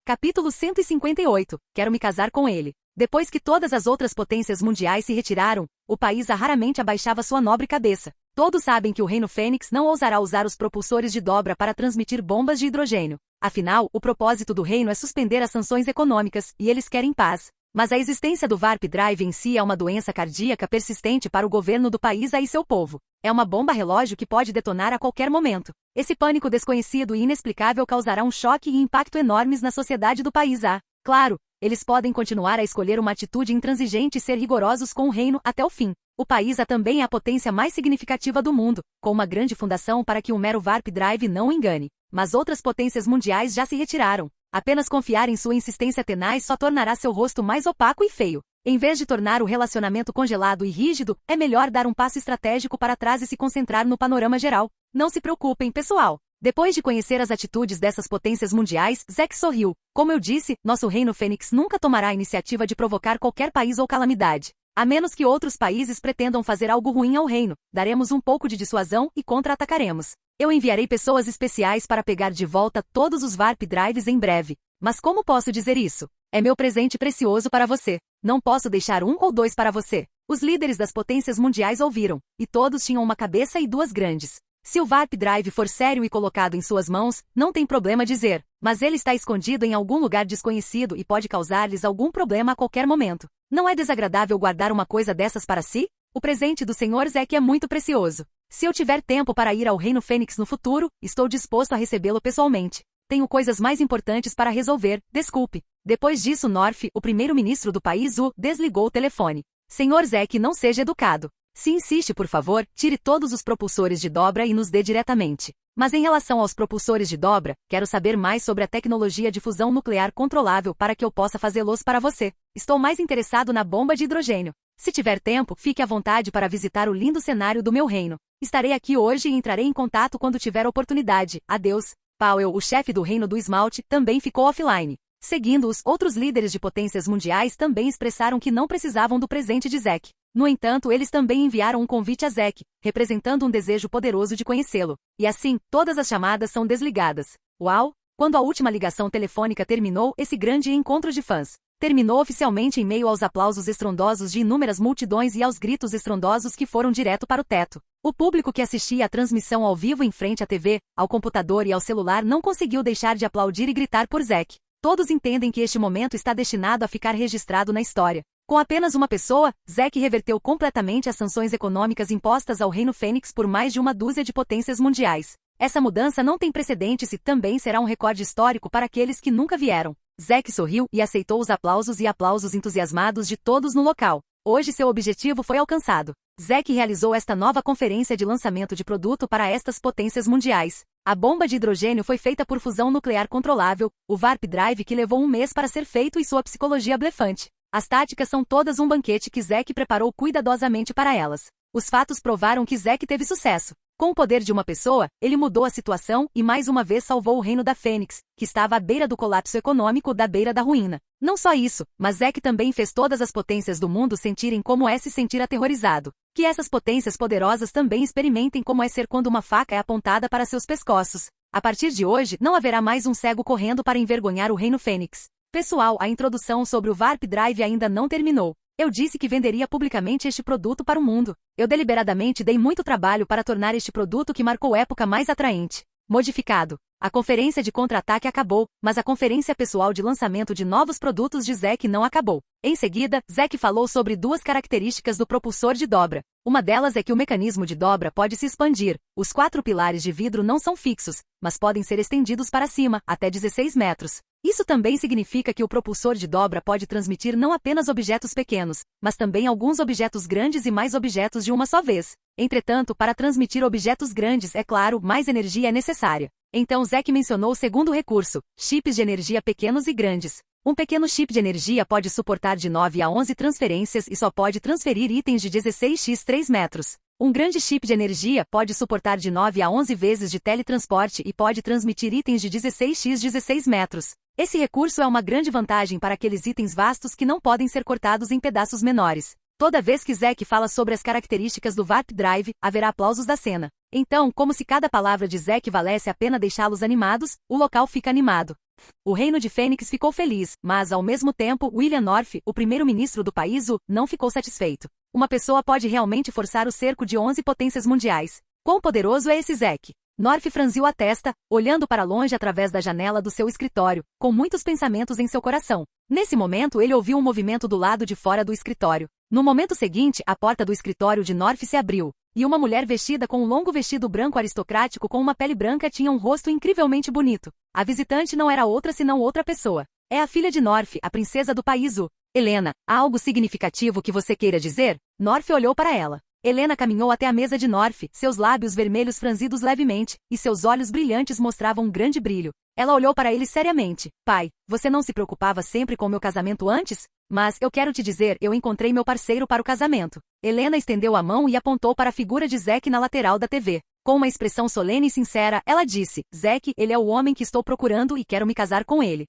Capítulo 158. Quero me casar com ele. Depois que todas as outras potências mundiais se retiraram, o país raramente abaixava sua nobre cabeça. Todos sabem que o Reino Fênix não ousará usar os propulsores de dobra para transmitir bombas de hidrogênio. Afinal, o propósito do reino é suspender as sanções econômicas, e eles querem paz. Mas a existência do Warp Drive em si é uma doença cardíaca persistente para o governo do país e seu povo. É uma bomba relógio que pode detonar a qualquer momento. Esse pânico desconhecido e inexplicável causará um choque e impacto enormes na sociedade do país A. Claro, eles podem continuar a escolher uma atitude intransigente e ser rigorosos com o reino até o fim. O país A também é a potência mais significativa do mundo, com uma grande fundação para que um mero Warp Drive não o engane. Mas outras potências mundiais já se retiraram. Apenas confiar em sua insistência tenaz só tornará seu rosto mais opaco e feio. Em vez de tornar o relacionamento congelado e rígido, é melhor dar um passo estratégico para trás e se concentrar no panorama geral. Não se preocupem, pessoal. Depois de conhecer as atitudes dessas potências mundiais, Zack sorriu. Como eu disse, nosso Reino Fênix nunca tomará a iniciativa de provocar qualquer país ou calamidade. A menos que outros países pretendam fazer algo ruim ao reino, daremos um pouco de dissuasão e contra-atacaremos. Eu enviarei pessoas especiais para pegar de volta todos os Warp Drives em breve. Mas como posso dizer isso? É meu presente precioso para você. Não posso deixar um ou dois para você. Os líderes das potências mundiais ouviram, e todos tinham uma cabeça e duas grandes. Se o Warp Drive for sério e colocado em suas mãos, não tem problema dizer, mas ele está escondido em algum lugar desconhecido e pode causar-lhes algum problema a qualquer momento. Não é desagradável guardar uma coisa dessas para si? O presente do Sr. Zack é muito precioso. Se eu tiver tempo para ir ao Reino Fênix no futuro, estou disposto a recebê-lo pessoalmente. Tenho coisas mais importantes para resolver, desculpe. Depois disso North, o primeiro-ministro do país desligou o telefone. Sr. Zack, não seja educado. Se insiste, por favor, tire todos os propulsores de dobra e nos dê diretamente. Mas em relação aos propulsores de dobra, quero saber mais sobre a tecnologia de fusão nuclear controlável para que eu possa fazê-los para você. Estou mais interessado na bomba de hidrogênio. Se tiver tempo, fique à vontade para visitar o lindo cenário do meu reino. Estarei aqui hoje e entrarei em contato quando tiver oportunidade. Adeus. Powell, o chefe do Reino do Esmalte, também ficou offline. Seguindo-os, outros líderes de potências mundiais também expressaram que não precisavam do presente de Zack. No entanto, eles também enviaram um convite a Zack, representando um desejo poderoso de conhecê-lo. E assim, todas as chamadas são desligadas. Uau! Quando a última ligação telefônica terminou, esse grande encontro de fãs terminou oficialmente em meio aos aplausos estrondosos de inúmeras multidões e aos gritos estrondosos que foram direto para o teto. O público que assistia à transmissão ao vivo em frente à TV, ao computador e ao celular não conseguiu deixar de aplaudir e gritar por Zack. Todos entendem que este momento está destinado a ficar registrado na história. Com apenas uma pessoa, Zack reverteu completamente as sanções econômicas impostas ao Reino Fênix por mais de uma dúzia de potências mundiais. Essa mudança não tem precedentes e também será um recorde histórico para aqueles que nunca vieram. Zack sorriu e aceitou os aplausos entusiasmados de todos no local. Hoje seu objetivo foi alcançado. Zack realizou esta nova conferência de lançamento de produto para estas potências mundiais. A bomba de hidrogênio foi feita por fusão nuclear controlável, o Warp Drive que levou um mês para ser feito e sua psicologia blefante. As táticas são todas um banquete que Zack preparou cuidadosamente para elas. Os fatos provaram que Zack teve sucesso. Com o poder de uma pessoa, ele mudou a situação e mais uma vez salvou o reino da Fênix, que estava à beira do colapso econômico, da beira da ruína. Não só isso, mas Zack também fez todas as potências do mundo sentirem como é se sentir aterrorizado. Que essas potências poderosas também experimentem como é ser quando uma faca é apontada para seus pescoços. A partir de hoje, não haverá mais um cego correndo para envergonhar o reino Fênix. Pessoal, a introdução sobre o Warp Drive ainda não terminou. Eu disse que venderia publicamente este produto para o mundo. Eu deliberadamente dei muito trabalho para tornar este produto que marcou época mais atraente. Modificado. A conferência de contra-ataque acabou, mas a conferência pessoal de lançamento de novos produtos de Zack não acabou. Em seguida, Zack falou sobre duas características do propulsor de dobra. Uma delas é que o mecanismo de dobra pode se expandir. Os 4 pilares de vidro não são fixos, mas podem ser estendidos para cima, até 16 metros. Isso também significa que o propulsor de dobra pode transmitir não apenas objetos pequenos, mas também alguns objetos grandes e mais objetos de uma só vez. Entretanto, para transmitir objetos grandes, é claro, mais energia é necessária. Então Zack mencionou o segundo recurso, chips de energia pequenos e grandes. Um pequeno chip de energia pode suportar de 9 a 11 transferências e só pode transferir itens de 16x 3 metros. Um grande chip de energia pode suportar de 9 a 11 vezes de teletransporte e pode transmitir itens de 16x 16 metros. Esse recurso é uma grande vantagem para aqueles itens vastos que não podem ser cortados em pedaços menores. Toda vez que Zack fala sobre as características do Warp Drive, haverá aplausos da cena. Então, como se cada palavra de Zack valesse a pena deixá-los animados, o local fica animado. O reino de Fênix ficou feliz, mas ao mesmo tempo, William North, o primeiro-ministro do país, não ficou satisfeito. Uma pessoa pode realmente forçar o cerco de 11 potências mundiais. Quão poderoso é esse Zack? North franziu a testa, olhando para longe através da janela do seu escritório, com muitos pensamentos em seu coração. Nesse momento, ele ouviu um movimento do lado de fora do escritório. No momento seguinte, a porta do escritório de North se abriu, e uma mulher vestida com um longo vestido branco aristocrático com uma pele branca tinha um rosto incrivelmente bonito. A visitante não era outra senão outra pessoa. É a filha de North, a princesa do país U. Helena, há algo significativo que você queira dizer? North olhou para ela. Helena caminhou até a mesa de North, seus lábios vermelhos franzidos levemente, e seus olhos brilhantes mostravam um grande brilho. Ela olhou para ele seriamente. Pai, você não se preocupava sempre com meu casamento antes? Mas, eu quero te dizer, eu encontrei meu parceiro para o casamento. Helena estendeu a mão e apontou para a figura de Zack na lateral da TV. Com uma expressão solene e sincera, ela disse, Zack, ele é o homem que estou procurando e quero me casar com ele.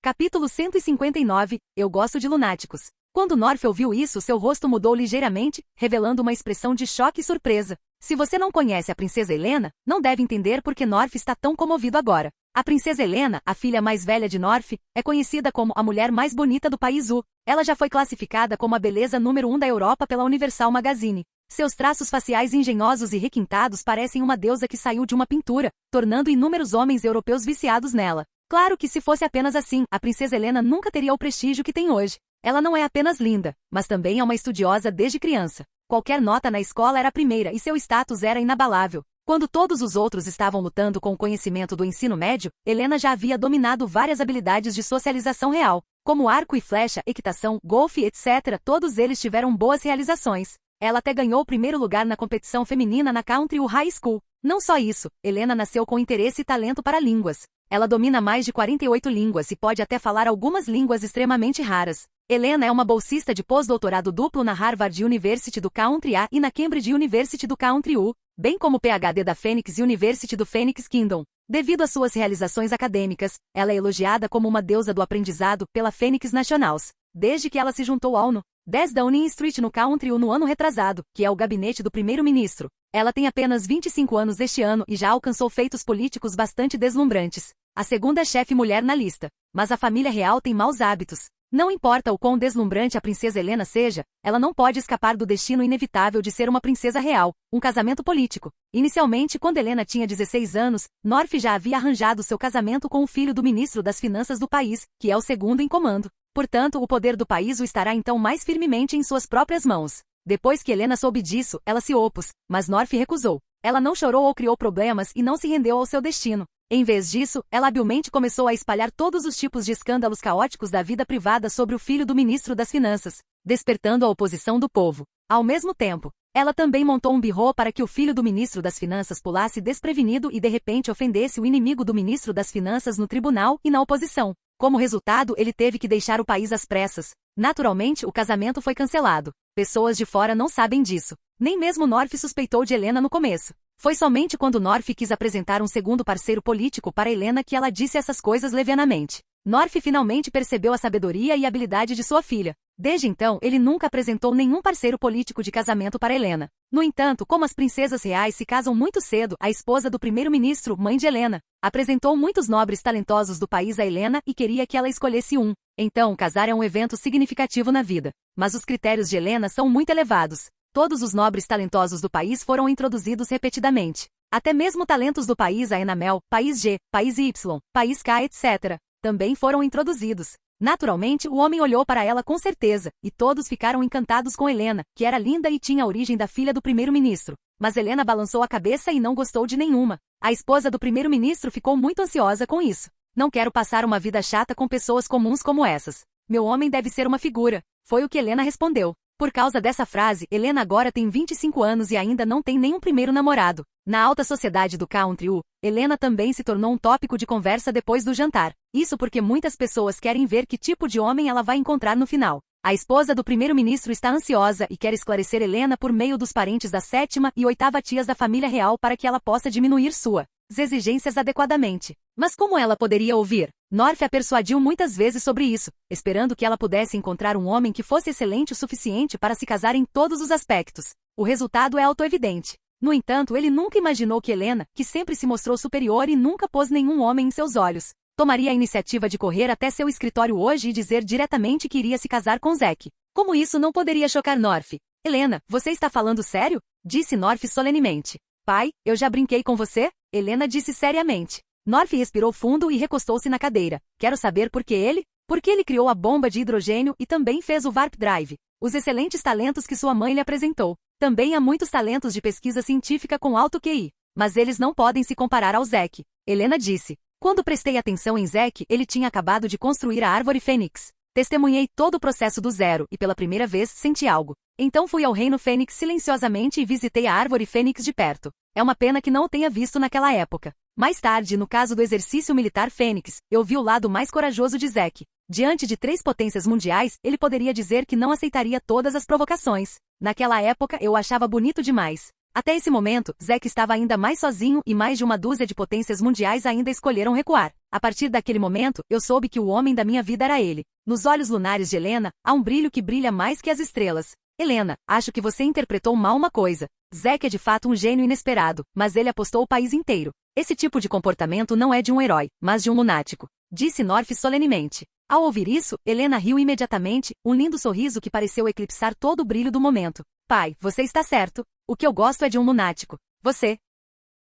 Capítulo 159, Eu gosto de lunáticos. Quando North ouviu isso, seu rosto mudou ligeiramente, revelando uma expressão de choque e surpresa. Se você não conhece a princesa Helena, não deve entender por que North está tão comovido agora. A princesa Helena, a filha mais velha de North, é conhecida como a mulher mais bonita do país U. Ela já foi classificada como a beleza número 1 da Europa pela Universal Magazine. Seus traços faciais engenhosos e requintados parecem uma deusa que saiu de uma pintura, tornando inúmeros homens europeus viciados nela. Claro que se fosse apenas assim, a princesa Helena nunca teria o prestígio que tem hoje. Ela não é apenas linda, mas também é uma estudiosa desde criança. Qualquer nota na escola era a primeira e seu status era inabalável. Quando todos os outros estavam lutando com o conhecimento do ensino médio, Helena já havia dominado várias habilidades de socialização real, como arco e flecha, equitação, golfe, etc. Todos eles tiveram boas realizações. Ela até ganhou o primeiro lugar na competição feminina na Country U High School. Não só isso, Helena nasceu com interesse e talento para línguas. Ela domina mais de 48 línguas e pode até falar algumas línguas extremamente raras. Helena é uma bolsista de pós-doutorado duplo na Harvard University do Country A e na Cambridge University do Country U, bem como PhD da Phoenix University do Phoenix Kingdom. Devido às suas realizações acadêmicas, ela é elogiada como uma deusa do aprendizado pela Phoenix Nationals, desde que ela se juntou ao No. 10 Downing Street no Country U no ano retrasado, que é o gabinete do primeiro-ministro. Ela tem apenas 25 anos este ano e já alcançou feitos políticos bastante deslumbrantes. A segunda chefe mulher na lista. Mas a família real tem maus hábitos. Não importa o quão deslumbrante a princesa Helena seja, ela não pode escapar do destino inevitável de ser uma princesa real, um casamento político. Inicialmente, quando Helena tinha 16 anos, North já havia arranjado seu casamento com o filho do ministro das finanças do país, que é o segundo em comando. Portanto, o poder do país o estará então mais firmemente em suas próprias mãos. Depois que Helena soube disso, ela se opôs, mas Norf recusou. Ela não chorou ou criou problemas e não se rendeu ao seu destino. Em vez disso, ela habilmente começou a espalhar todos os tipos de escândalos caóticos da vida privada sobre o filho do ministro das Finanças, despertando a oposição do povo. Ao mesmo tempo, ela também montou um birô para que o filho do ministro das Finanças pulasse desprevenido e de repente ofendesse o inimigo do ministro das Finanças no tribunal e na oposição. Como resultado, ele teve que deixar o país às pressas. Naturalmente, o casamento foi cancelado. Pessoas de fora não sabem disso. Nem mesmo Norf suspeitou de Helena no começo. Foi somente quando Norf quis apresentar um segundo parceiro político para Helena que ela disse essas coisas levianamente. Norf finalmente percebeu a sabedoria e habilidade de sua filha. Desde então, ele nunca apresentou nenhum parceiro político de casamento para Helena. No entanto, como as princesas reais se casam muito cedo, a esposa do primeiro-ministro, mãe de Helena, apresentou muitos nobres talentosos do país a Helena e queria que ela escolhesse um. Então, casar é um evento significativo na vida. Mas os critérios de Helena são muito elevados. Todos os nobres talentosos do país foram introduzidos repetidamente. Até mesmo talentos do país A Enamel, país G, país Y, país K, etc. também foram introduzidos. Naturalmente, o homem olhou para ela com certeza, e todos ficaram encantados com Helena, que era linda e tinha a origem da filha do primeiro-ministro. Mas Helena balançou a cabeça e não gostou de nenhuma. A esposa do primeiro-ministro ficou muito ansiosa com isso. Não quero passar uma vida chata com pessoas comuns como essas. Meu homem deve ser uma figura. Foi o que Helena respondeu. Por causa dessa frase, Helena agora tem 25 anos e ainda não tem nenhum primeiro namorado. Na alta sociedade do country, Helena também se tornou um tópico de conversa depois do jantar. Isso porque muitas pessoas querem ver que tipo de homem ela vai encontrar no final. A esposa do primeiro-ministro está ansiosa e quer esclarecer Helena por meio dos parentes da sétima e oitava tias da família real para que ela possa diminuir suas exigências adequadamente. Mas como ela poderia ouvir? Norf a persuadiu muitas vezes sobre isso, esperando que ela pudesse encontrar um homem que fosse excelente o suficiente para se casar em todos os aspectos. O resultado é autoevidente. No entanto, ele nunca imaginou que Helena, que sempre se mostrou superior e nunca pôs nenhum homem em seus olhos, tomaria a iniciativa de correr até seu escritório hoje e dizer diretamente que iria se casar com Zack. Como isso não poderia chocar Norf? Helena, você está falando sério? Disse Norf solenemente. Pai, eu já brinquei com você? Helena disse seriamente. Norf respirou fundo e recostou-se na cadeira. Quero saber por que ele? Porque ele criou a bomba de hidrogênio e também fez o Warp Drive. Os excelentes talentos que sua mãe lhe apresentou. Também há muitos talentos de pesquisa científica com alto QI. Mas eles não podem se comparar ao Zack. Helena disse. Quando prestei atenção em Zack, ele tinha acabado de construir a árvore Fênix. Testemunhei todo o processo do zero e pela primeira vez senti algo. Então fui ao Reino Fênix silenciosamente e visitei a árvore Fênix de perto. É uma pena que não o tenha visto naquela época. Mais tarde, no caso do exercício militar Fênix, eu vi o lado mais corajoso de Zack. Diante de 3 potências mundiais, ele poderia dizer que não aceitaria todas as provocações. Naquela época, eu o achava bonito demais. Até esse momento, Zack estava ainda mais sozinho e mais de uma dúzia de potências mundiais ainda escolheram recuar. A partir daquele momento, eu soube que o homem da minha vida era ele. Nos olhos lunares de Helena, há um brilho que brilha mais que as estrelas. Helena, acho que você interpretou mal uma coisa. Zack é de fato um gênio inesperado, mas ele apostou o país inteiro. Esse tipo de comportamento não é de um herói, mas de um lunático. Disse Norf solenemente. Ao ouvir isso, Helena riu imediatamente, um lindo sorriso que pareceu eclipsar todo o brilho do momento. Pai, você está certo. O que eu gosto é de um lunático. Você.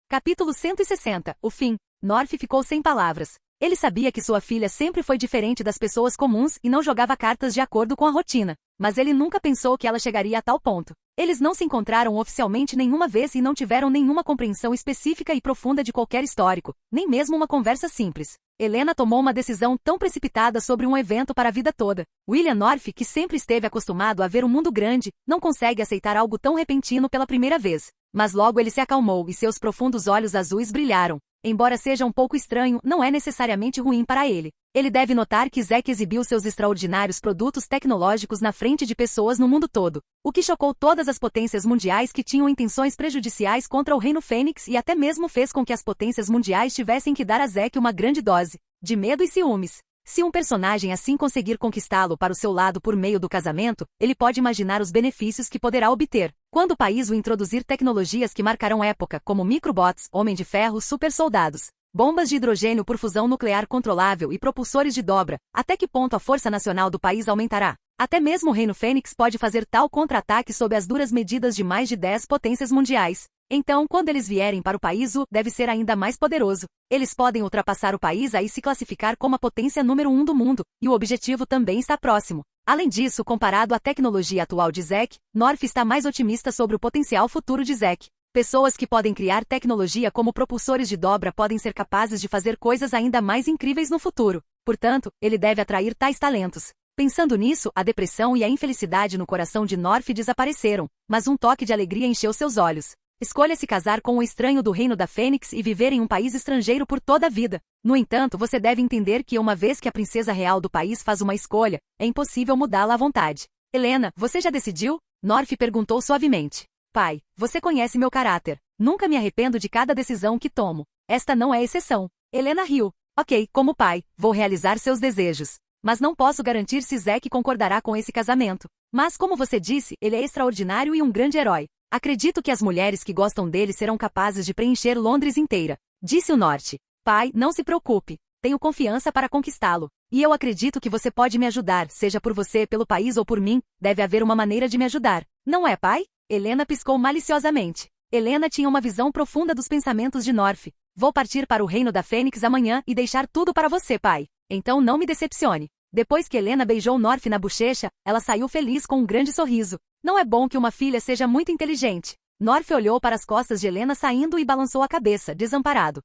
Capítulo 160. O fim. Norf ficou sem palavras. Ele sabia que sua filha sempre foi diferente das pessoas comuns e não jogava cartas de acordo com a rotina. Mas ele nunca pensou que ela chegaria a tal ponto. Eles não se encontraram oficialmente nenhuma vez e não tiveram nenhuma compreensão específica e profunda de qualquer histórico, nem mesmo uma conversa simples. Helena tomou uma decisão tão precipitada sobre um evento para a vida toda. William Norf, que sempre esteve acostumado a ver um mundo grande, não consegue aceitar algo tão repentino pela primeira vez. Mas logo ele se acalmou e seus profundos olhos azuis brilharam. Embora seja um pouco estranho, não é necessariamente ruim para ele. Ele deve notar que Zack exibiu seus extraordinários produtos tecnológicos na frente de pessoas no mundo todo, o que chocou todas as potências mundiais que tinham intenções prejudiciais contra o Reino Fênix e até mesmo fez com que as potências mundiais tivessem que dar a Zack uma grande dose de medo e ciúmes. Se um personagem assim conseguir conquistá-lo para o seu lado por meio do casamento, ele pode imaginar os benefícios que poderá obter. Quando o país o introduzir tecnologias que marcarão época, como microbots, homem de ferro, super soldados, bombas de hidrogênio por fusão nuclear controlável e propulsores de dobra, até que ponto a força nacional do país aumentará? Até mesmo o Reino Fênix pode fazer tal contra-ataque sob as duras medidas de mais de 10 potências mundiais. Então, quando eles vierem para o país, deve ser ainda mais poderoso. Eles podem ultrapassar o país e se classificar como a potência número 1 do mundo, e o objetivo também está próximo. Além disso, comparado à tecnologia atual de Zack, North está mais otimista sobre o potencial futuro de Zack. Pessoas que podem criar tecnologia como propulsores de dobra podem ser capazes de fazer coisas ainda mais incríveis no futuro. Portanto, ele deve atrair tais talentos. Pensando nisso, a depressão e a infelicidade no coração de North desapareceram, mas um toque de alegria encheu seus olhos. Escolha se casar com um estranho do reino da Fênix e viver em um país estrangeiro por toda a vida. No entanto, você deve entender que uma vez que a princesa real do país faz uma escolha, é impossível mudá-la à vontade. Helena, você já decidiu? North perguntou suavemente. Pai, você conhece meu caráter. Nunca me arrependo de cada decisão que tomo. Esta não é exceção. Helena riu. Ok, como pai, vou realizar seus desejos. Mas não posso garantir se Zack concordará com esse casamento. Mas como você disse, ele é extraordinário e um grande herói. Acredito que as mulheres que gostam dele serão capazes de preencher Londres inteira. Disse o North. Pai, não se preocupe. Tenho confiança para conquistá-lo. E eu acredito que você pode me ajudar, seja por você, pelo país ou por mim, deve haver uma maneira de me ajudar. Não é, pai? Helena piscou maliciosamente. Helena tinha uma visão profunda dos pensamentos de North. Vou partir para o reino da Fênix amanhã e deixar tudo para você, pai. Então não me decepcione. Depois que Helena beijou North na bochecha, ela saiu feliz com um grande sorriso. Não é bom que uma filha seja muito inteligente. North olhou para as costas de Helena saindo e balançou a cabeça, desamparado.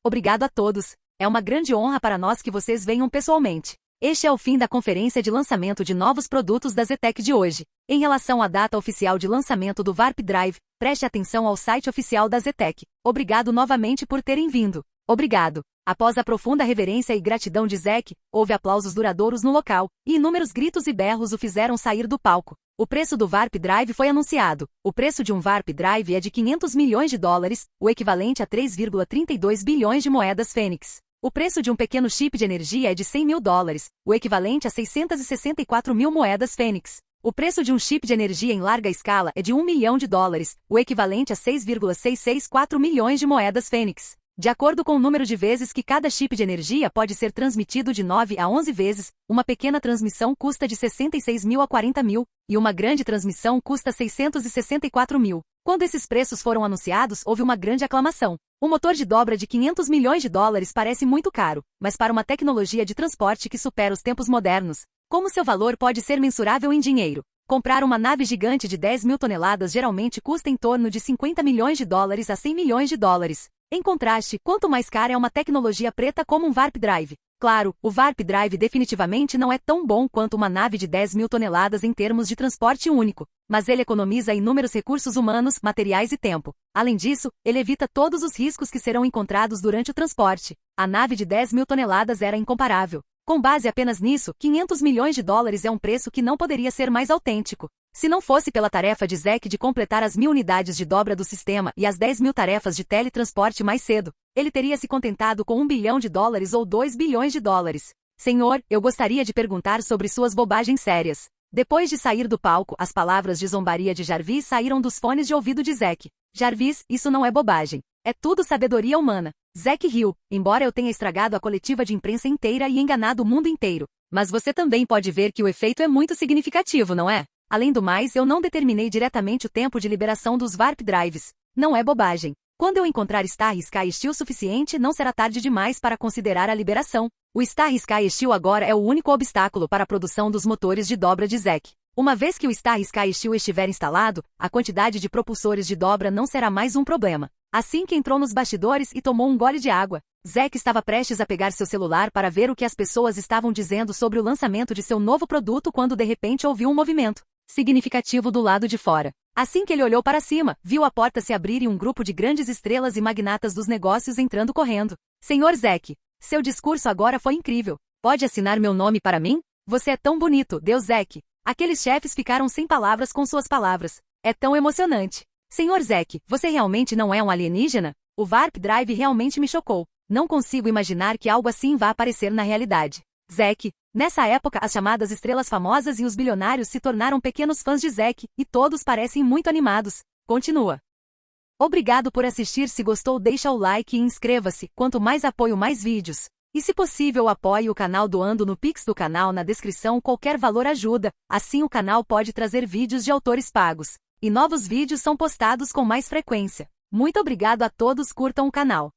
Obrigado a todos. É uma grande honra para nós que vocês venham pessoalmente. Este é o fim da conferência de lançamento de novos produtos da Zetec de hoje. Em relação à data oficial de lançamento do Warp Drive, preste atenção ao site oficial da Zetec. Obrigado novamente por terem vindo. Obrigado. Após a profunda reverência e gratidão de Zack, houve aplausos duradouros no local, e inúmeros gritos e berros o fizeram sair do palco. O preço do Warp Drive foi anunciado. O preço de um Warp Drive é de $500 milhões, o equivalente a 3,32 bilhões de moedas Fênix. O preço de um pequeno chip de energia é de $100 mil, o equivalente a 664 mil moedas Fênix. O preço de um chip de energia em larga escala é de $1 milhão, o equivalente a 6,664 milhões de moedas Fênix. De acordo com o número de vezes que cada chip de energia pode ser transmitido de 9 a 11 vezes, uma pequena transmissão custa de 66 mil a 40 mil, e uma grande transmissão custa 664 mil. Quando esses preços foram anunciados, houve uma grande aclamação. O motor de dobra de $500 milhões parece muito caro, mas para uma tecnologia de transporte que supera os tempos modernos, como seu valor pode ser mensurável em dinheiro? Comprar uma nave gigante de 10 mil toneladas geralmente custa em torno de $50 milhões a $100 milhões. Em contraste, quanto mais cara é uma tecnologia preta como um Warp Drive? Claro, o Warp Drive definitivamente não é tão bom quanto uma nave de 10 mil toneladas em termos de transporte único, mas ele economiza inúmeros recursos humanos, materiais e tempo. Além disso, ele evita todos os riscos que serão encontrados durante o transporte. A nave de 10 mil toneladas era incomparável. Com base apenas nisso, $500 milhões é um preço que não poderia ser mais autêntico. Se não fosse pela tarefa de Zack de completar as 1000 unidades de dobra do sistema e as 10 mil tarefas de teletransporte mais cedo, ele teria se contentado com $1 bilhão ou $2 bilhões. Senhor, eu gostaria de perguntar sobre suas bobagens sérias. Depois de sair do palco, as palavras de zombaria de Jarvis saíram dos fones de ouvido de Zack. Jarvis, isso não é bobagem. É tudo sabedoria humana. Zack riu, embora eu tenha estragado a coletiva de imprensa inteira e enganado o mundo inteiro. Mas você também pode ver que o efeito é muito significativo, não é? Além do mais, eu não determinei diretamente o tempo de liberação dos Warp Drives. Não é bobagem. Quando eu encontrar Star Sky Steel suficiente, não será tarde demais para considerar a liberação. O Star Sky Steel agora é o único obstáculo para a produção dos motores de dobra de Zack. Uma vez que o Star Sky Steel estiver instalado, a quantidade de propulsores de dobra não será mais um problema. Assim que entrou nos bastidores e tomou um gole de água, Zack estava prestes a pegar seu celular para ver o que as pessoas estavam dizendo sobre o lançamento de seu novo produto quando de repente ouviu um movimento significativo do lado de fora. Assim que ele olhou para cima, viu a porta se abrir e um grupo de grandes estrelas e magnatas dos negócios entrando correndo. Senhor Zack, seu discurso agora foi incrível. Pode assinar meu nome para mim? Você é tão bonito, deu Zack. Aqueles chefes ficaram sem palavras com suas palavras. É tão emocionante. Senhor Zack, você realmente não é um alienígena? O Warp Drive realmente me chocou. Não consigo imaginar que algo assim vá aparecer na realidade. Zack, nessa época as chamadas estrelas famosas e os bilionários se tornaram pequenos fãs de Zack, e todos parecem muito animados. Continua. Obrigado por assistir. Se gostou, deixa o like e inscreva-se. Quanto mais apoio, mais vídeos. E se possível, apoie o canal doando no Pix do canal na descrição. Qualquer valor ajuda, assim o canal pode trazer vídeos de autores pagos. E novos vídeos são postados com mais frequência. Muito obrigado a todos, curtam o canal.